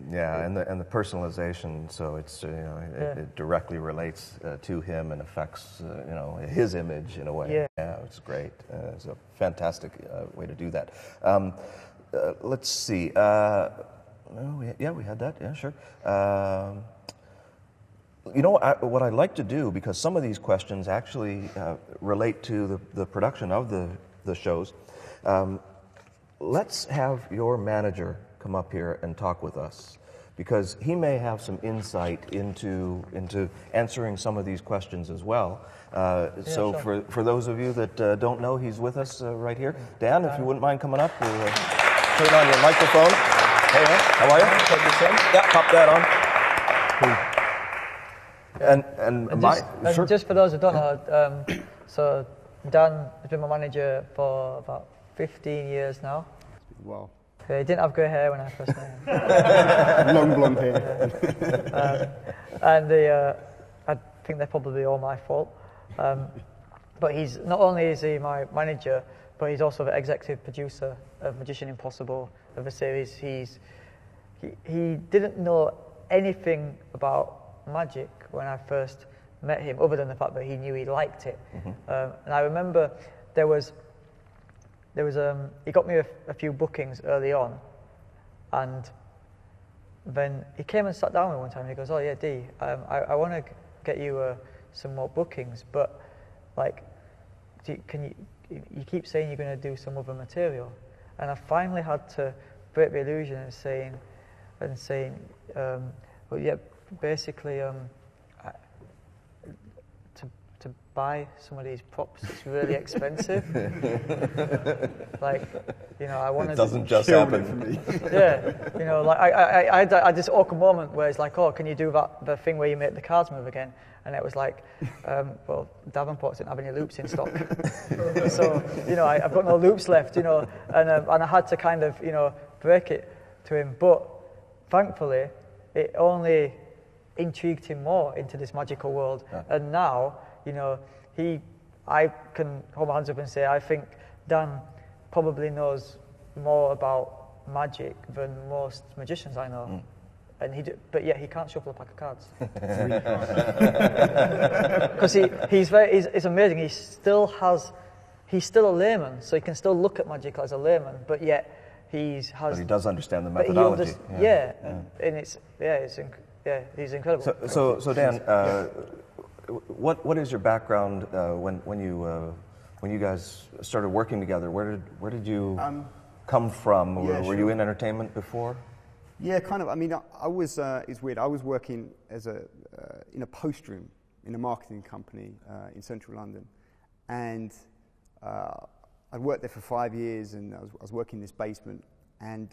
and the personalization. So it's it directly relates to him and affects his image in a way. Yeah, it's great. It's a fantastic way to do that. Let's see. We had that. Yeah, sure. What I'd like to do, because some of these questions actually relate to the production of the shows, let's have your manager come up here and talk with us, because he may have some insight into answering some of these questions as well. Sure. For those of you that don't know, he's with us right here. Dan, if you wouldn't mind coming up, we'll turn on your microphone. Hey, man, how are you? Yeah, pop that on. Sure. Just for those who don't know, so Dan has been my manager for about 15 years now. Wow. He didn't have grey hair when I first met him. Long blonde hair. I think they're probably all my fault. But he's not only is he my manager, but he's also the executive producer of Magician Impossible, of the series. He didn't know anything about magic when I first met him, other than the fact that he knew he liked it. And I remember there was he got me a few bookings early on, and then he came and sat down with me one time and he goes, "Oh yeah, D, I want to get you some more bookings, but like, you keep saying you're going to do some other material." And I finally had to break the illusion and saying, well, yeah, basically, to buy some of these props, it's really expensive. Like, you know, I wanted. It doesn't just happen for me. Yeah, you know, like I had this awkward moment where it's like, oh, can you do the thing where you make the cards move again? And it was like, well, Davenport's didn't have any loops in stock, so you know, I've got no loops left, you know, and I had to kind of, you know, break it to him, but thankfully, it only intrigued him more into this magical world, and now, you know, I can hold my hands up and say I think Dan probably knows more about magic than most magicians I know. And but yet he can't shuffle a pack of cards. Because he's amazing. He's still a layman, so he can still look at magic as a layman, but yet But he does understand the methodology. And he's incredible. So Dan, what is your background when you guys started working together? Where did you come from? Were you in entertainment before? Yeah, kind of. I mean, I was. It's weird. I was working as in a post room in a marketing company in central London, and I'd worked there for 5 years, and I was working in this basement. And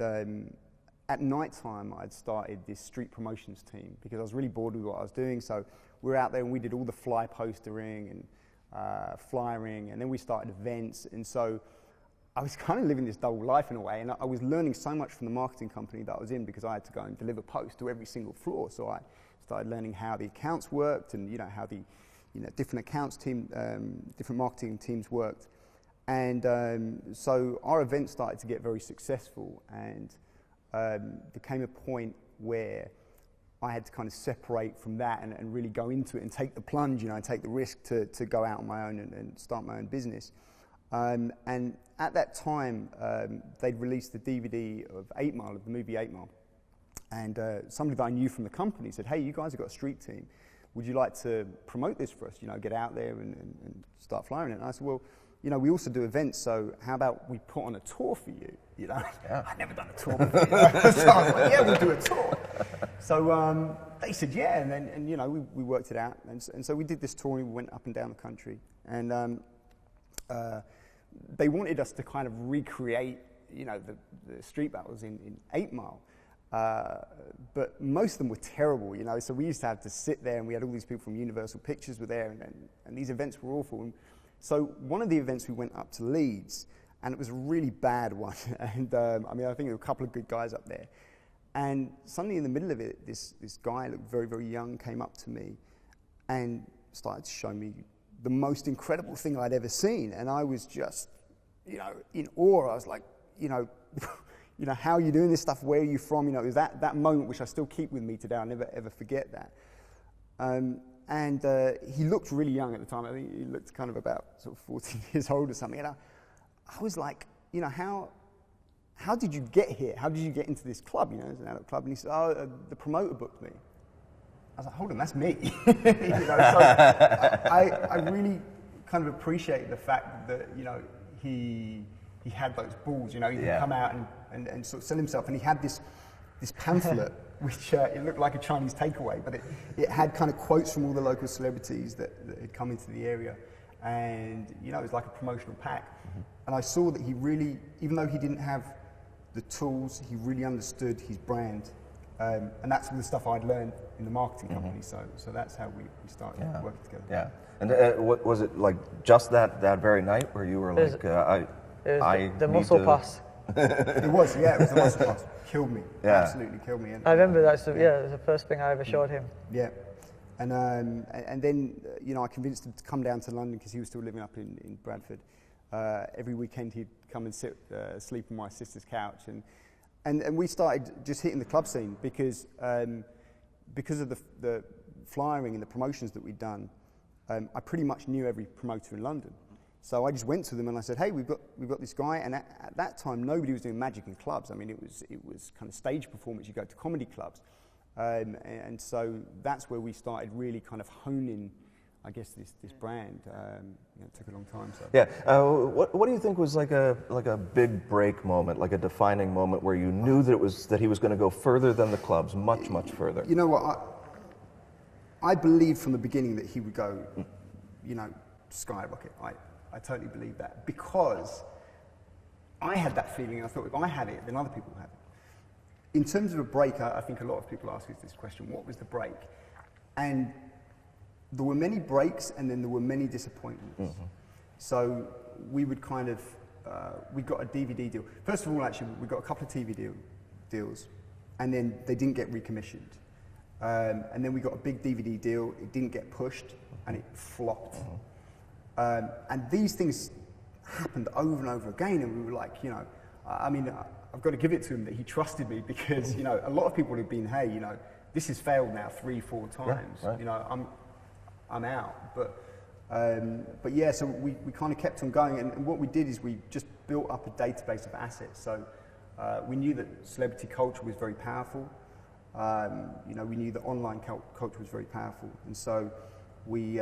at night time, I'd started this street promotions team because I was really bored with what I was doing. So we were out there and we did all the fly postering and flyering, and then we started events. And so I was kind of living this double life in a way, and I was learning so much from the marketing company that I was in because I had to go and deliver posts to every single floor. So I started learning how the accounts worked, and how the different accounts team, different marketing teams worked. And so our event started to get very successful, and there came a point where I had to kind of separate from that and really go into it and take the plunge, and take the risk to go out on my own and start my own business. And at that time, they'd released the DVD of 8 Mile, of the movie 8 Mile. And somebody that I knew from the company said, hey, you guys have got a street team. Would you like to promote this for us? Get out there and start flying it. And I said, well, we also do events, so how about we put on a tour for you? I'd never done a tour before. So I was like, yeah, we'll do a tour. So they said, yeah, and we worked it out. And so we did this tour, and we went up and down the country. And they wanted us to kind of recreate, the street battles in 8 Mile. But most of them were terrible, So we used to have to sit there, and we had all these people from Universal Pictures were there, and these events were awful. And so one of the events we went up to Leeds, and it was a really bad one. And I think there were a couple of good guys up there. And suddenly in the middle of it, this guy, looked very, very young, came up to me and started to show me the most incredible thing I'd ever seen. And I was just, in awe. I was like, how are you doing this stuff? Where are you from? It was that moment which I still keep with me today. I'll never, ever forget that. And he looked really young at the time. I think he looked kind of about sort of 14 years old or something. And I was like, how did you get here? How did you get into this club? It's an adult club. And he said, the promoter booked me. I was like, hold on, that's me. So I really kind of appreciate the fact that, he had those balls, he could come out and sort of sell himself. And he had this pamphlet, which it looked like a Chinese takeaway, but it had kind of quotes from all the local celebrities that had come into the area. And, it was like a promotional pack. Mm-hmm. And I saw that he really, even though he didn't have the tools, he really understood his brand. And that's all the stuff I'd learned in the marketing company. So that's how we started working together. Yeah. And what was it like just that very night where you were like, the muscle pass. It was the muscle pass. Killed me. Yeah. Absolutely killed me. I remember that. It was the first thing I ever showed him. Yeah. And then, I convinced him to come down to London because he was still living up in Bradford. Every weekend he'd come and sleep on my sister's couch. And we started just hitting the club scene because of the flyering and the promotions that we'd done. I pretty much knew every promoter in London. So I just went to them and I said, hey, we've got this guy. And at that time, nobody was doing magic in clubs. I mean, it was kind of stage performance. You go to comedy clubs. And so that's where we started really kind of honing I guess this brand. It took a long time. So. Yeah. What do you think was like a big break moment, like a defining moment where you knew that he was going to go further than the clubs, much further? You know what? I believed from the beginning that he would go, skyrocket. I totally believe that, because I had that feeling, and I thought if I had it, then other people had it. In terms of a break, I think a lot of people ask us this question: what was the break? And there were many breaks, and then there were many disappointments. Mm-hmm. So we would kind of, we got a DVD deal. First of all, actually, we got a couple of TV deals, and then they didn't get recommissioned. And then we got a big DVD deal. It didn't get pushed, and it flopped. Mm-hmm. And these things happened over and over again, and we were like, I've got to give it to him that he trusted me, because a lot of people would have been, hey, this has failed now 3-4 times. Yeah, right. I'm out. But yeah, so we kind of kept on going, and what we did is we just built up a database of assets. So we knew that celebrity culture was very powerful. We knew that online culture was very powerful, and so we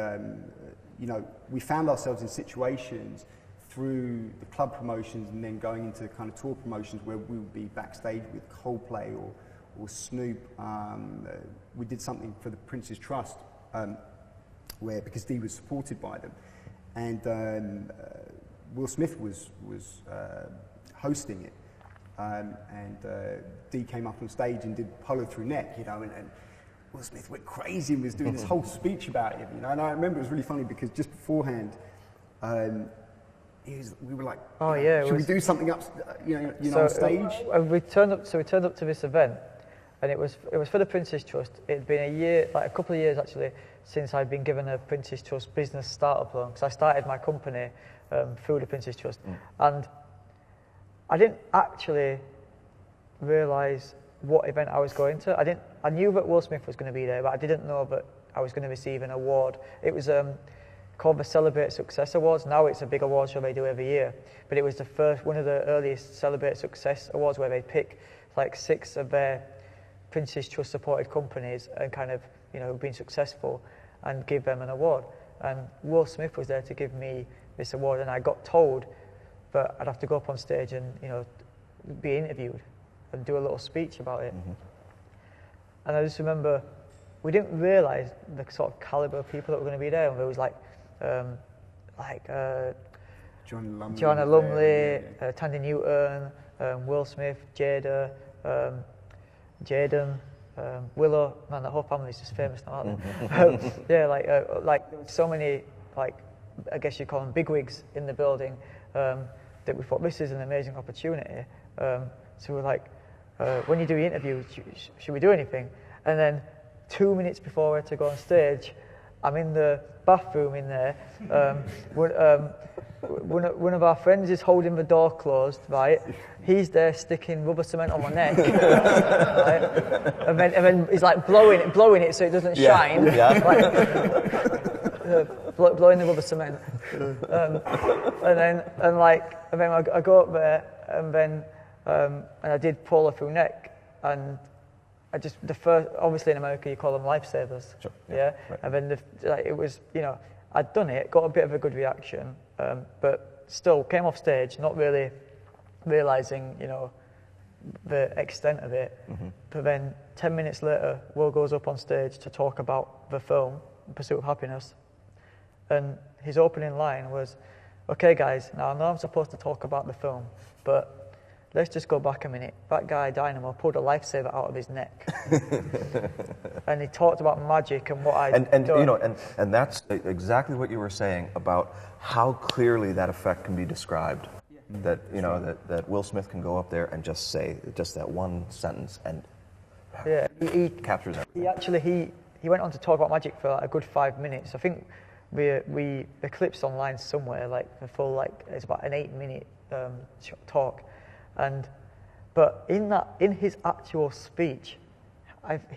found ourselves in situations through the club promotions and then going into kind of tour promotions where we would be backstage with Coldplay or Snoop. We did something for the Prince's Trust, because Dee was supported by them, and Will Smith was hosting it, and Dee came up on stage and did Polo Through Neck, and Will Smith went crazy and was doing this whole speech about him, and I remember it was really funny because just beforehand, we were like, "Oh yeah, should we do something up, on stage?" We turned up to this event, and it was for the Prince's Trust. It'd been a couple of years actually, since I'd been given a Prince's Trust business startup loan, because I started my company through the Prince's Trust, and I didn't actually realise what event I was going to. I knew that Will Smith was going to be there, but I didn't know that I was going to receive an award. It was called the Celebrate Success Awards. Now it's a big award show they do every year, but it was one of the earliest Celebrate Success Awards, where they pick like 6 of their Prince's Trust supported companies and kind of been successful, and give them an award. And Will Smith was there to give me this award, and I got told that I'd have to go up on stage and be interviewed and do a little speech about it. Mm-hmm. And I just remember we didn't realise the sort of calibre of people that were going to be there. And there was Joanna Lumley, Tandy Newton, Will Smith, Jada, Jaden, Willow. Man, that whole family is just famous now, aren't they? Yeah, so many, I guess you call them bigwigs in the building, that we thought this is an amazing opportunity. So we're like, when you do the interview, should we do anything? And then 2 minutes before we had to go on stage, I'm in the bathroom in there. One of our friends is holding the door closed, right? He's there sticking rubber cement on my neck, right? And then he's like blowing it so it doesn't shine. Yeah. Blowing the rubber cement. And then I go up there, and then and I did Polo Through Neck, and obviously in America you call them lifesavers. Sure. Yeah. Right. And then it was, I'd done it, got a bit of a good reaction, but still came off stage not really realising, the extent of it. Mm-hmm. But then 10 minutes later, Will goes up on stage to talk about the film, Pursuit of Happiness, and his opening line was, "Okay guys, now I know I'm supposed to talk about the film, but let's just go back a minute. That guy, Dynamo, pulled a lifesaver out of his neck." And he talked about magic and what I'd done. And that's exactly what you were saying about how clearly that effect can be described. Yeah. That Will Smith can go up there and just say just that one sentence, and he captures everything. He went on to talk about magic for a good 5 minutes. I think the clip's online somewhere, the full, it's about an 8-minute talk. But in his actual speech,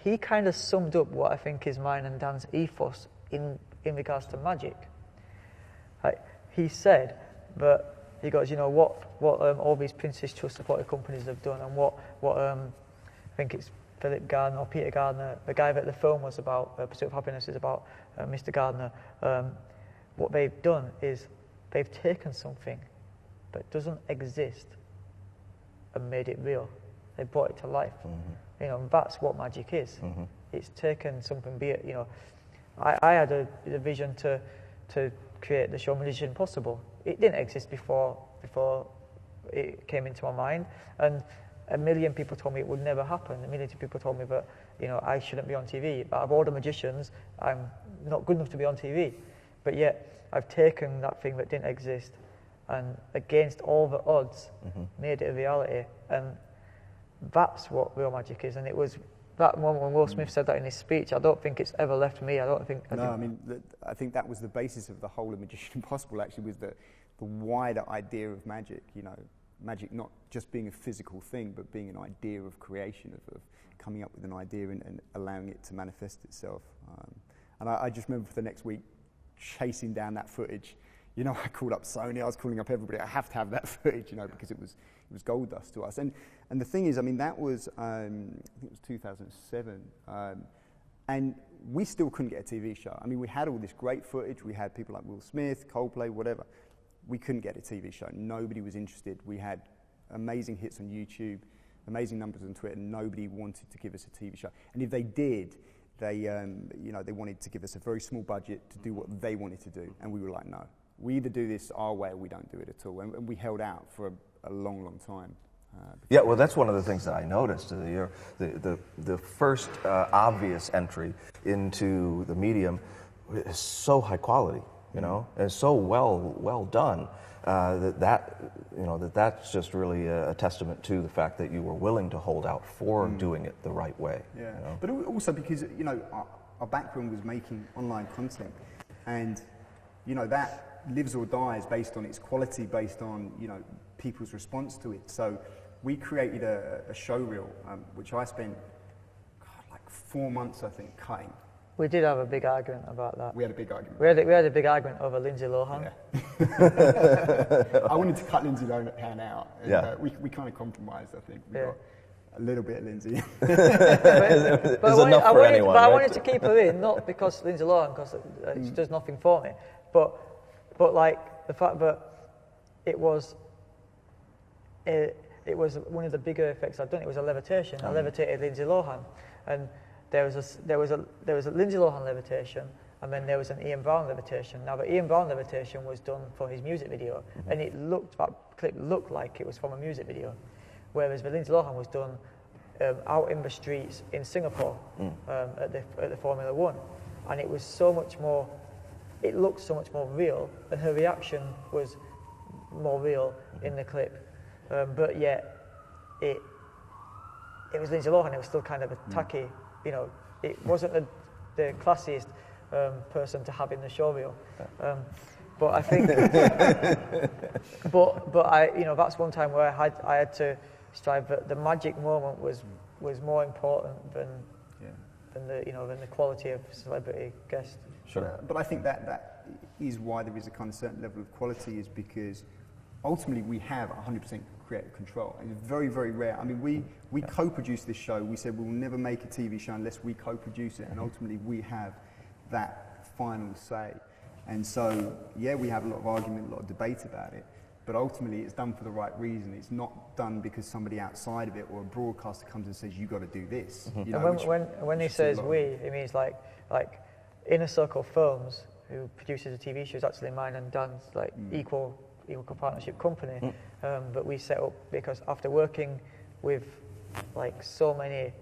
he kind of summed up what I think is mine and Dan's ethos in regards to magic. He said that he goes, what all these Prince's Trust supported companies have done, and what I think it's Philip Gardner or Peter Gardner, the guy that the film was about, Pursuit of Happiness is about, Mr. Gardner. What they've done is they've taken something that doesn't exist and made it real. They brought it to life. You know, and that's what magic is. It's taken something, be it, you know, I had a vision to create the show Mission Impossible. It didn't exist before it came into my mind, and a million people told me it would never happen. A million people told me that, you know, I shouldn't be on TV. But of all the magicians, I'm not good enough to be on TV. But yet, I've taken that thing that didn't exist, and against all the odds, made it a reality. And that's what real magic is. And it was that moment when Will Smith said that in his speech. I don't think it's ever left me. I think that was the basis of the whole of Mission Impossible. Actually, was the wider idea of magic. You know, magic not just being a physical thing, but being an idea of creation, of coming up with an idea and allowing it to manifest itself. And I just remember for the next week chasing down that footage. You know, I called up Sony, I was calling up everybody. I have to have that footage, you know, because it was gold dust to us. And the thing is, I mean, that was I think it was 2007, and we still couldn't get a TV show. I mean, we had all this great footage. We had people like Will Smith, Coldplay, whatever. We couldn't get a TV show. Nobody was interested. We had amazing hits on YouTube, amazing numbers on Twitter. Nobody wanted to give us a TV show. And if they did, they wanted to give us a very small budget to do what they wanted to do. And we were like, no. We either do this our way or we don't do it at all. And we held out for a long, long time. Yeah, well, that's one of the things that I noticed. The first obvious entry into the medium is so high quality, you know, and so well done. That's just really a testament to the fact that you were willing to hold out for doing it the right way. Yeah, you know? But also because, you know, our background was making online content, and, you know, that lives or dies based on its quality, based on, you know, people's response to it. So we created a show reel, which I spent like 4 months, I think, cutting. We did have a big argument about that. We had a big argument. We had a big argument over Lindsay Lohan. Yeah. I wanted to cut Lindsay Lohan out. And, we kind of compromised, I think. We got a little bit of Lindsay. but I wanted to keep her in, not because Lindsay Lohan, because she does nothing for me, but like the fact that it was one of the bigger effects I'd done. It was a levitation. I levitated Lindsay Lohan, and there was a Lindsay Lohan levitation, and then there was an Ian Brown levitation. Now the Ian Brown levitation was done for his music video, and that clip looked like it was from a music video, whereas the Lindsay Lohan was done out in the streets in Singapore at the Formula One, and it was so much more. It looked so much more real, and her reaction was more real in the clip. But yet, it was Lindsay Lohan. It was still kind of a tacky, you know. It wasn't the classiest person to have in the show reel. But I think, but I, you know, that's one time where I had to strive. That the magic moment was more important than the quality of celebrity guest. Sure. But I think that is why there is a kind of certain level of quality, is because ultimately we have 100% creative control. It's very, very rare. I mean, we co-produce this show. We said we'll never make a TV show unless we co-produce it, and ultimately we have that final say. And so, yeah, we have a lot of argument, a lot of debate about it, but ultimately it's done for the right reason. It's not done because somebody outside of it or a broadcaster comes and says, you got to do this. You know, when he says we, it means like Inner Circle Films, who produces the TV shows, actually mine and Dan's equal partnership company, that we set up because after working with like so many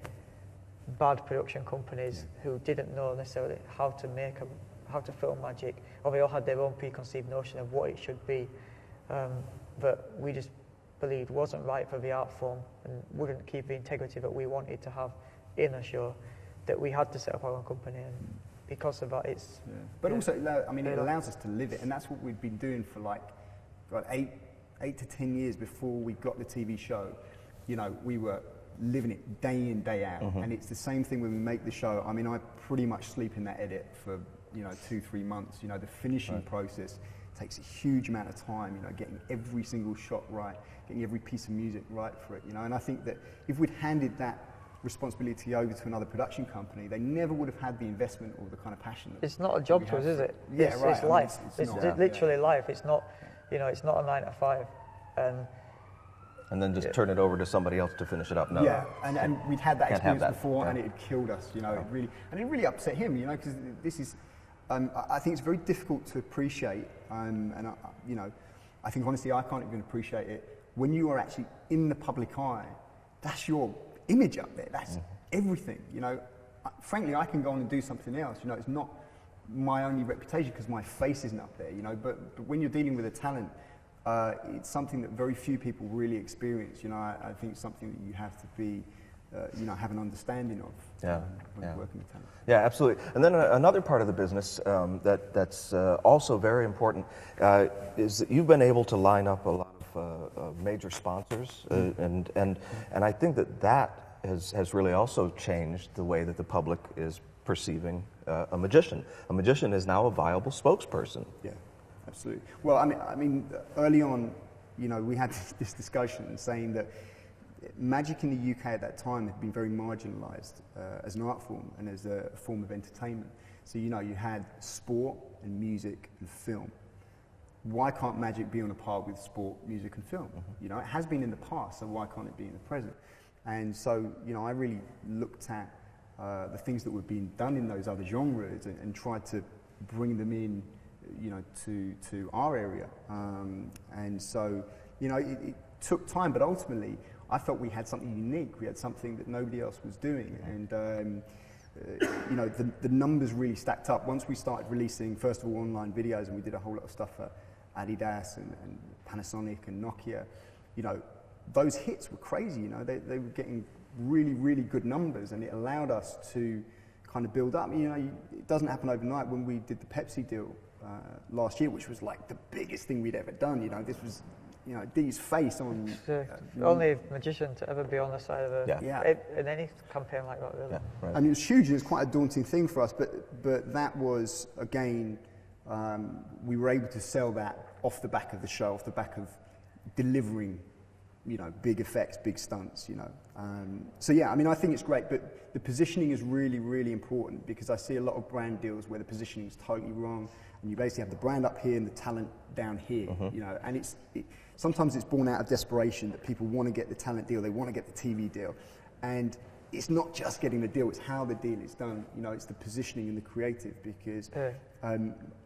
bad production companies who didn't know necessarily how to film magic, or they all had their own preconceived notion of what it should be, that we just believed wasn't right for the art form and wouldn't keep the integrity that we wanted to have in a show, that we had to set up our own company. And because of that, it's... Yeah. But also, I mean, it allows us to live it, and that's what we've been doing for like 8 to 10 years before we got the TV show. You know, we were living it day in, day out, and it's the same thing when we make the show. I mean, I pretty much sleep in that edit for, 2-3 months. You know, the finishing process takes a huge amount of time, getting every single shot right, getting every piece of music right for it, and I think that if we'd handed that responsibility over to another production company, they never would have had the investment or the kind of passion. It's not a job to us, is it? Yeah, it's, right. It's life. It's literally life. It's not, it's not a 9 to 5. And then just turn it over to somebody else to finish it up. No. Yeah, and we'd had that experience before, yeah. and it had killed us. It really upset him. Because this is, I think it's very difficult to appreciate, and I think honestly I can't even appreciate it when you are actually in the public eye. That's your image up there. That's everything. Frankly, I can go on and do something else. It's not my only reputation because my face isn't up there. But when you're dealing with a talent. It's something that very few people really experience. I think it's something that you have to be, have an understanding of when working with talent. Yeah, absolutely. And then another part of the business that's also very important is that you've been able to line up a lot of major sponsors, and I think that has really also changed the way that the public is perceiving a magician. A magician is now a viable spokesperson. Yeah. Absolutely. Well, I mean, early on, we had this discussion saying that magic in the UK at that time had been very marginalised as an art form and as a form of entertainment. So, you had sport and music and film. Why can't magic be on a par with sport, music and film? It has been in the past, so why can't it be in the present? And so, I really looked at the things that were being done in those other genres and tried to bring them in to our area, and so it took time, but ultimately I felt we had something unique. We had something that nobody else was doing, and the numbers really stacked up once we started releasing first of all online videos, and we did a whole lot of stuff for Adidas and Panasonic and Nokia. Those hits were crazy. They were getting really good numbers, and it allowed us to kind of build up. It doesn't happen overnight. When we did the Pepsi deal last year, which was like the biggest thing we'd ever done. This was, Dee's face on. Only magician to ever be on the side of in any campaign like that, really. Yeah, right. I mean, it was huge. It was quite a daunting thing for us, but that was again, we were able to sell that off the back of the show, off the back of delivering, big effects, big stunts. So yeah, I mean, I think it's great, but the positioning is really important because I see a lot of brand deals where the positioning is totally wrong. And you basically have the brand up here and the talent down here, and sometimes it's born out of desperation that people want to get the talent deal, they want to get the TV deal, and it's not just getting the deal, it's how the deal is done, it's the positioning and the creative, because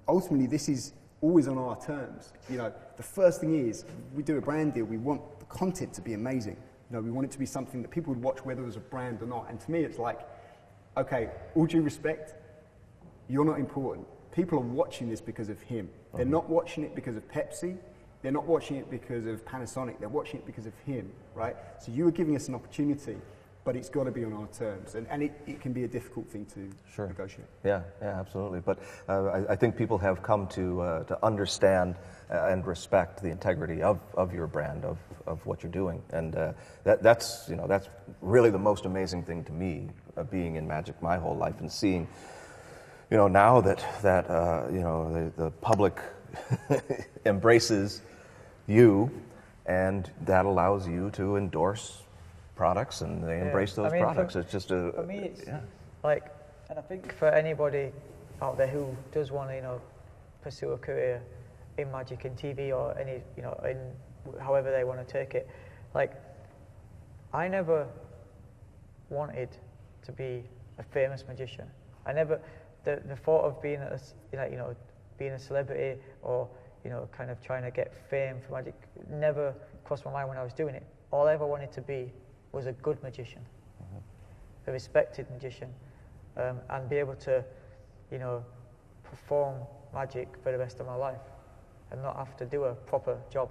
ultimately this is always on our terms. The first thing is, we do a brand deal, we want the content to be amazing, we want it to be something that people would watch whether it was a brand or not, and to me it's like, okay, all due respect, you're not important. People are watching this because of him. They're not watching it because of Pepsi. They're not watching it because of Panasonic. They're watching it because of him, right? So you are giving us an opportunity, but it's got to be on our terms. And it can be a difficult thing to negotiate. Yeah, absolutely. But I think people have come to understand and respect the integrity of your brand, of what you're doing. And that's really the most amazing thing to me, being in magic my whole life and seeing, now that the public embraces you, and that allows you to endorse products, and they embrace those products. It's just for me, it's like, and I think for anybody out there who does want to, pursue a career in magic, in TV, or any, in however they want to take it, like, I never wanted to be a famous magician. I never. The thought of being being a celebrity or kind of trying to get fame for magic never crossed my mind when I was doing it. All I ever wanted to be was a good magician, a respected magician, and be able to, perform magic for the rest of my life, and not have to do a proper job.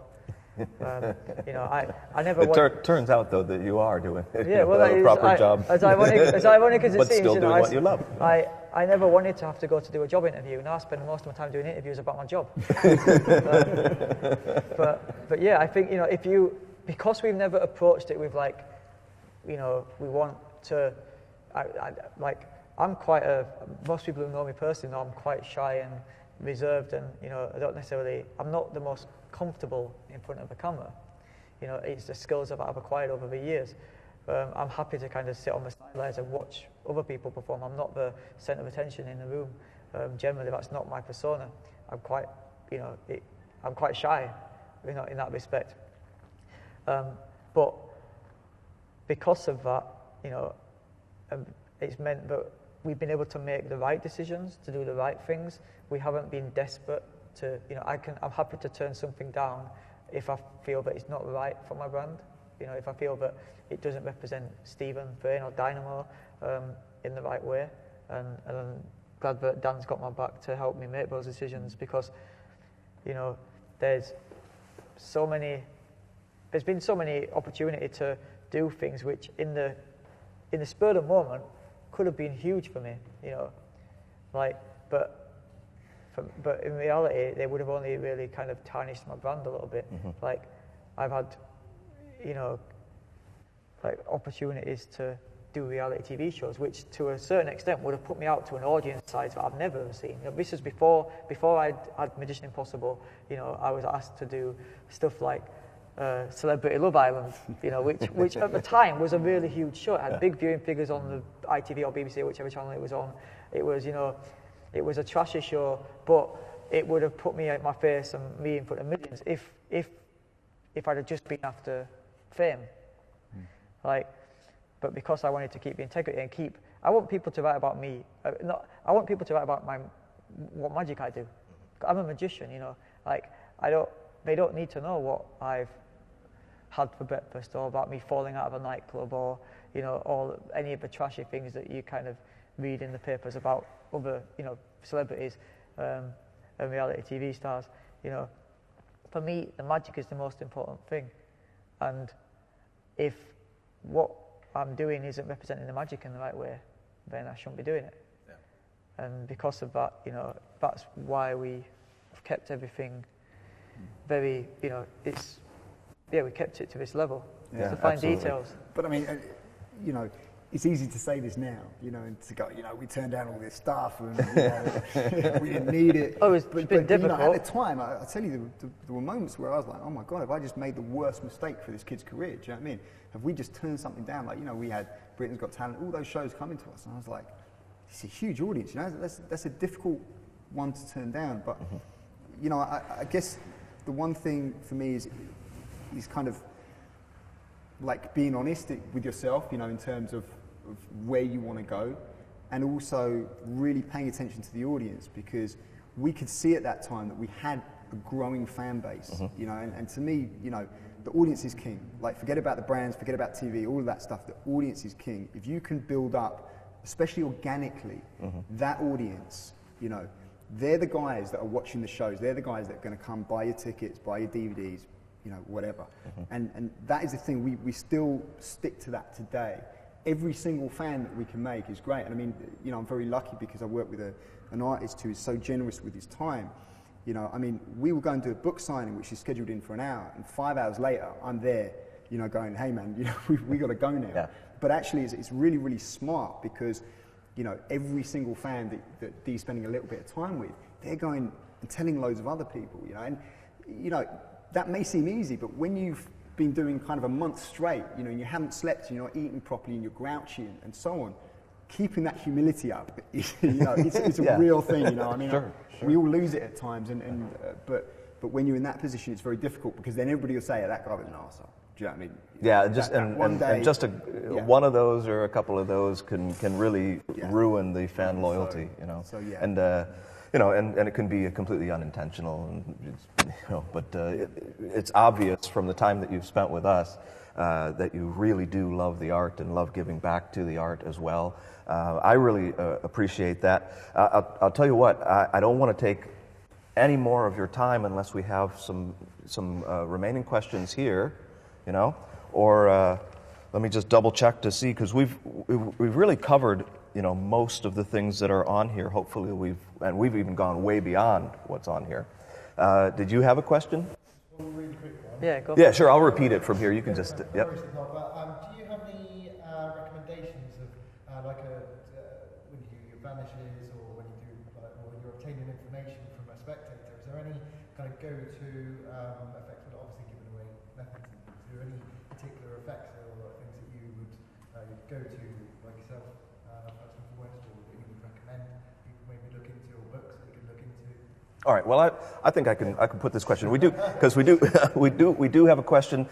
I never. It turns out though that you are doing a proper job. As ironic as it but seems, still doing what you love. I never wanted to have to go to do a job interview. Now I spend most of my time doing interviews about my job. but yeah, I think because we've never approached it with we want to. I'm quite most people who know me personally know I'm quite shy and reserved, and I'm not the most comfortable in front of a camera. It's the skills I've acquired over the years. I'm happy to kind of sit on the side socialise and watch other people perform. I'm not the centre of attention in the room. Generally, that's not my persona. I'm quite, I'm quite shy, in that respect. But because of that, it's meant that we've been able to make the right decisions, to do the right things. We haven't been desperate to, I'm happy to turn something down if I feel that it's not right for my brand. If I feel that it doesn't represent Stephen, Frayne or Dynamo in the right way. And I'm glad that Dan's got my back to help me make those decisions, because, there's been so many opportunity to do things which in the spur of the moment could have been huge for me, but in reality they would have only really kind of tarnished my brand a little bit. Like, I've had, opportunities to do reality TV shows, which to a certain extent would have put me out to an audience size that I've never seen. This was before I had Magician Impossible. I was asked to do stuff like Celebrity Love Island, which at the time was a really huge show. It had big viewing figures on the ITV or BBC or whichever channel it was on. It was, it was a trashy show, but it would have put me at my face and me in front of millions if I'd have just been after fame. But because I wanted to keep the integrity and I want people to write about me. I want people to write about what magic I do. I'm a magician, they don't need to know what I've had for breakfast, or about me falling out of a nightclub, or or any of the trashy things that you kind of read in the papers about other celebrities and reality TV stars. For me, the magic is the most important thing, and if what I'm doing isn't representing the magic in the right way, then I shouldn't be doing it. And because of that, that's why we've kept everything very, we kept it to this level. Yeah, to find absolutely. details. But I mean, it's easy to say this now, and to go, we turned down all this stuff and we didn't need it. Oh, it's been difficult. At the time, I tell you, there were moments where I was like, oh my God, have I just made the worst mistake for this kid's career? Do you know what I mean? Have we just turned something down? Like, we had Britain's Got Talent, all those shows coming to us, and I was like, it's a huge audience, that's a difficult one to turn down. But, I guess the one thing for me is kind of like being honest with yourself, in terms of where you want to go, and also really paying attention to the audience, because we could see at that time that we had a growing fan base, and to me, the audience is king. Like, forget about the brands, forget about TV, all of that stuff. The audience is king. If you can build up, especially organically, that audience, they're the guys that are watching the shows. They're the guys that are going to come buy your tickets, buy your DVDs, whatever. And that is the thing. We still stick to that today. Every single fan that we can make is great. And I mean, I'm very lucky because I work with an artist who is so generous with his time. I mean, we will go and do a book signing, which is scheduled in for an hour, and 5 hours later, I'm there, going, hey man, we got to go now. Yeah. But actually, it's really, really smart, because, every single fan that Dee's spending a little bit of time with, they're going and telling loads of other people, and, that may seem easy, but when you've been doing kind of a month straight, and you haven't slept, and you're not eating properly, and you're grouchy and so on, keeping that humility up, it's a real thing, I mean, sure. We all lose it at times, but when you're in that position, it's very difficult, because then everybody will say, that guy was an arsehole. Do you know what I mean? Yeah, one of those or a couple of those can really ruin the fan loyalty, So, yeah. And and it can be completely unintentional, but it's obvious from the time that you've spent with us that you really do love the art and love giving back to the art as well. I really appreciate that. I'll tell you what, I don't want to take any more of your time unless we have some remaining questions here, or let me just double check to see, because we've really covered most of the things that are on here. Hopefully we've even gone way beyond what's on here. Did you have a question? One really quick one. Yeah, go. Yeah, sure. I'll repeat it from here. You can just. Yep. Do you have any recommendations of when you do your vanishes, or when you do or when you're obtaining information from a spectator? Is there any kind of go-to effects? Well, obviously giving away methods. Is there any particular effects or things that you would go to, like you say, All right. Well, I think I can put this question. We do because we do have a question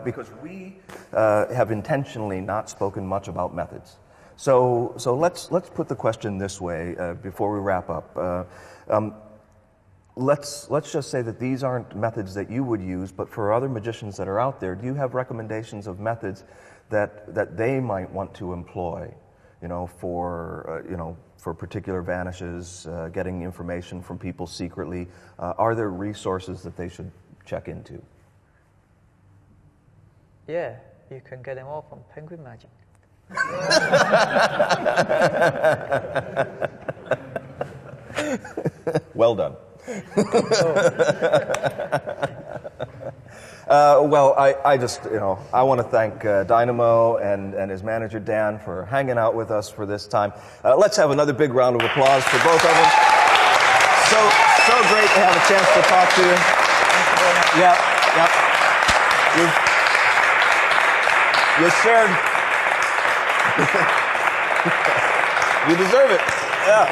because we have intentionally not spoken much about methods. So let's put the question this way before we wrap up. Let's just say that these aren't methods that you would use, but for other magicians that are out there, do you have recommendations of methods that they might want to employ? For particular vanishes, getting information from people secretly. Are there resources that they should check into? Yeah, you can get them all from Penguin Magic. Well done. Well, I just, I want to thank Dynamo and his manager, Dan, for hanging out with us for this time. Let's have another big round of applause for both of them. So great to have a chance to talk to you. Yeah. You shared. You deserve it. Yeah.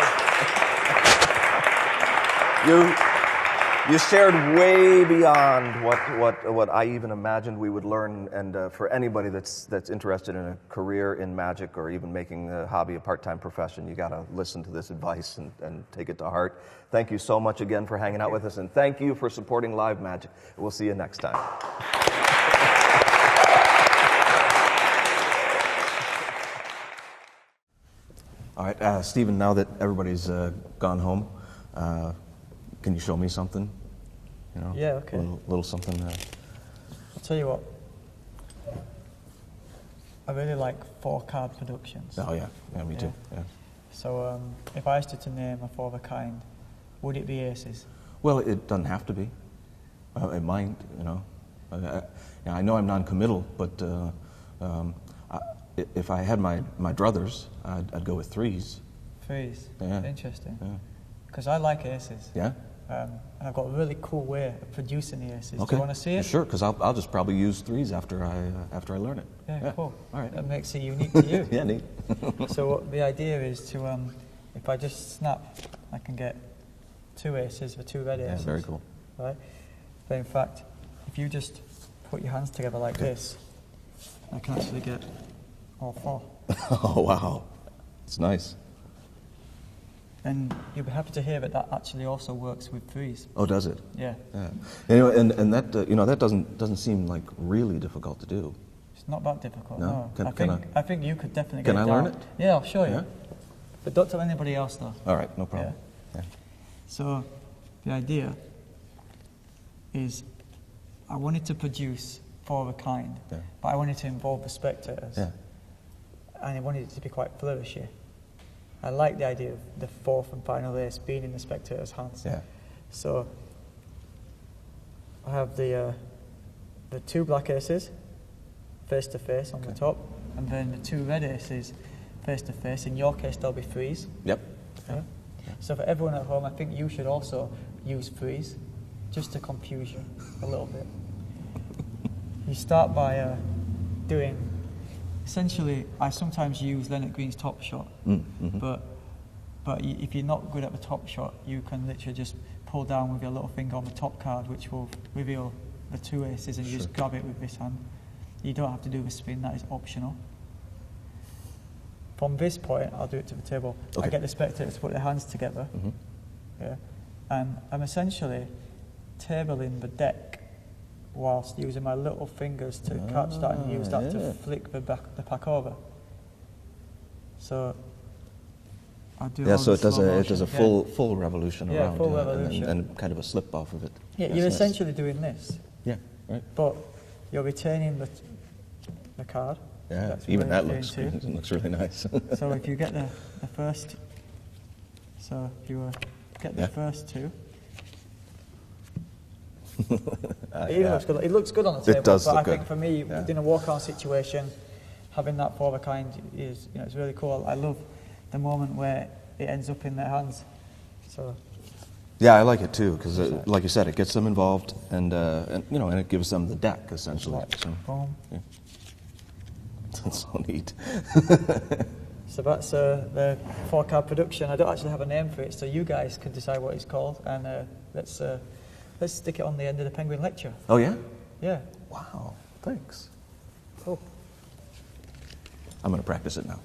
You shared way beyond what I even imagined we would learn, and for anybody that's interested in a career in magic or even making the hobby a part-time profession, you got to listen to this advice and take it to heart. Thank you so much again for hanging out with us, and thank you for supporting Live Magic. We'll see you next time. All right, Stephen, now that everybody's gone home, can you show me something? Yeah, okay. A little something. I'll tell you what. I really like 4-card productions. Oh, yeah. Yeah, me too. Yeah. So if I asked you to name a 4 of a kind, would it be aces? Well, it doesn't have to be. It might, I know I'm non-committal, but if I had my druthers, I'd go with 3s. 3s? Yeah. Interesting. Yeah. Because I like aces. Yeah? And I've got a really cool way of producing the aces. Okay. Do you want to see it? Sure, because I'll just probably use 3s after I learn it. Yeah, cool. All right. That makes it unique to you. Yeah, neat. So what the idea is to, if I just snap, I can get 2 aces for 2 red aces. Yeah, very cool. Right? But in fact, if you just put your hands together like this, I can actually get all 4. Oh, wow. It's nice. And you'll be happy to hear that actually also works with 3s. Oh, does it? Yeah. Yeah. Anyway, and that that doesn't seem like really difficult to do. It's not that difficult. No. No. I think you could definitely get it Can I learn it? Yeah, I'll show you. Yeah? But don't tell anybody else though. All right, no problem. Yeah. So the idea is I wanted to produce 4 of a kind, but I wanted to involve the spectators. Yeah. And I wanted it to be quite flourishy. I like the idea of the 4th and final ace being in the spectator's hands. Yeah. So I have the 2 black aces face to face on the top, and then the 2 red aces face to face. In your case, they'll be 3s. Yep. Yeah. So for everyone at home, I think you should also use 3s, just to confuse you a little bit. You start by doing. Essentially, I sometimes use Leonard Green's top shot, but if you're not good at the top shot, you can literally just pull down with your little finger on the top card, which will reveal the 2 aces, and you just grab it with this hand. You don't have to do the spin, that is optional. From this point, I'll do it to the table. Okay. I get the spectators to put their hands together, and I'm essentially tabling the deck whilst using my little fingers to catch that and use that to flick the pack over. So I do. Yeah, so it does a full revolution around. Full revolution. And kind of a slip off of it. Yeah, you're essentially doing this. Yeah, right. But you're retaining the card. Yeah, That's even really that looks really nice. So if you get the first, so if you get the first 2. It looks good on the table. It does but look I think good. for me, in a walk-on situation, having that 4 of a kind is, it's really cool. I love the moment where it ends up in their hands. So. Yeah, I like it too because, like you said, it gets them involved, and it gives them the deck essentially. Like, so, boom. yeah. That's so neat. So that's the 4-card production. I don't actually have a name for it, so you guys can decide what it's called, and let's stick it on the end of the Penguin lecture. Oh, yeah? Yeah. Wow, thanks. Cool. I'm going to practice it now.